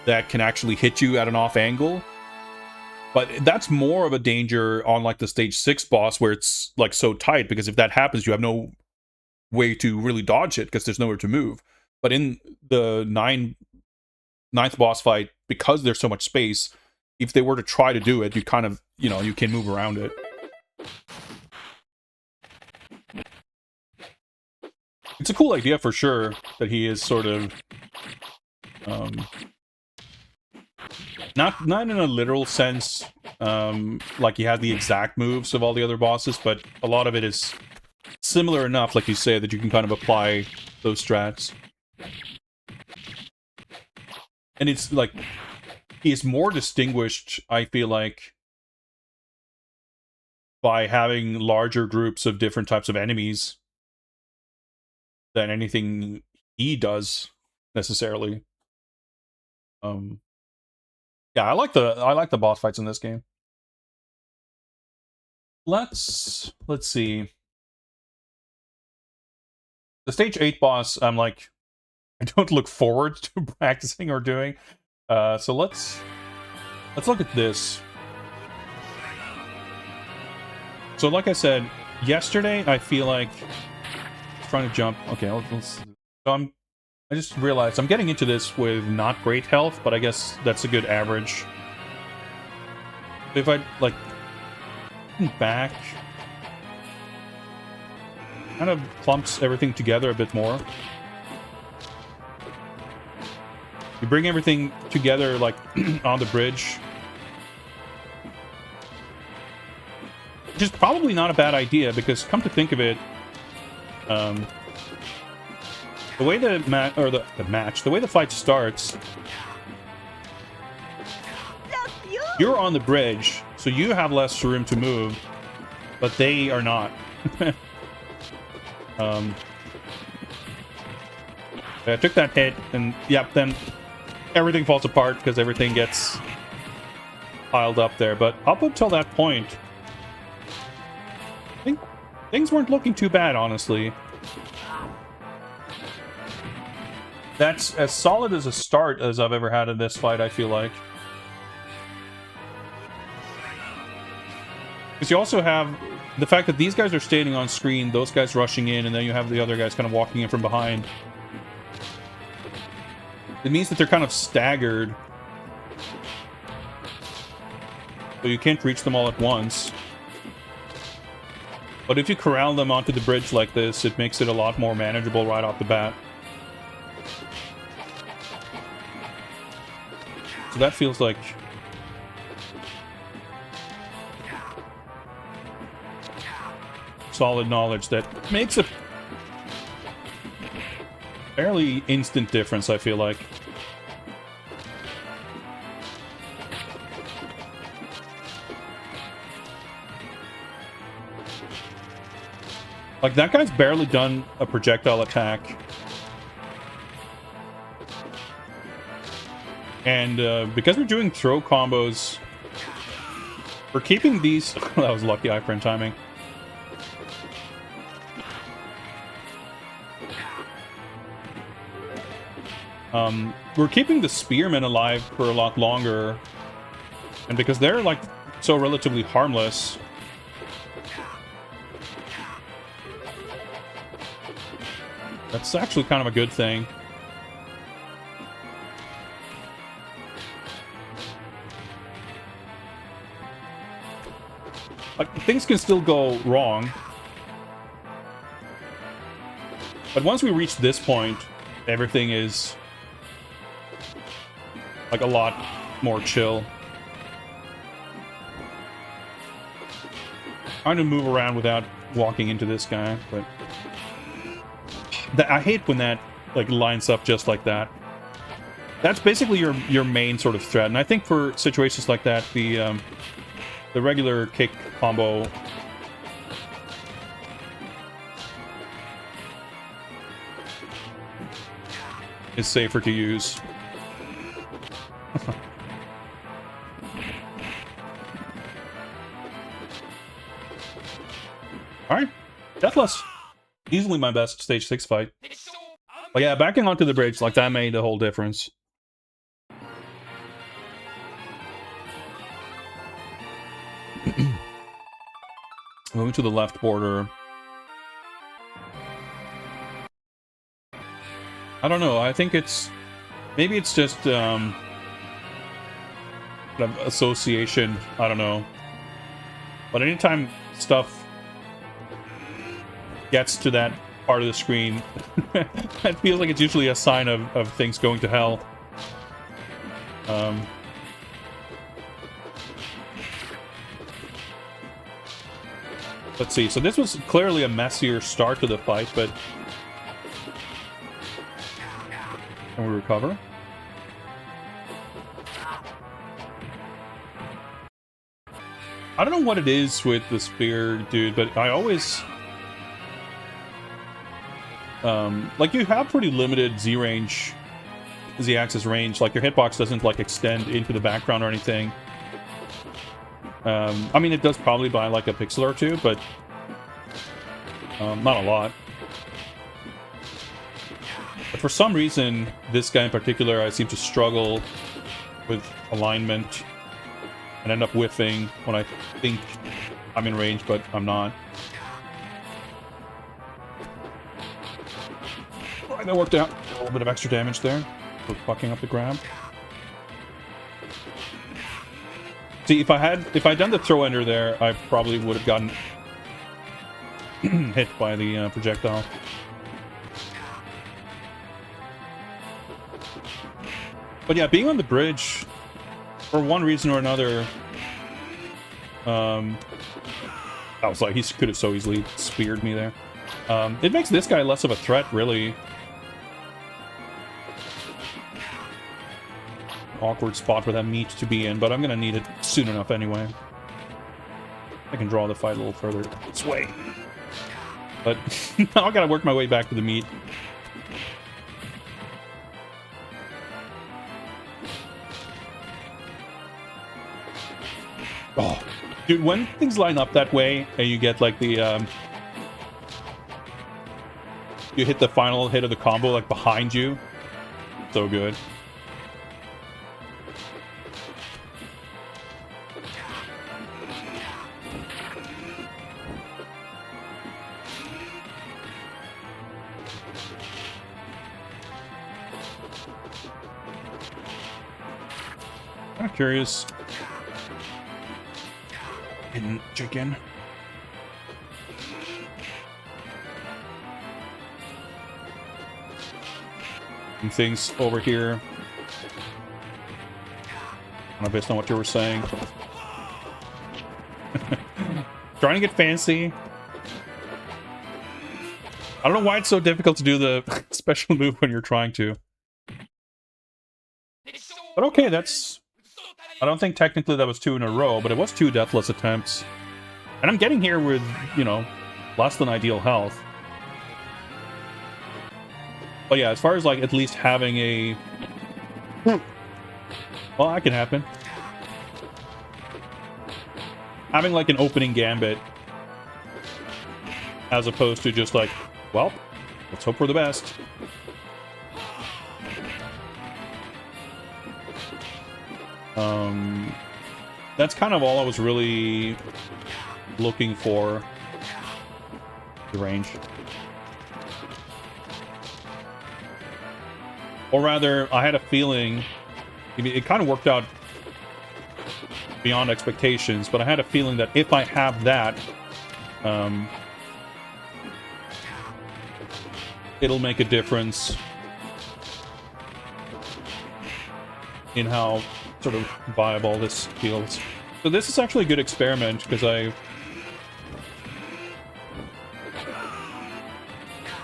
that can actually hit you at an off angle. But that's more of a danger on like the stage 6 boss, where it's like so tight, because if that happens, you have no way to really dodge it because there's nowhere to move. But in the 9th boss fight, because there's so much space, if they were to try to do it, you kind of, you know, you can move around it. It's a cool idea for sure that he is sort of not in a literal sense like he had the exact moves of all the other bosses, but a lot of it is similar enough, like you say, that you can kind of apply those strats. And it's like, he is more distinguished, I feel like, by having larger groups of different types of enemies than anything he does necessarily. Yeah, I like the boss fights in this game. Let's see. The stage 8 boss, I'm like, I don't look forward to practicing or doing. So let's look at this. So like I said yesterday, I feel like trying to jump. Okay, let's so I just realized I'm getting into this with not great health, but I guess that's a good average. If I like back, kind of clumps everything together a bit more. You bring everything together like on the bridge, which is probably not a bad idea, because come to think of it, the way the way the fight starts, you're on the bridge, so you have less room to move, but they are not. I took that hit, and yep, then everything falls apart because everything gets piled up there. But up until that point, I think things weren't looking too bad, honestly. That's as solid as a start as I've ever had in this fight, I feel like. Because you also have the fact that these guys are standing on screen, those guys rushing in, and then you have the other guys kind of walking in from behind. It means that they're kind of staggered. So you can't reach them all at once. But if you corral them onto the bridge like this, it makes it a lot more manageable right off the bat. So that feels like solid knowledge that makes a fairly instant difference, I feel like. Like, that guy's barely done a projectile attack. And because we're doing throw combos, we're keeping these... that was lucky iframe timing. We're keeping the spearmen alive for a lot longer. And because they're, like, so relatively harmless... that's actually kind of a good thing. Like, things can still go wrong. But once we reach this point, everything is... like, a lot more chill. Trying to move around without walking into this guy, but... I hate when that, like, lines up just like that. That's basically your main sort of threat, and I think for situations like that, the regular kick combo is safer to use. Alright, Deathless. Easily my best stage 6 fight. But yeah, backing onto the bridge, like, that made the whole difference. Moving to the left border. I don't know, I think it's... maybe it's just, association, I don't know. But anytime stuff gets to that part of the screen, it feels like it's usually a sign of things going to hell. Let's see. So this was clearly a messier start to the fight, but can we recover? I don't know what it is with the spear, dude, but I always like, you have pretty limited Z-axis range. Like, your hitbox doesn't like extend into the background or anything. I mean, it does probably by like a pixel or two, but not a lot. But for some reason, this guy in particular, I seem to struggle with alignment and end up whiffing when I think I'm in range, but I'm not. Alright, that worked out. A little bit of extra damage there for fucking up the grab. See, if I'd done the throw ender there, I probably would have gotten hit by the projectile. But yeah, being on the bridge, for one reason or another, I was like, he could have so easily speared me there. It makes this guy less of a threat, really. Awkward spot for that meat to be in, but I'm gonna need it soon enough anyway. I can draw the fight a little further this way. But now I gotta work my way back to the meat. Oh, dude, when things line up that way and you get like the you hit the final hit of the combo like behind you, so good. I'm curious. Hidden chicken. And things over here. I don't know based on what you were saying. Trying to get fancy. I don't know why it's so difficult to do the special move when you're trying to. But okay, that's... I don't think technically that was 2 in a row, but it was 2 deathless attempts. And I'm getting here with, you know, less than ideal health. But yeah, as far as, like, at least having a... Well, that can happen. Having, like, an opening gambit. As opposed to just, like, well, let's hope for the best. That's kind of all I was really looking for. The range. Or rather, I had a feeling... It kind of worked out beyond expectations, but I had a feeling that if I have that, it'll make a difference in how sort of viable this feels. So this is actually a good experiment, because I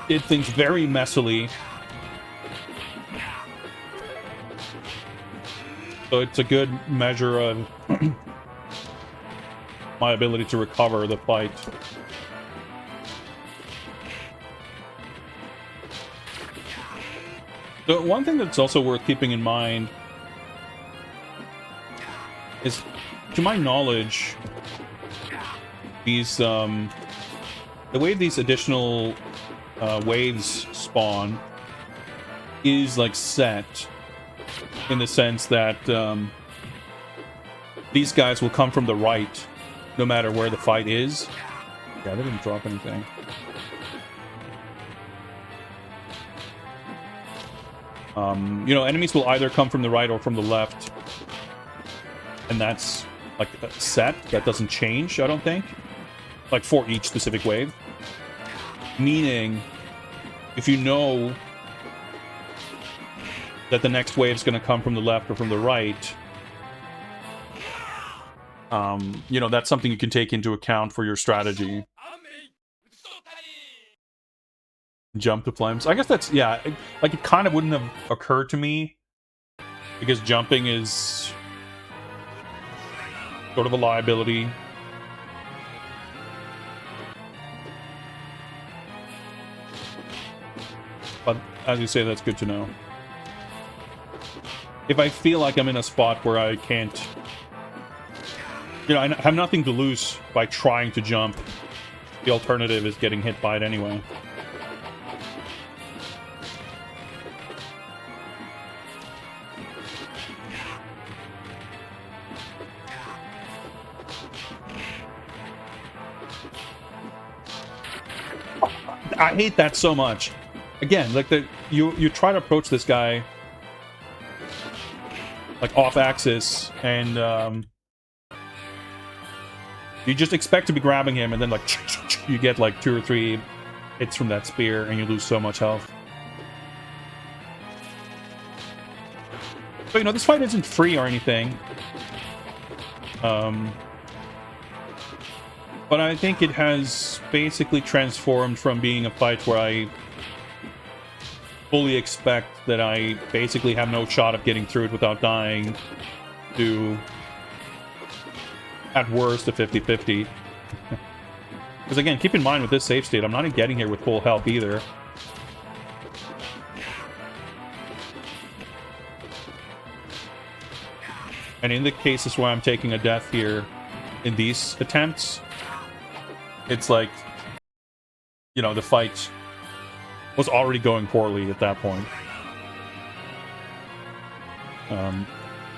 did things very messily. So it's a good measure of my ability to recover the fight. So one thing that's also worth keeping in mind is, to my knowledge, these the way these additional waves spawn is like set, in the sense that these guys will come from the right no matter where the fight is. Yeah, they didn't drop anything. You know, enemies will either come from the right or from the left. And that's, like, set. That doesn't change, I don't think. Like, for each specific wave. Meaning, if you know that the next wave is going to come from the left or from the right, you know, that's something you can take into account for your strategy. jump to flames. I guess that's, yeah, like it kind of wouldn't have occurred to me because jumping is sort of a liability. But as you say, that's good to know. If I feel like I'm in a spot where I can't, you know, I have nothing to lose by trying to jump, the alternative is getting hit by it anyway. I hate that so much. Again, like you try to approach this guy like off axis, and you just expect to be grabbing him, and then like you get like 2 or 3 hits from that spear, and you lose so much health. But you know, this fight isn't free or anything. But I think it has basically transformed from being a fight where I fully expect that I basically have no shot of getting through it without dying to, at worst, a 50-50. Because again, keep in mind with this save state, I'm not getting here with full health either. And in the cases where I'm taking a death here, in these attempts, it's like, you know, the fight was already going poorly at that point.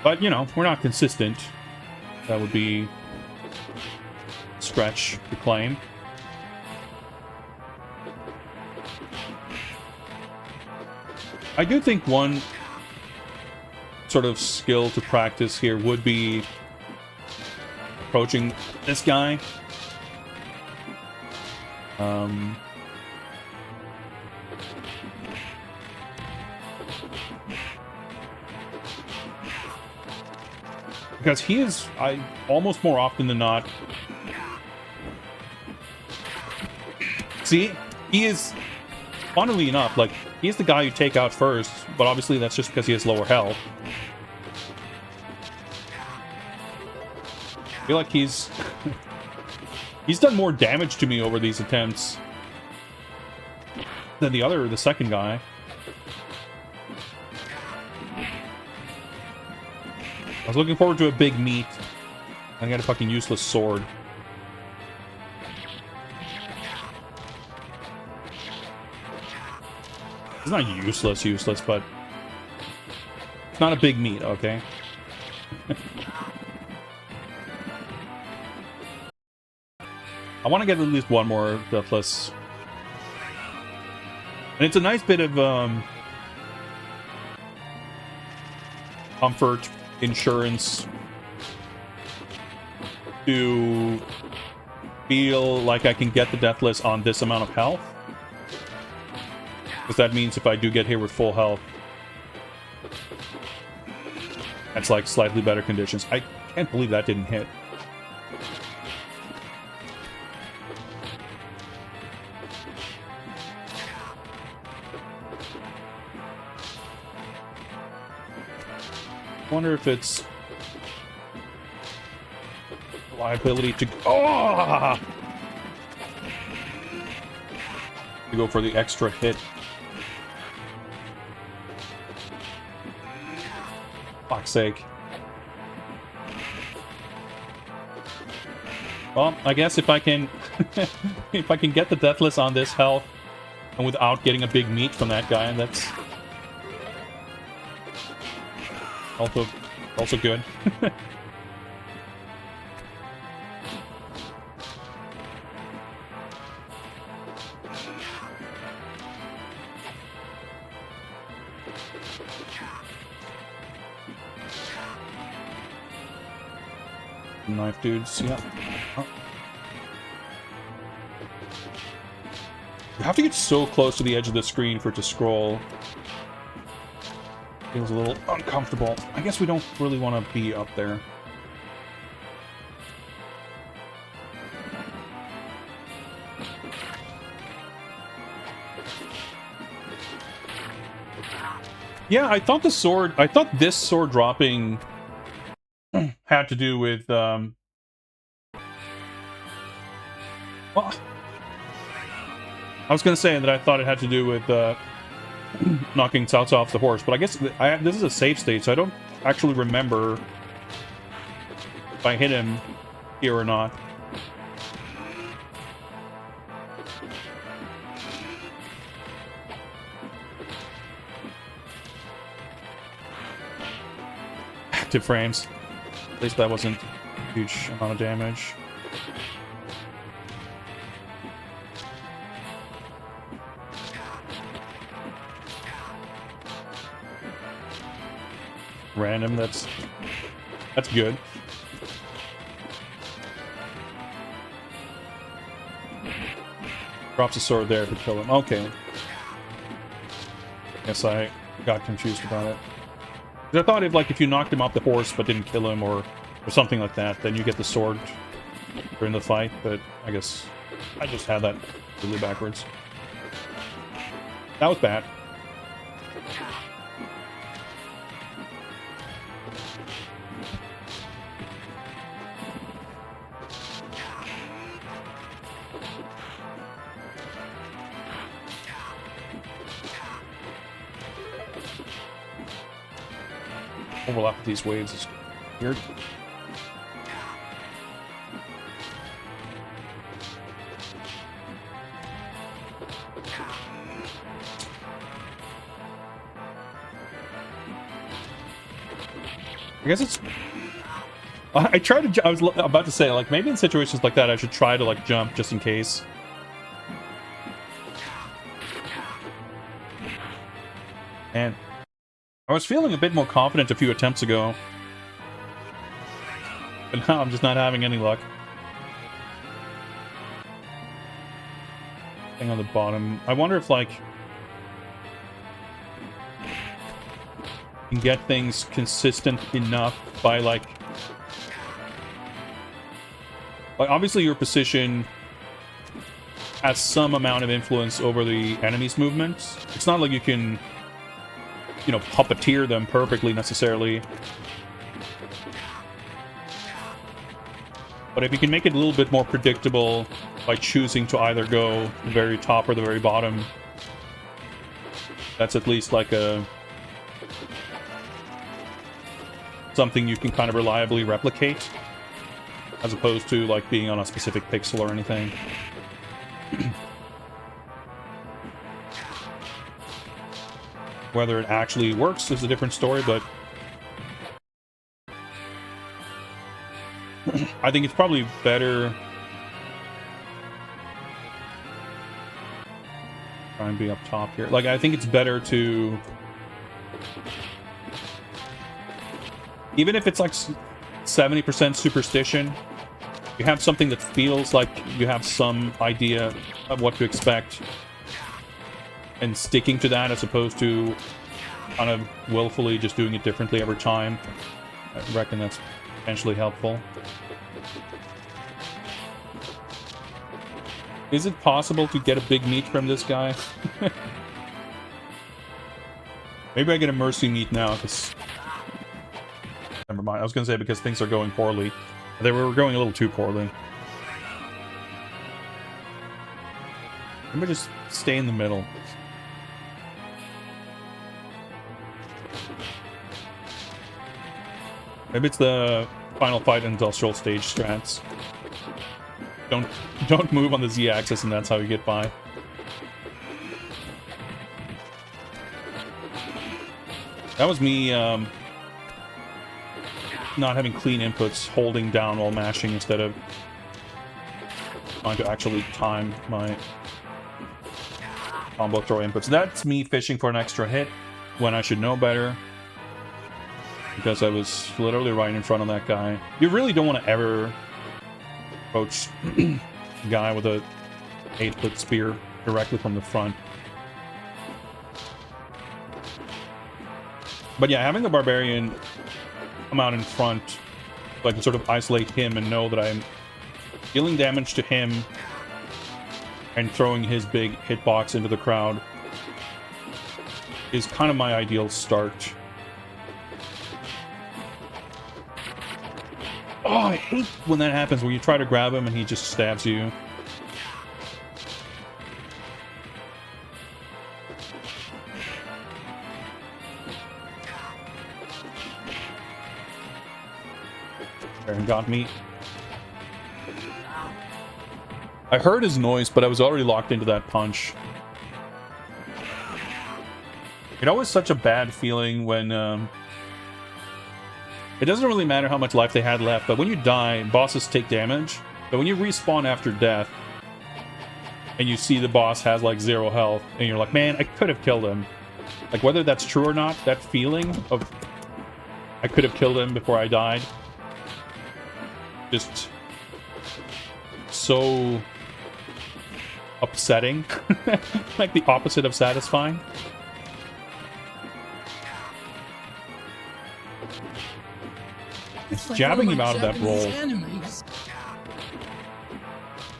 But, you know, we're not consistent. That would be a stretch to claim. I do think one sort of skill to practice here would be approaching this guy. Because he is, almost more often than not... See? He is, funnily enough, like, he's the guy you take out first, but obviously that's just because he has lower health. I feel like he's... he's done more damage to me over these attempts than the second guy. I was looking forward to a big meat. I got a fucking useless sword. It's not useless, but it's not a big meat, okay? I want to get at least one more deathless. And it's a nice bit of comfort, insurance to feel like I can get the deathless on this amount of health. Because that means if I do get here with full health, that's like slightly better conditions. I can't believe that didn't hit. I wonder if it's liability to go for the extra hit. Fuck's sake. Well, I guess if I can if I can get the deathless on this health and without getting a big meat from that guy, that's also good. Knife dudes, yeah. Oh. You have to get so close to the edge of the screen for it to scroll. Feels a little uncomfortable. I guess we don't really want to be up there. Yeah, I thought this sword dropping had to do with, well, I was gonna say that I thought it had to do with, knocking Cao Cao off the horse, but I guess this is a save state, so I don't actually remember if I hit him here or not. Active frames. At least that wasn't a huge amount of damage. Random, that's good. Drops a sword there to kill him. Okay. Guess I got confused about it. 'Cause I thought if you knocked him off the horse but didn't kill him or something like that, then you get the sword during the fight, but I guess I just had that really backwards. That was bad. Overlap with these waves is weird. I guess it's... I try to... I was about to say, like, maybe in situations like that I should try to, like, jump just in case. And I was feeling a bit more confident a few attempts ago. But now I'm just not having any luck. Thing on the bottom. I wonder if, like... can get things consistent enough by, like... obviously your position has some amount of influence over the enemy's movements. It's not like you can... you know, puppeteer them perfectly necessarily. But if you can make it a little bit more predictable by choosing to either go the very top or the very bottom, that's at least like a... something you can kind of reliably replicate, as opposed to like being on a specific pixel or anything. Whether it actually works is a different story, but I think it's probably better... try and be up top here. Like, I think it's better to... even if it's like 70% superstition, you have something that feels like you have some idea of what to expect, and sticking to that as opposed to kind of willfully just doing it differently every time. I reckon that's potentially helpful. Is it possible to get a big meat from this guy? Maybe I get a mercy meat now, because... never mind. I was going to say because things are going poorly. They were going a little too poorly. Maybe just stay in the middle. Maybe it's the final fight industrial stage strats. Don't move on the Z-axis, and that's how you get by. That was me not having clean inputs, holding down while mashing instead of trying to actually time my combo throw inputs. That's me fishing for an extra hit when I should know better, because I was literally right in front of that guy. You really don't want to ever approach a guy with a 8-foot spear directly from the front. But yeah, having the barbarian come out in front, so I can sort of isolate him and know that I'm dealing damage to him and throwing his big hitbox into the crowd. is kind of my ideal start. Oh, I hate when that happens, where you try to grab him and he just stabs you. Aaron got me. I heard his noise, but I was already locked into that punch. It always such a bad feeling when it doesn't really matter how much life they had left, but when you die, bosses take damage. But when you respawn after death, and you see the boss has like 0 health, and you're like, man, I could have killed him. Like, whether that's true or not, that feeling of I could have killed him before I died, just so upsetting. Like the opposite of satisfying. It's like jabbing him out of that roll.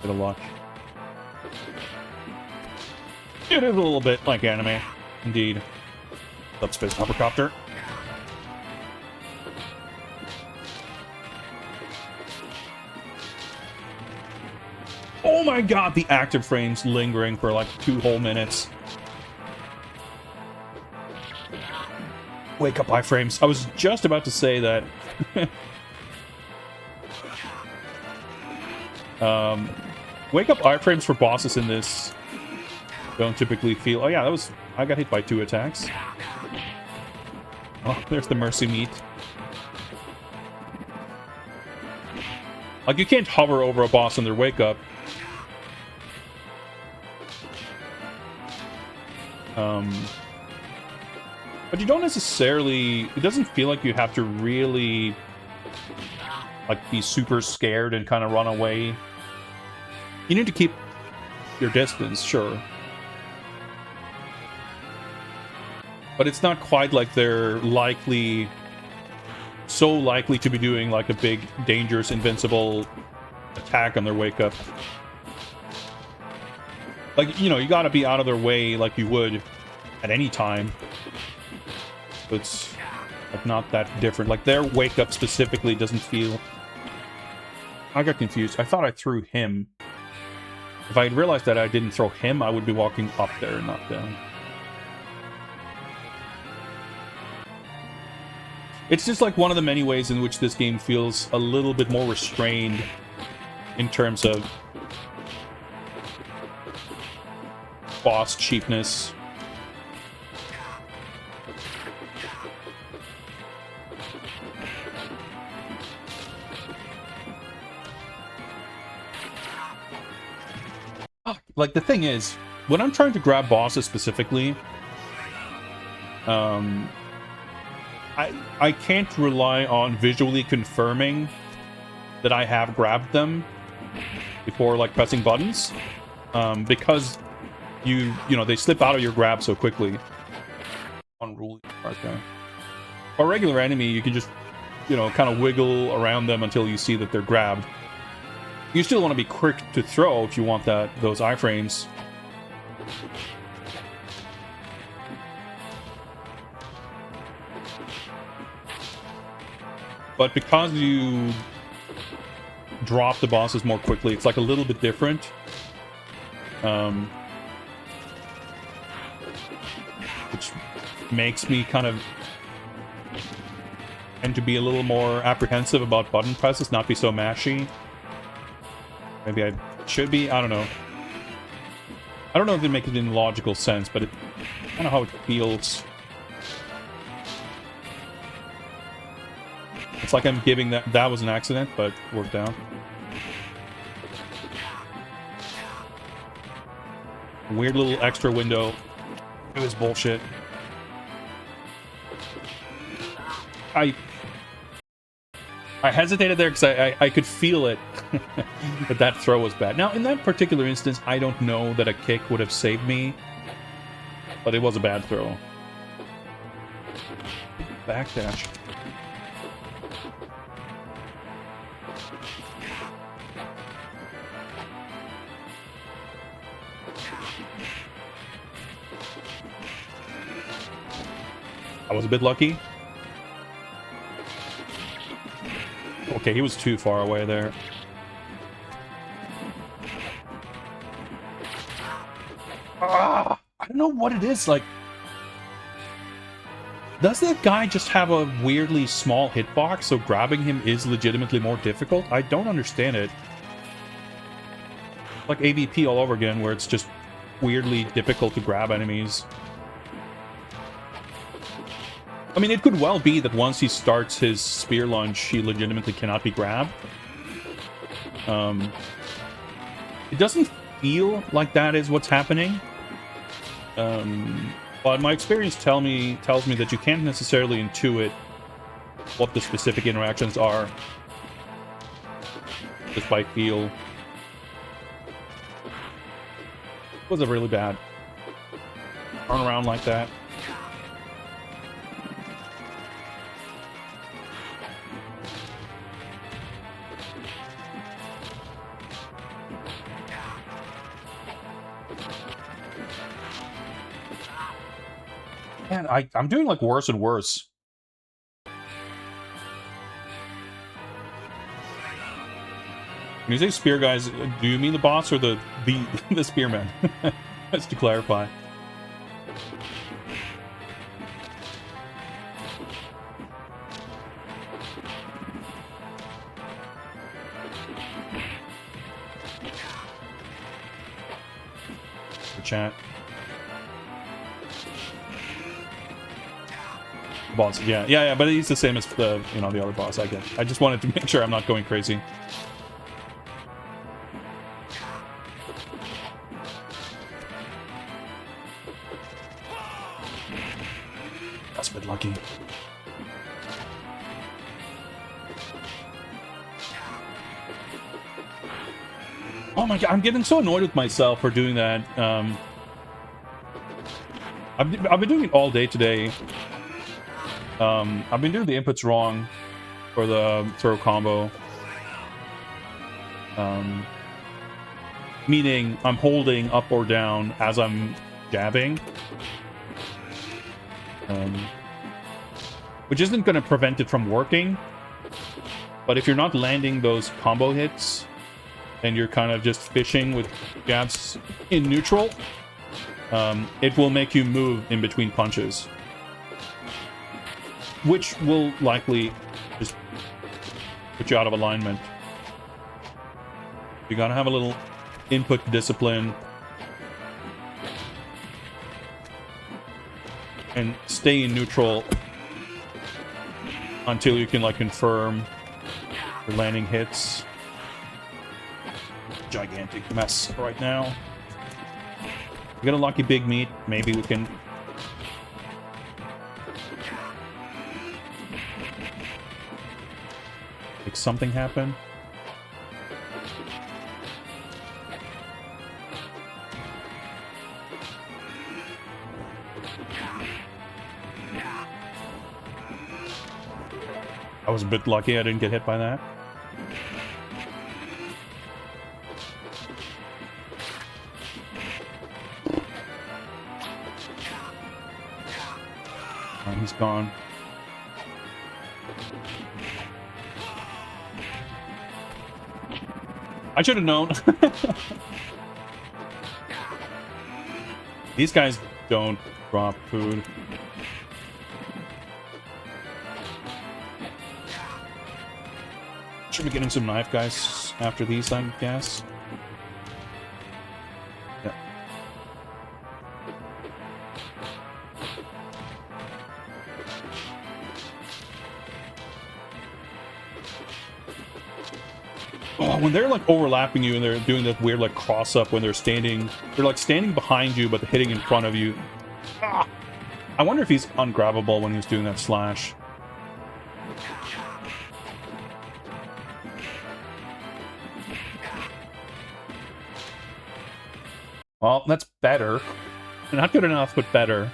Bit of luck. It is a little bit like anime, indeed. Subspace hovercopter. Oh my god, the active frames lingering for like 2 whole minutes. Wake up iframes. I was just about to say that. Wake up iframes for bosses in this don't typically feel... Oh yeah, that was... I got hit by 2 attacks. Oh, there's the mercy meat. Like, you can't hover over a boss in their wake up. But you don't necessarily... It doesn't feel like you have to really... like, be super scared and kind of run away. You need to keep your distance, sure. But it's not quite like they're likely... so likely to be doing, like, a big, dangerous, invincible attack on their wake up. Like, you know, you gotta be out of their way like you would at any time. It's like not that different. Like their wake up specifically doesn't feel... I got confused. I thought I threw him. If I had realized that I didn't throw him, I would be walking up there, not down. It's just like one of the many ways in which this game feels a little bit more restrained in terms of boss cheapness. Like, the thing is, when I'm trying to grab bosses specifically, I can't rely on visually confirming that I have grabbed them before, like, pressing buttons, because you know, they slip out of your grab so quickly. Unruly. Okay. For a regular enemy, you can just, you know, kind of wiggle around them until you see that they're grabbed. You still want to be quick to throw if you want those iframes. But because you drop the bosses more quickly, it's like a little bit different. Which makes me kind of tend to be a little more apprehensive about button presses, not be so mashy. Maybe I should be, I don't know. I don't know if it makes it in logical sense, but it's kind of how it feels. It's like I'm giving that was an accident, but worked out. Weird little extra window. It was bullshit. I hesitated there because I could feel it that throw was bad. Now, in that particular instance, I don't know that a kick would have saved me, but it was a bad throw. Backdash. I was a bit lucky. Okay, he was too far away there. I don't know what it is, like... Does that guy just have a weirdly small hitbox, so grabbing him is legitimately more difficult? I don't understand it. Like AVP all over again, where it's just weirdly difficult to grab enemies. I mean, it could well be that once he starts his spear launch, he legitimately cannot be grabbed. It doesn't feel like that is what's happening. But my experience tells me that you can't necessarily intuit what the specific interactions are just by feel. It was a really bad turn around like that. Man, I'm doing like worse and worse. When you say spear guys, do you mean the boss or the spearman? Just to clarify. The chat. Boss, yeah, but he's the same as the the other boss. I get. I just wanted to make sure I'm not going crazy. That's a bit lucky. Oh my god, I'm getting so annoyed with myself for doing that. I've been doing it all day today. I've been doing the inputs wrong for the throw combo. Meaning I'm holding up or down as I'm jabbing. Which isn't going to prevent it from working. But if you're not landing those combo hits, and you're kind of just fishing with jabs in neutral, it will make you move in between punches. Which will likely just put you out of alignment. You gotta have a little input discipline. And stay in neutral until you can, like, confirm your landing hits. Gigantic mess right now. We got a lucky big meat. Maybe we can... make something happen. I was a bit lucky I didn't get hit by that. Oh, he's gone. I should have known. These guys don't drop food. Should be getting some knife guys after these, I guess. Yeah. Oh, when they're like overlapping you and they're doing that weird like cross up when they're like standing behind you but hitting in front of you. Ah! I wonder if he's ungrabbable when he's doing that slash. Well, that's better. Not good enough, but better.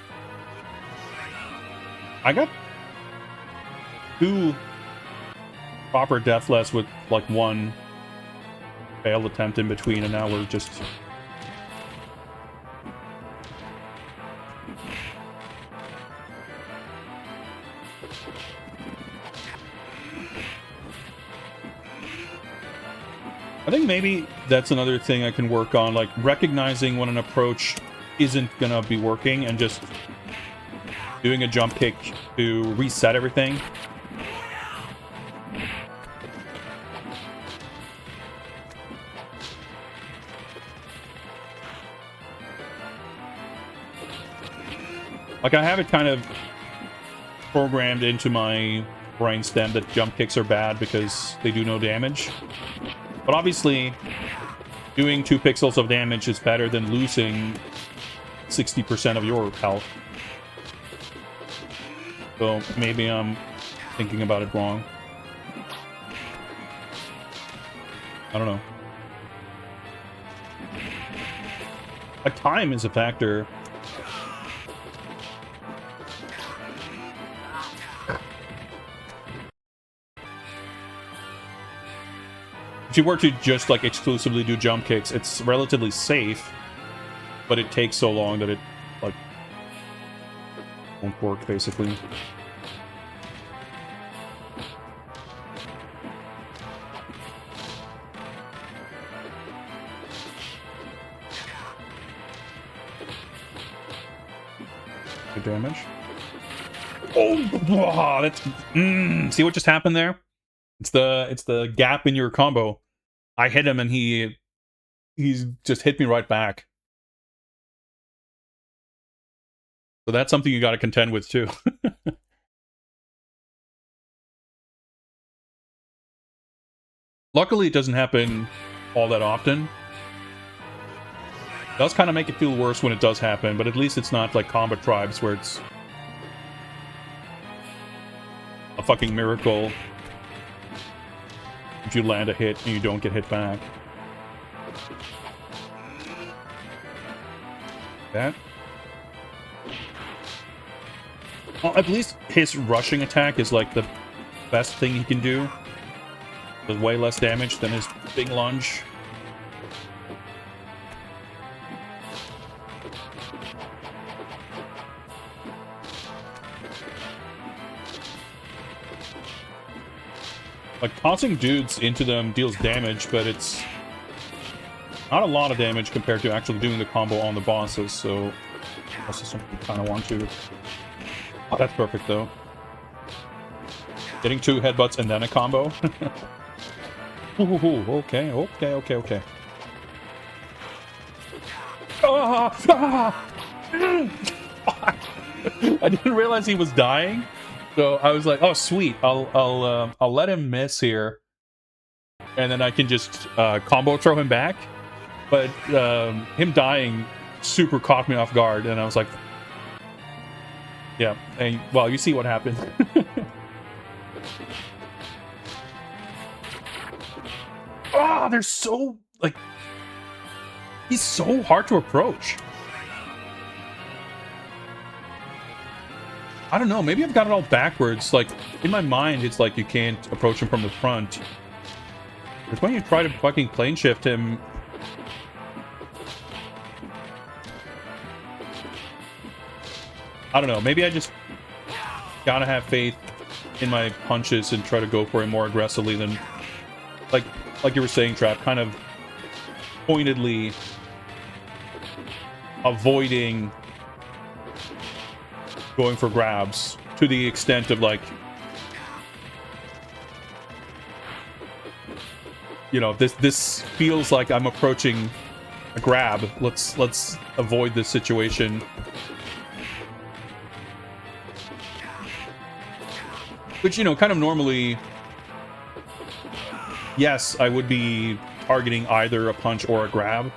I got 2 proper deathless with like 1 failed attempt in between, and now we're just... I think maybe that's another thing I can work on, like recognizing when an approach isn't gonna be working and just doing a jump kick to reset everything. Like, I have it kind of programmed into my brainstem that jump kicks are bad because they do no damage. But obviously, doing 2 pixels of damage is better than losing 60% of your health. So maybe I'm thinking about it wrong. I don't know. Like, time is a factor. If you were to just, like, exclusively do jump kicks, it's relatively safe, but it takes so long that it, like, won't work, basically. Good damage. Oh, that's... see what just happened there? It's the gap in your combo. I hit him and he's just hit me right back. So that's something you got to contend with too. Luckily, it doesn't happen all that often. It does kind of make it feel worse when it does happen, but at least it's not like Combat Tribes where it's a fucking miracle if you land a hit and you don't get hit back. That. Well, at least his rushing attack is like the best thing he can do. Does way less damage than his big lunge. Like, tossing dudes into them deals damage, but it's not a lot of damage compared to actually doing the combo on the bosses, so that's just something you kind of want to... Oh, that's perfect, though. Getting 2 headbutts and then a combo. Ooh, okay. I didn't realize he was dying. So I was like, "Oh, sweet! I'll let him miss here, and then I can just combo throw him back." But him dying super caught me off guard, and I was like, "Yeah." And well, you see what happened. Ah, they're so like he's so hard to approach. I don't know, maybe I've got it all backwards. Like, in my mind, it's like you can't approach him from the front. But when you try to fucking plane shift him... I don't know, maybe I just gotta have faith in my punches and try to go for him more aggressively than... Like you were saying, Trap, kind of pointedly avoiding going for grabs to the extent of, like, you know, this feels like I'm approaching a grab. Let's avoid this situation. Which, you know, kind of normally, yes, I would be targeting either a punch or a grab.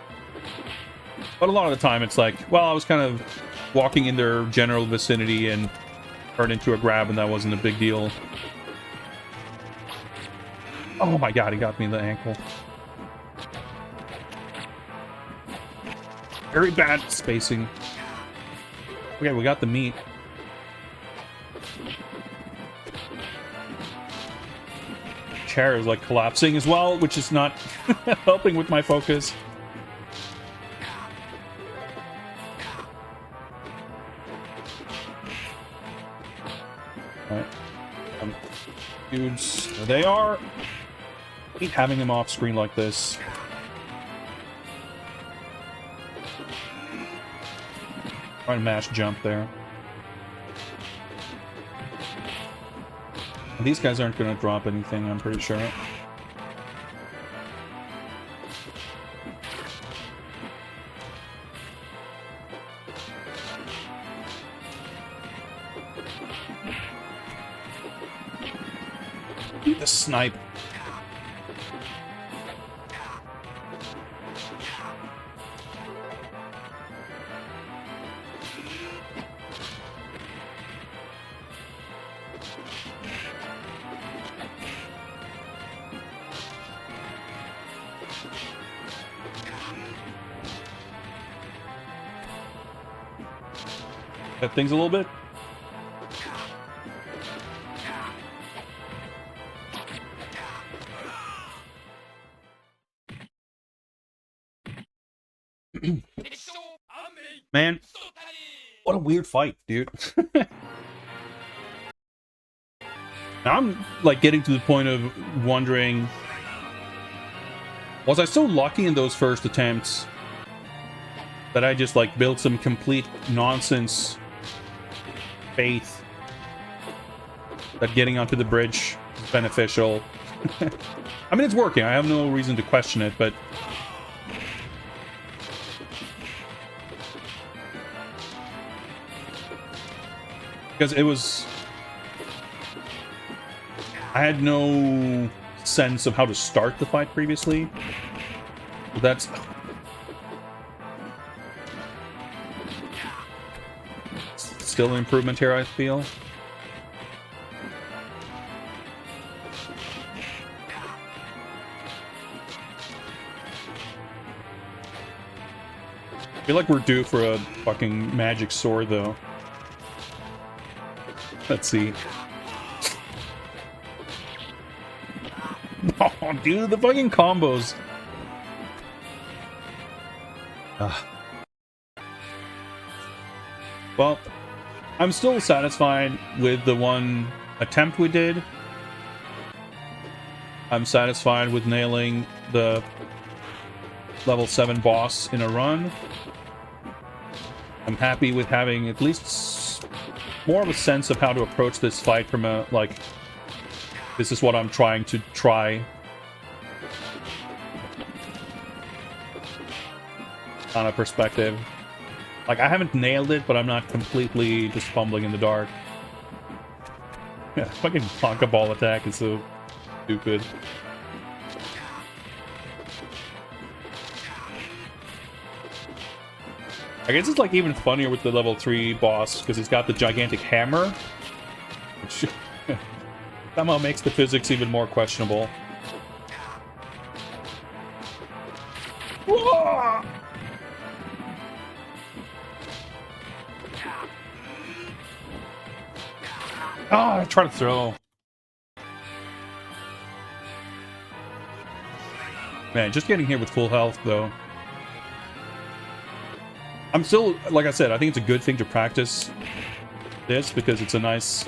But a lot of the time it's like, well, I was kind of walking in their general vicinity and turned into a grab, and that wasn't a big deal. Oh my god, he got me in the ankle. Very bad spacing. Okay, we got the meat. Chair is like collapsing as well, which is not helping with my focus. Alright. Dudes, there they are. hate having him off screen like this. Try to mash jump there. These guys aren't going to drop anything, I'm pretty sure. The snipe. That things a little bit. Man, what a weird fight, dude. Now I'm like getting to the point of wondering, was I so lucky in those first attempts that I just like built some complete nonsense faith that getting onto the bridge is beneficial? I mean, it's working. I have no reason to question it, but because it was, I had no sense of how to start the fight previously. But that's still an improvement here, I feel. I feel like we're due for a fucking magic sword, though. Let's see. Oh, dude, the fucking combos. Well, I'm still satisfied with the one attempt we did. I'm satisfied with nailing the level 7 boss in a run. I'm happy with having at least more of a sense of how to approach this fight from a, like, this is what I'm trying to try kind of perspective. Like, I haven't nailed it, but I'm not completely just fumbling in the dark. Yeah, fucking Ponka Ball attack is so stupid. I guess it's like even funnier with the level 3 boss because he's got the gigantic hammer, which somehow makes the physics even more questionable. Whoa! Ah, I try to throw. Man, just getting here with full health though. I'm still, like I said, I think it's a good thing to practice this because it's a nice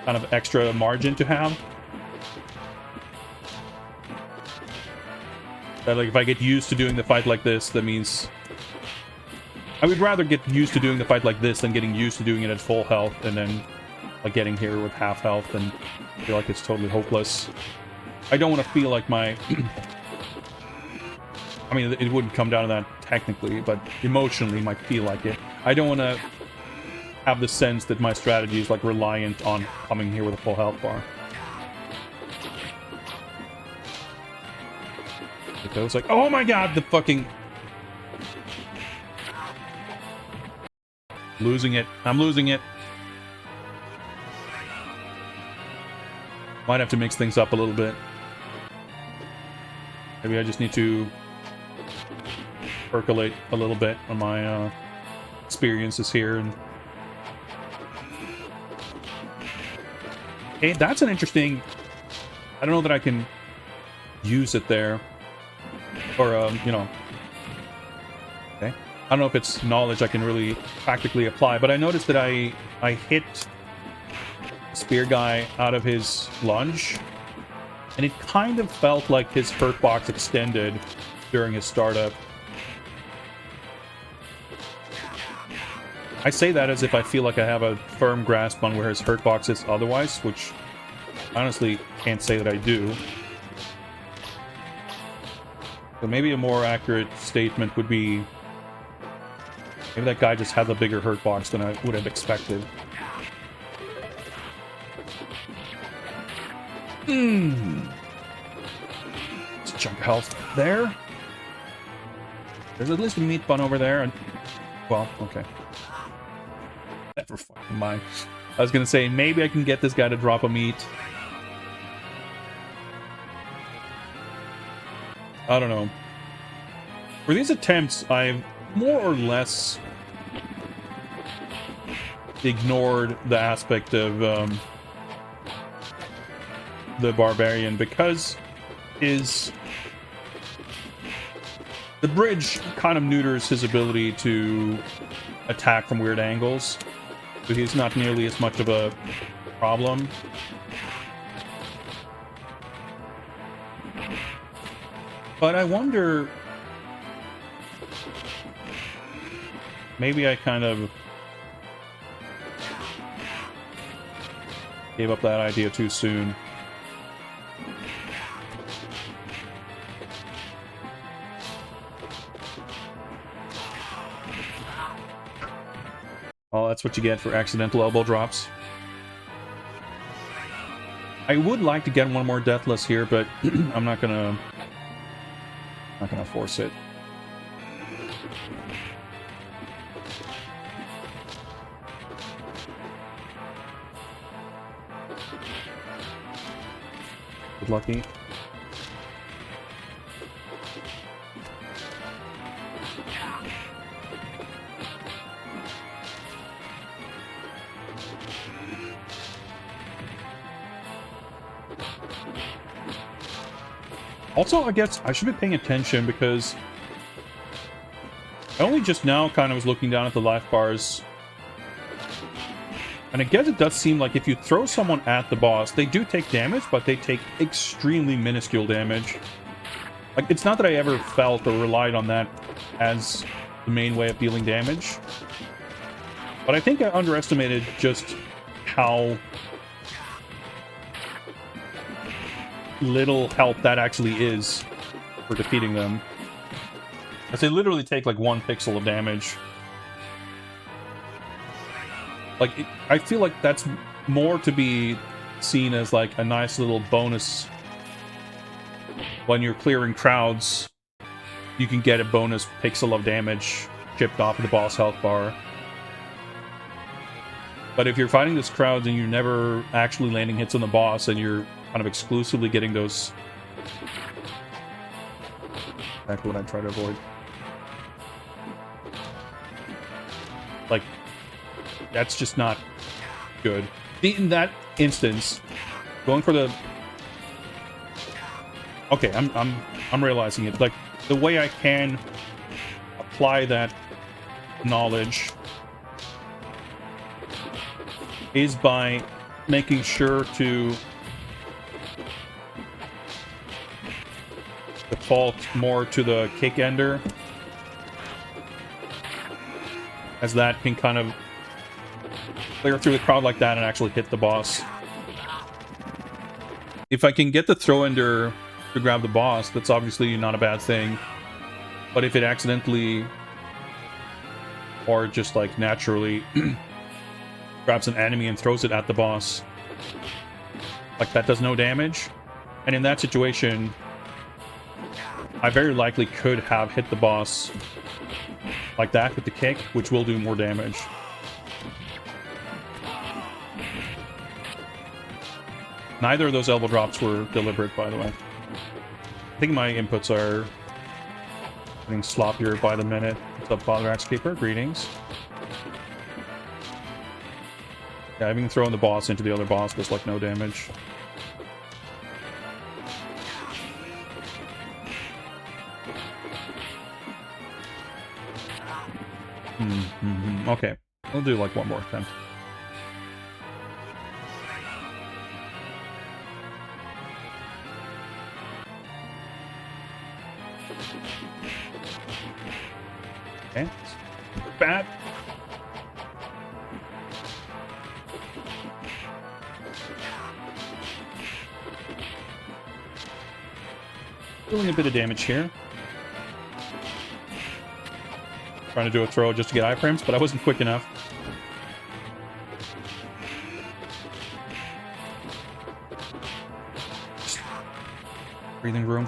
kind of extra margin to have. That, like, if I get used to doing the fight like this, that means I would rather get used to doing the fight like this than getting used to doing it at full health and then like getting here with half health and feel like it's totally hopeless. I don't want to feel like my I mean, it wouldn't come down to that technically, but emotionally might feel like it. I don't want to have the sense that my strategy is like reliant on coming here with a full health bar. I was like, oh my god, the fucking... Losing it. I'm losing it. Might have to mix things up a little bit. Maybe I just need to percolate a little bit on my experiences here. And hey, that's an interesting... I don't know that I can use it there. Or, you know... Okay. I don't know if it's knowledge I can really practically apply, but I noticed that I hit Spear Guy out of his lunge. And it kind of felt like his hurt box extended during his startup. I say that as if I feel like I have a firm grasp on where his hurt box is otherwise, which honestly can't say that I do. So maybe a more accurate statement would be maybe that guy just has a bigger hurt box than I would have expected. It's a chunk of health there. There's at least a meat bun over there, and well, okay. Never fucking mind. I was gonna say maybe I can get this guy to drop a meat. I don't know. For these attempts, I've more or less ignored the aspect of the barbarian because the bridge kind of neuters his ability to attack from weird angles, so he's not nearly as much of a problem. But I wonder, maybe I kind of gave up that idea too soon. Oh, that's what you get for accidental elbow drops. I would like to get one more deathless here, but I'm not gonna force it. Good lucky. Also, I guess I should be paying attention because I only just now kind of was looking down at the life bars. And I guess it does seem like if you throw someone at the boss, they do take damage, but they take extremely minuscule damage. Like, it's not that I ever felt or relied on that as the main way of dealing damage. But I think I underestimated just how little help that actually is for defeating them. As they literally take like 1 pixel of damage. Like, I feel like that's more to be seen as like a nice little bonus. When you're clearing crowds, you can get a bonus pixel of damage chipped off of the boss health bar. But if you're fighting this crowd and you're never actually landing hits on the boss and you're kind of exclusively getting those... Exactly what I try to avoid. Like, that's just not good. In that instance, going for the... Okay, I'm realizing it. Like, the way I can apply that knowledge is by making sure to default more to the kick ender, as that can kind of clear through the crowd like that and actually hit the boss. If I can get the throw ender to grab the boss, that's obviously not a bad thing. But if it accidentally or just like naturally grabs an enemy and throws it at the boss, like that does no damage, and in that situation I very likely could have hit the boss like that with the kick, which will do more damage. Neither of those elbow drops were deliberate, by the way. I think my inputs are getting sloppier by the minute. What's up, Father Axekeeper? Greetings. Yeah, even throwing the boss into the other boss does like no damage. Okay, we'll do like one more attempt. Okay. Bad. Doing a bit of damage here. Trying to do a throw just to get iframes, but I wasn't quick enough. Breathing room.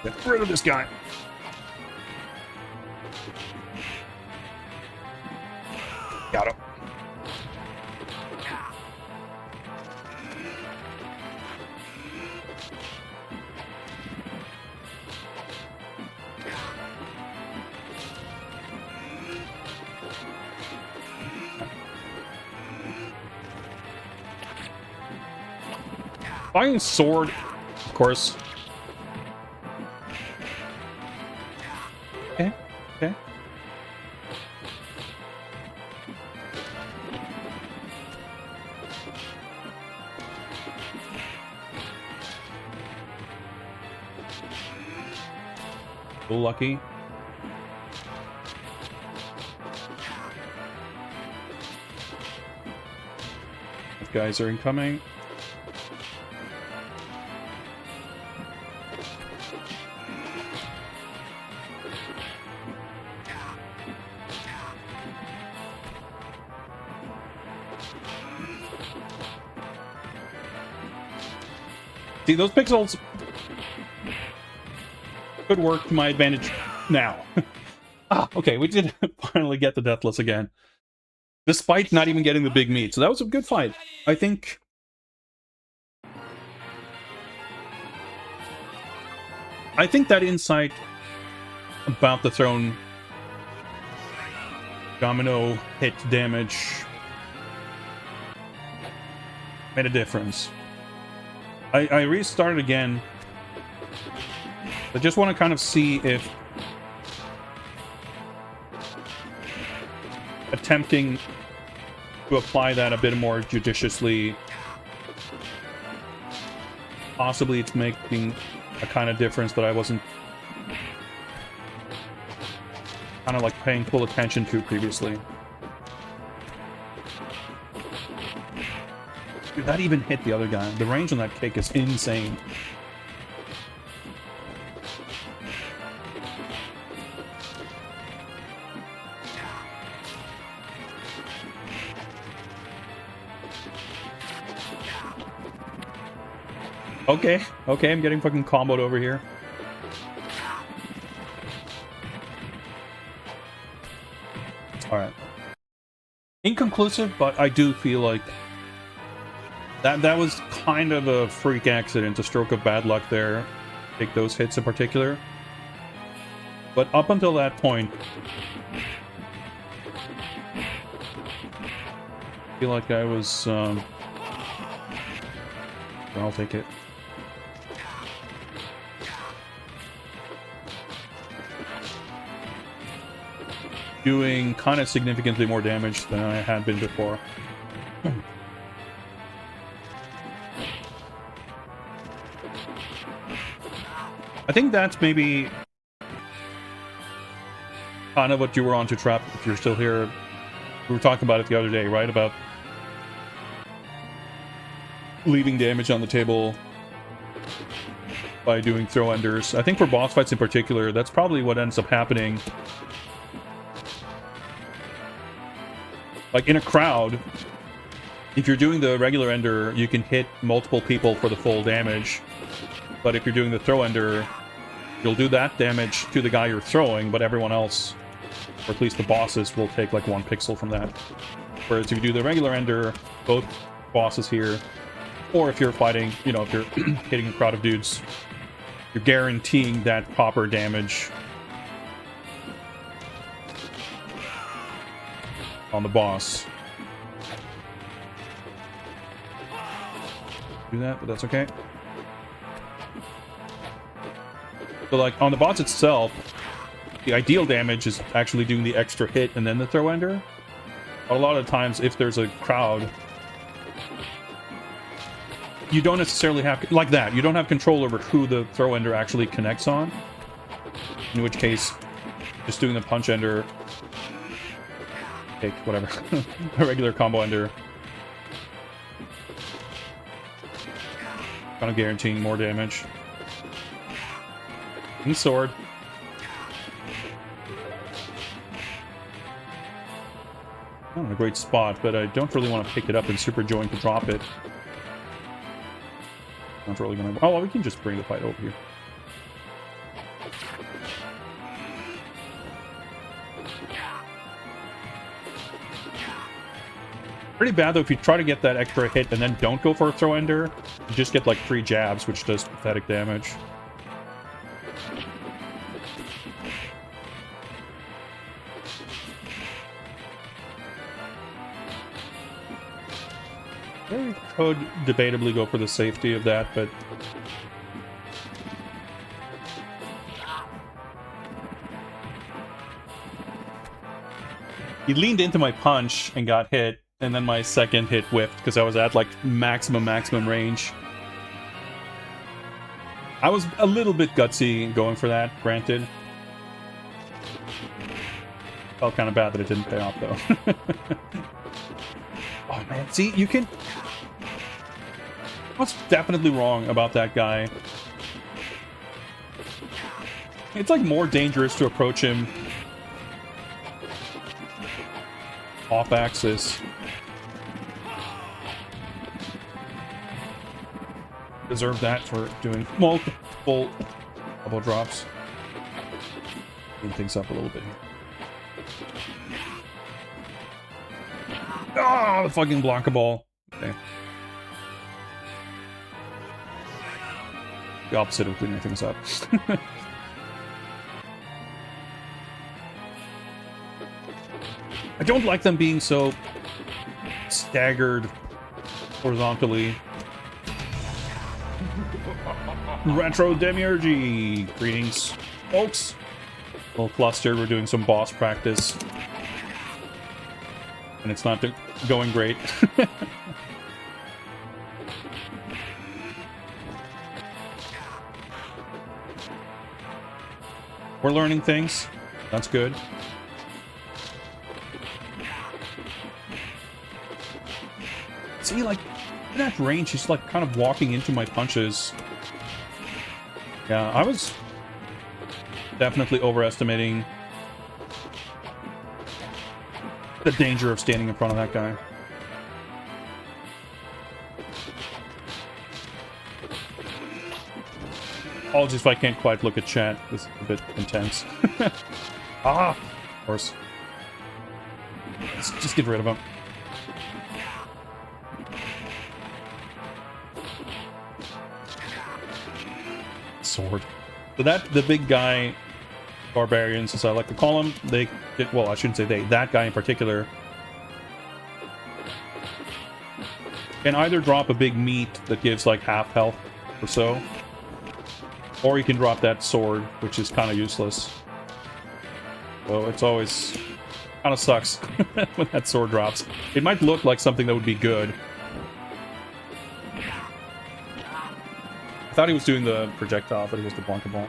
Get rid of this guy. Got him. Flying sword, of course. Okay, okay. A little lucky. These guys are incoming. See, those pixels could work to my advantage now. Okay, we did finally get the Deathless again. Despite not even getting the big meat. So that was a good fight. I think... that insight about the thrown domino hit damage made a difference. I restarted again. I just want to kind of see if attempting to apply that a bit more judiciously, possibly it's making a kind of difference that I wasn't kind of like paying full attention to previously. Dude, that even hit the other guy. The range on that kick is insane. Okay, okay, I'm getting fucking comboed over here. Alright. Inconclusive, but I do feel like that was kind of a freak accident, a stroke of bad luck there. Take those hits in particular. But up until that point, I feel like I was... I'll take it. Doing kind of significantly more damage than I had been before. I think that's maybe kind of what you were on to Trap, if you're still here. We were talking about it the other day, right? About leaving damage on the table by doing throw enders. I think for boss fights in particular, that's probably what ends up happening. Like in a crowd, if you're doing the regular ender, you can hit multiple people for the full damage. But if you're doing the throw ender, you'll do that damage to the guy you're throwing, but everyone else, or at least the bosses, will take like 1 pixel from that. Whereas if you do the regular ender, both bosses here, or if you're fighting, you know, if you're hitting a crowd of dudes, you're guaranteeing that proper damage on the boss. Do that, but that's okay. So, like, on the boss itself, the ideal damage is actually doing the extra hit and then the throw ender. A lot of times, if there's a crowd, you don't necessarily have, like that, you don't have control over who the throw ender actually connects on. In which case, just doing the punch ender, whatever, a regular combo ender, kind of guaranteeing more damage. And sword. Not in a great spot, but I don't really want to pick it up and super join to drop it. Not really gonna. Oh, well, we can just bring the fight over here. Pretty bad though if you try to get that extra hit and then don't go for a throw ender, you just get like 3 jabs, which does pathetic damage. We could debatably go for the safety of that, but he leaned into my punch and got hit, and then my second hit whiffed because I was at like maximum range. I was a little bit gutsy going for that, granted. Felt kind of bad that it didn't pay off though. Oh man, see, you can... What's definitely wrong about that guy? It's like more dangerous to approach him off axis. Deserve that for doing multiple double drops. Clean things up a little bit here. Ah, the fucking blockable. Okay. The opposite of cleaning things up. I don't like them being so staggered horizontally. Retro Demiurgy! Greetings, folks. A little flustered, we're doing some boss practice. And it's not going great. We're learning things. That's good. See, like, in that range, he's like kind of walking into my punches. Yeah, I was definitely overestimating the danger of standing in front of that guy. Apologies if I can't quite look at chat. This is a bit intense. Ah! Of course. Let's just get rid of him. Sword. So that, the big guy, barbarians, as I like to call them, they, well, I shouldn't say they, that guy in particular, can either drop a big meat that gives like half health or so, or you can drop that sword, which is kind of useless. So it's always kind of sucks when that sword drops. It might look like something that would be good. I thought he was doing the projectile, but it was the Blanca Ball.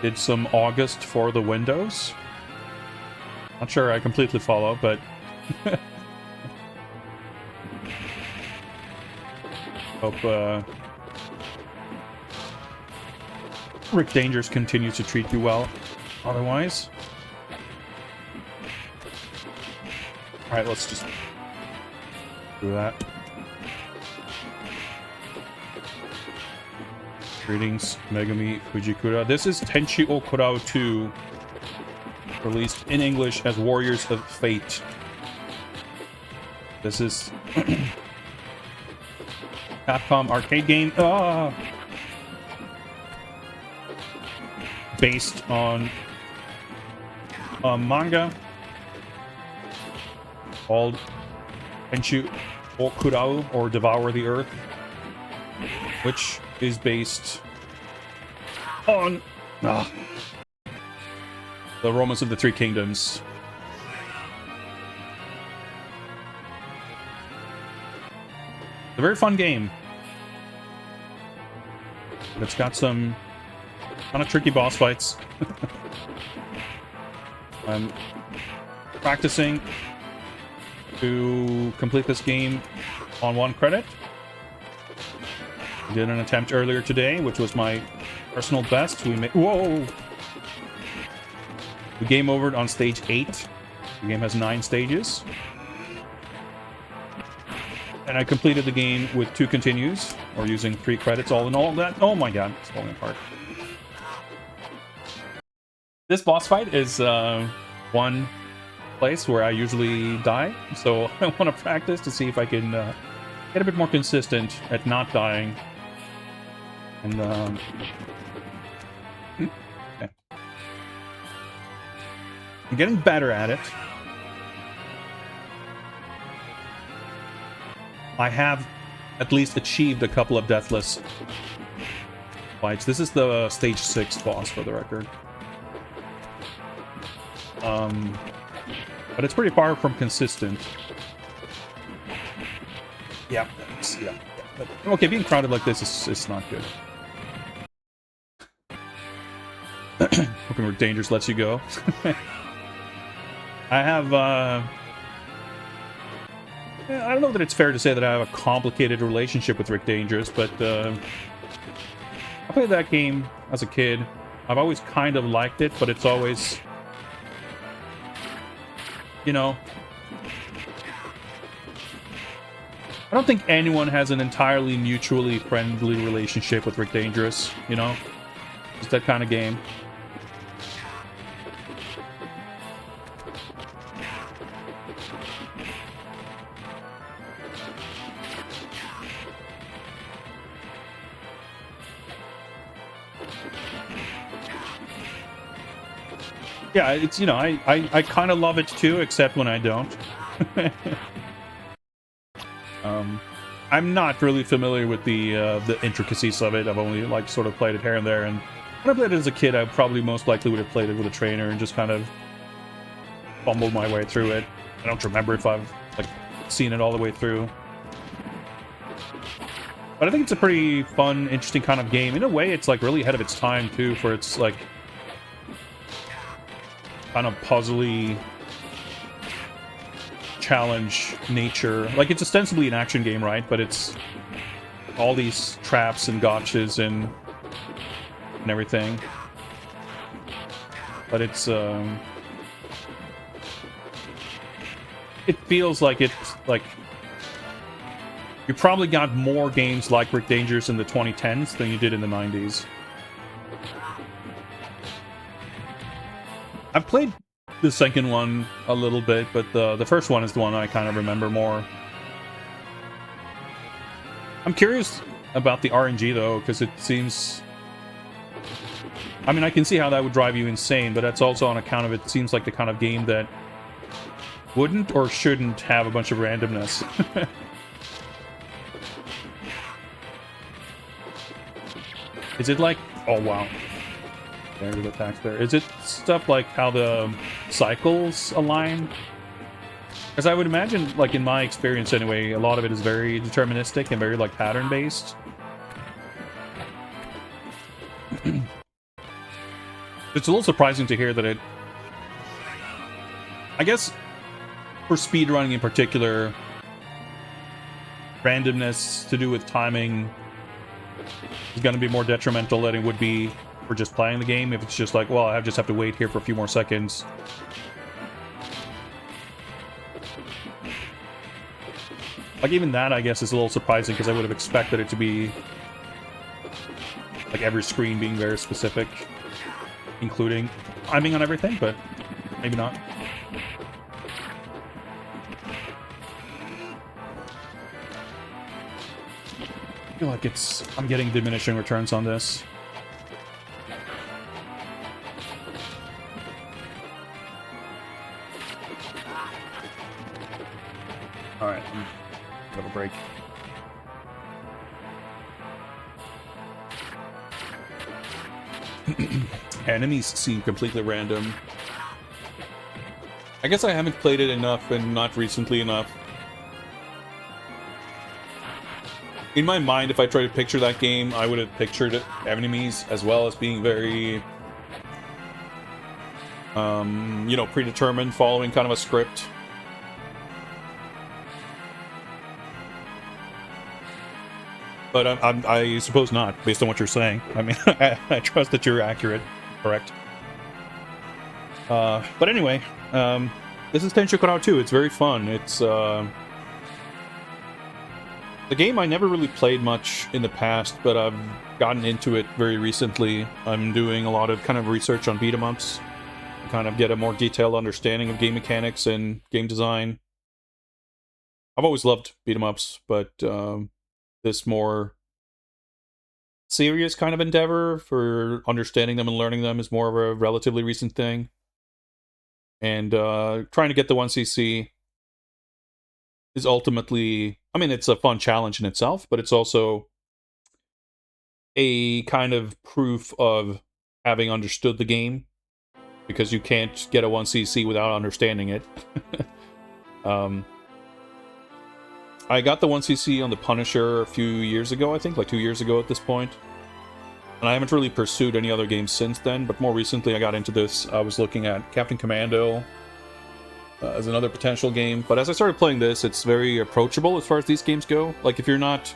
Did some August for the Windows. Not sure I completely follow, but hope Rick Dangers continues to treat you well. Otherwise, all right, let's just do that. Greetings, Megami Fujikura. This is Tenchi o Kurau 2, released in English as Warriors of Fate. This is Capcom arcade game, based on a manga called Tenchi o Kurau, or Devour the Earth, which is based on The Romance of the Three Kingdoms. It's a very fun game. It's got some kind of tricky boss fights. I'm practicing to complete this game on 1 credit. I did an attempt earlier today, which was my personal best. We made... Whoa! The game over on stage 8. The game has 9 stages. And I completed the game with 2 continues, or using 3 credits all in all. That, oh my god, it's falling apart. This boss fight is one place where I usually die, so I want to practice to see if I can get a bit more consistent at not dying. And okay. I'm getting better at it. I have at least achieved a couple of deathless fights. This is the stage 6 boss, for the record. But it's pretty far from consistent. Yeah. But, okay, being crowded like this is not good. Hoping Rick Dangerous lets you go. I have, I don't know that it's fair to say that I have a complicated relationship with Rick Dangerous, but I played that game as a kid. I've always kind of liked it, but it's always, you know, I don't think anyone has an entirely mutually friendly relationship with Rick Dangerous, you know? It's that kind of game. Yeah, it's, you know, I kind of love it too, except when I don't. I'm not really familiar with the intricacies of it. I've only, like, sort of played it here and there, and when I played it as a kid, I probably most likely would have played it with a trainer and just kind of fumbled my way through it. I don't remember if I've, like, seen it all the way through. But I think it's a pretty fun, interesting kind of game. In a way, it's, like, really ahead of its time, too, for its, like, kind of puzzly challenge nature. Like, it's ostensibly an action game, right? But it's all these traps and gotchas and everything. But it's it feels like it's like you probably got more games like Rick Dangerous in the 2010s than you did in the 90s. I've played the second one a little bit, but the first one is the one I kind of remember more. I'm curious about the RNG, though, because it seems... I mean, I can see how that would drive you insane, but that's also on account of it seems like the kind of game that wouldn't or shouldn't have a bunch of randomness. Is it like... Oh, wow. There's the attacks there. Is it stuff like how the cycles align? Because I would imagine, like, in my experience anyway, a lot of it is very deterministic and very, like, pattern-based. It's a little surprising to hear that it... I guess, for speedrunning in particular, randomness to do with timing is going to be more detrimental than it would be for just playing the game. If it's just like, well, I just have to wait here for a few more seconds. Like, even that, I guess, is a little surprising, because I would have expected it to be like every screen being very specific, including timing on everything, but maybe not. I feel like I'm getting diminishing returns on this. Alright, have a break. Enemies seem completely random. I guess I haven't played it enough and not recently enough. In my mind, if I try to picture that game, I would have pictured enemies as well as being very, you know, predetermined, following kind of a script. But I suppose not, based on what you're saying. I mean, I trust that you're accurate, correct? But anyway, this is Tenchi Kurau 2. It's very fun. It's the game I never really played much in the past, but I've gotten into it very recently. I'm doing a lot of kind of research on beat 'em ups, to kind of get a more detailed understanding of game mechanics and game design. I've always loved beat 'em ups, but this more serious kind of endeavor for understanding them and learning them is more of a relatively recent thing. And trying to get the 1cc is ultimately, I mean, it's a fun challenge in itself, but it's also a kind of proof of having understood the game, because you can't get a 1cc without understanding it. I got the 1cc on the Punisher a few years ago, I think, like 2 years ago at this point. And I haven't really pursued any other games since then, but more recently I got into this. I was looking at Captain Commando as another potential game. But as I started playing this, it's very approachable as far as these games go. Like, if you're not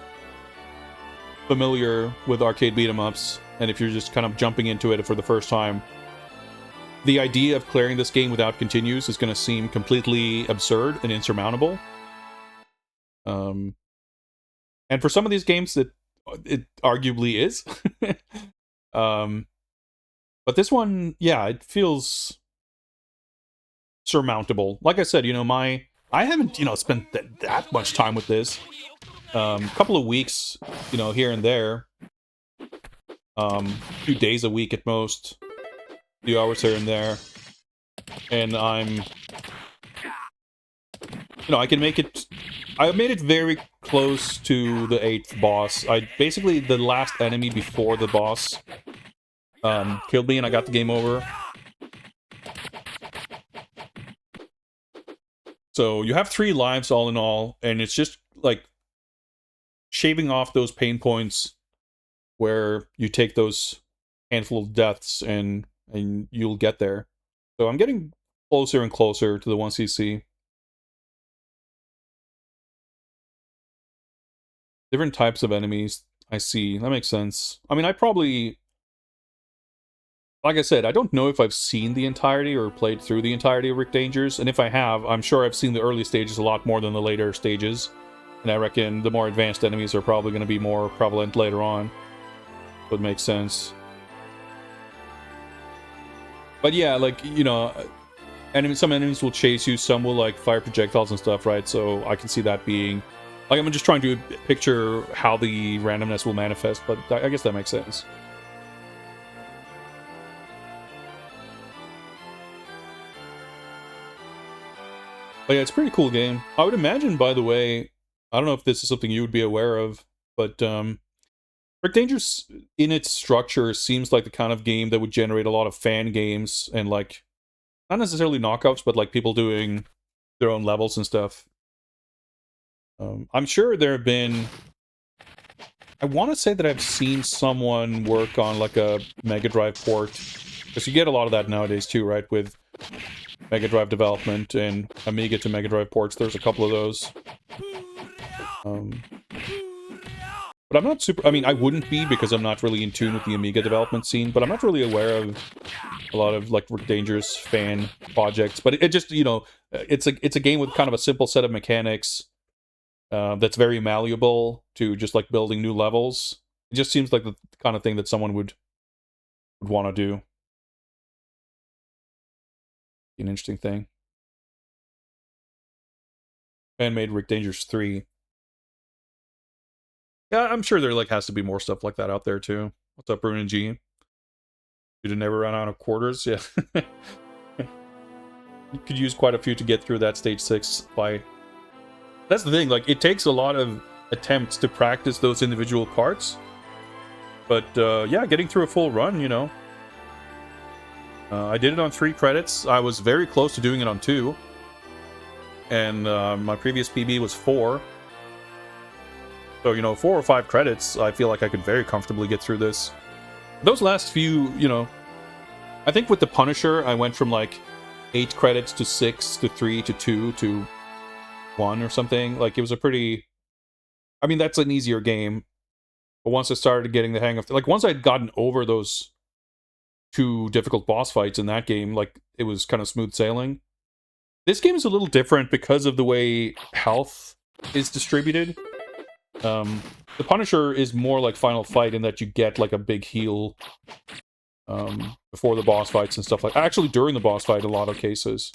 familiar with arcade beat-em-ups, and if you're just kind of jumping into it for the first time, the idea of clearing this game without continues is going to seem completely absurd and insurmountable. And for some of these games, it arguably is. But this one, yeah, it feels surmountable. Like I said, you know, I haven't, you know, spent that much time with this. Couple of weeks, you know, here and there. A few days a week at most. A few hours here and there. And I'm, you know, I can make it. I made it very close to the 8th boss. Basically, the last enemy before the boss killed me and I got the game over. So you have 3 lives all in all, and it's just like shaving off those pain points where you take those handful of deaths and you'll get there. So I'm getting closer and closer to the 1cc. Different types of enemies I see. That makes sense. I mean, like I said, I don't know if I've seen the entirety or played through the entirety of Rick Danger's, and if I have, I'm sure I've seen the early stages a lot more than the later stages, and I reckon the more advanced enemies are probably going to be more prevalent later on. Would make sense. But yeah, like, you know, some enemies will chase you, some will like fire projectiles and stuff, right? So I can see that being, like, I'm just trying to picture how the randomness will manifest, but I guess that makes sense. But yeah, it's a pretty cool game. I would imagine, by the way, I don't know if this is something you would be aware of, but Rick Danger's, in its structure, seems like the kind of game that would generate a lot of fan games and, like, not necessarily knockoffs, but like people doing their own levels and stuff. I'm sure there have been, I want to say that I've seen someone work on like a Mega Drive port, because you get a lot of that nowadays too, right, with Mega Drive development and Amiga to Mega Drive ports. There's a couple of those. But I'm not super, I mean, I wouldn't be, because I'm not really in tune with the Amiga development scene, but I'm not really aware of a lot of, like, Rick Danger's fan projects. But it just, you know, it's a game with kind of a simple set of mechanics that's very malleable to just, like, building new levels. It just seems like the kind of thing that someone would want to do. An interesting thing. Fan made Rick Danger's 3. Yeah, I'm sure there, like, has to be more stuff like that out there, too. What's up, Bruno G? You did never run out of quarters? Yeah. You could use quite a few to get through that stage 6 fight. That's the thing, like, it takes a lot of attempts to practice those individual parts. But, yeah, getting through a full run, you know. I did it on 3 credits. I was very close to doing it on 2. And my previous PB was 4. So, you know, 4 or 5 credits, I feel like I could very comfortably get through this. Those last few, you know, I think with the Punisher, I went from like 8 credits to 6 to 3 to 2 to 1 or something. Like, it was a pretty... I mean, that's an easier game. But once I started getting the hang of... Like, once I'd gotten over those 2 difficult boss fights in that game, like, it was kind of smooth sailing. This game is a little different because of the way health is distributed. The Punisher is more like Final Fight in that you get like a big heal before the boss fights and stuff like that. Actually, during the boss fight, in a lot of cases.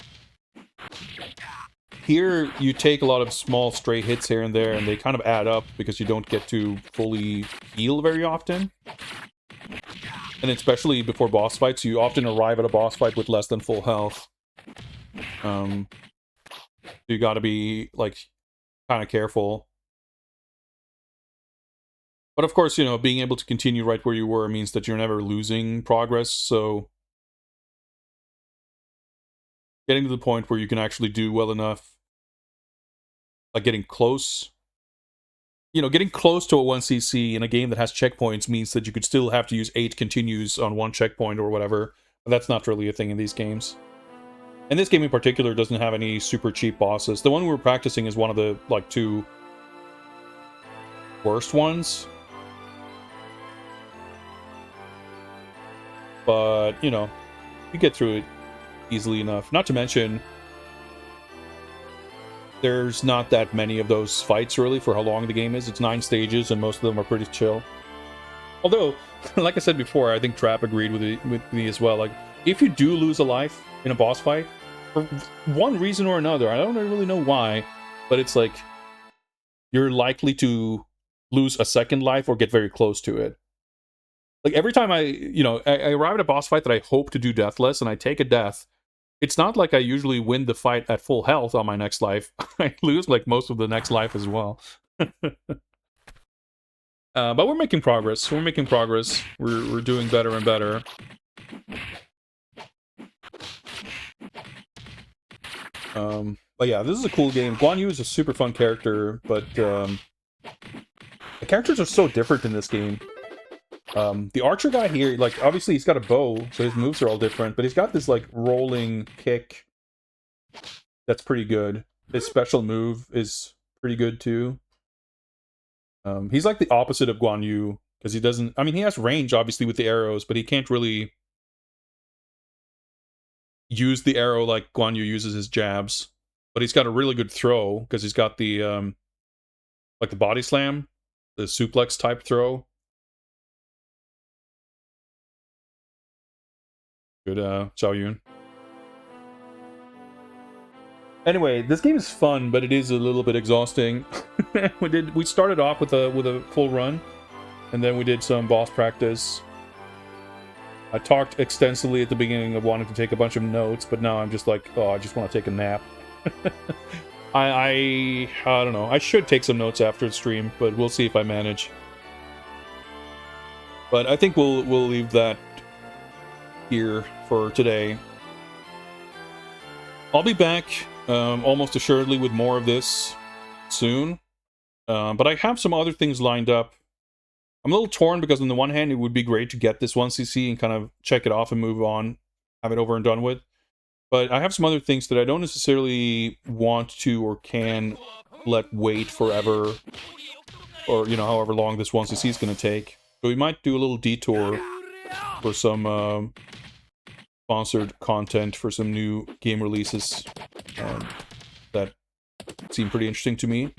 Here, you take a lot of small stray hits here and there, and they kind of add up because you don't get to fully heal very often. And especially before boss fights, you often arrive at a boss fight with less than full health. You gotta be, like, kind of careful. But of course, you know, being able to continue right where you were means that you're never losing progress, so... Getting to the point where you can actually do well enough, like getting close... You know, getting close to a 1cc in a game that has checkpoints means that you could still have to use 8 continues on one checkpoint or whatever, but that's not really a thing in these games. And this game in particular doesn't have any super cheap bosses. The one we were practicing is one of the, like, 2 worst ones. But, you know, you get through it easily enough. Not to mention, there's not that many of those fights, really, for how long the game is. It's 9 stages, and most of them are pretty chill. Although, like I said before, I think Trap agreed with me as well. Like, if you do lose a life in a boss fight, for one reason or another, I don't really know why, but it's like, you're likely to lose a second life or get very close to it. Like, every time I arrive at a boss fight that I hope to do deathless, and I take a death, it's not like I usually win the fight at full health on my next life. I lose, like, most of the next life as well. But we're making progress. We're making progress. We're doing better and better. But yeah, this is a cool game. Guan Yu is a super fun character, but the characters are so different in this game. The archer guy here, like, obviously he's got a bow, so his moves are all different, but he's got this, like, rolling kick that's pretty good. His special move is pretty good, too. He's like the opposite of Guan Yu, because he doesn't... I mean, he has range, obviously, with the arrows, but he can't really use the arrow like Guan Yu uses his jabs. But he's got a really good throw, because he's got the, like the body slam, the suplex type throw. Good, Xiao Yun. Anyway, this game is fun, but it is a little bit exhausting. We started off with a full run, and then we did some boss practice. I talked extensively at the beginning of wanting to take a bunch of notes, but now I'm just like, oh, I just want to take a nap. I don't know. I should take some notes after the stream, but we'll see if I manage. But I think we'll leave that here for today. I'll be back almost assuredly with more of this soon. But I have some other things lined up. I'm a little torn because on the one hand, it would be great to get this 1cc and kind of check it off and move on, have it over and done with. But I have some other things that I don't necessarily want to or can let wait forever, or, you know, however long this 1cc is going to take. So we might do a little detour for some sponsored content for some new game releases that seem pretty interesting to me.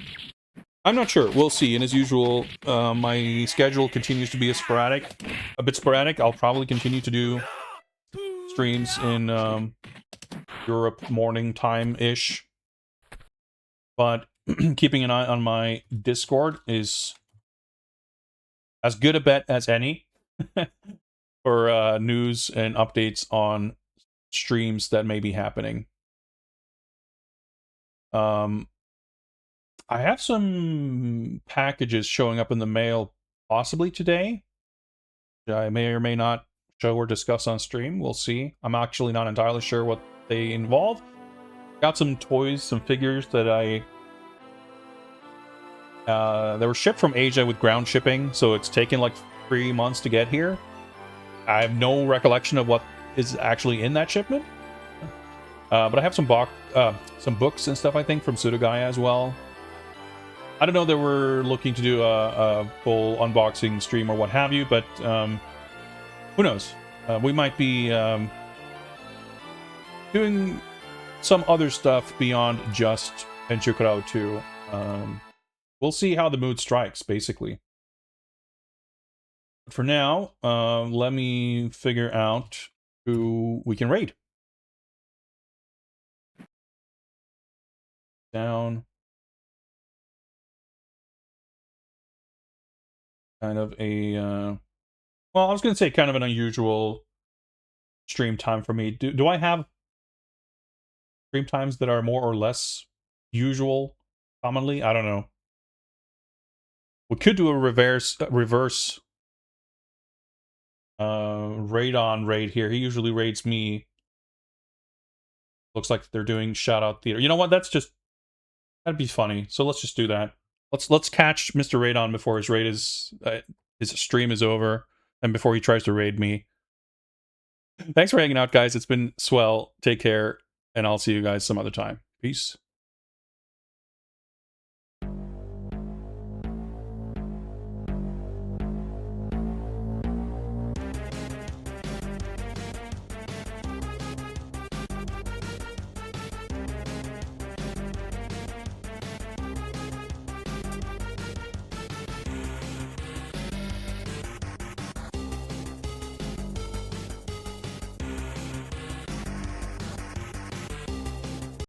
I'm not sure. We'll see. And as usual, my schedule continues to be a bit sporadic. I'll probably continue to do streams in Europe morning time-ish. But keeping an eye on my Discord is as good a bet as any for news and updates on streams that may be happening. I have some packages showing up in the mail possibly today. I may or may not show or discuss on stream. We'll see. I'm actually not entirely sure what they involve. Got some toys, some figures that they were shipped from Asia with ground shipping, so it's taken like 3 months to get here. I have no recollection of what is actually in that shipment. But I have some books and stuff, I think, from Sudagaya as well. I don't know that we're looking to do a full unboxing stream or what have you, but who knows? We might be doing some other stuff beyond just Tenchi Kurau 2. We'll see how the mood strikes, basically. But for now, let me figure out who we can raid. Down. Kind of a, well, I was going to say kind of an unusual stream time for me. Do I have stream times that are more or less usual commonly? I don't know. We could do a reverse raid on raid here. He usually raids me. Looks like they're doing shout out theater. You know what? That'd be funny. So let's just do that. Let's catch Mr. Raidon before his raid is his stream is over and before he tries to raid me. Thanks for hanging out, guys. It's been swell. Take care, and I'll see you guys some other time. Peace.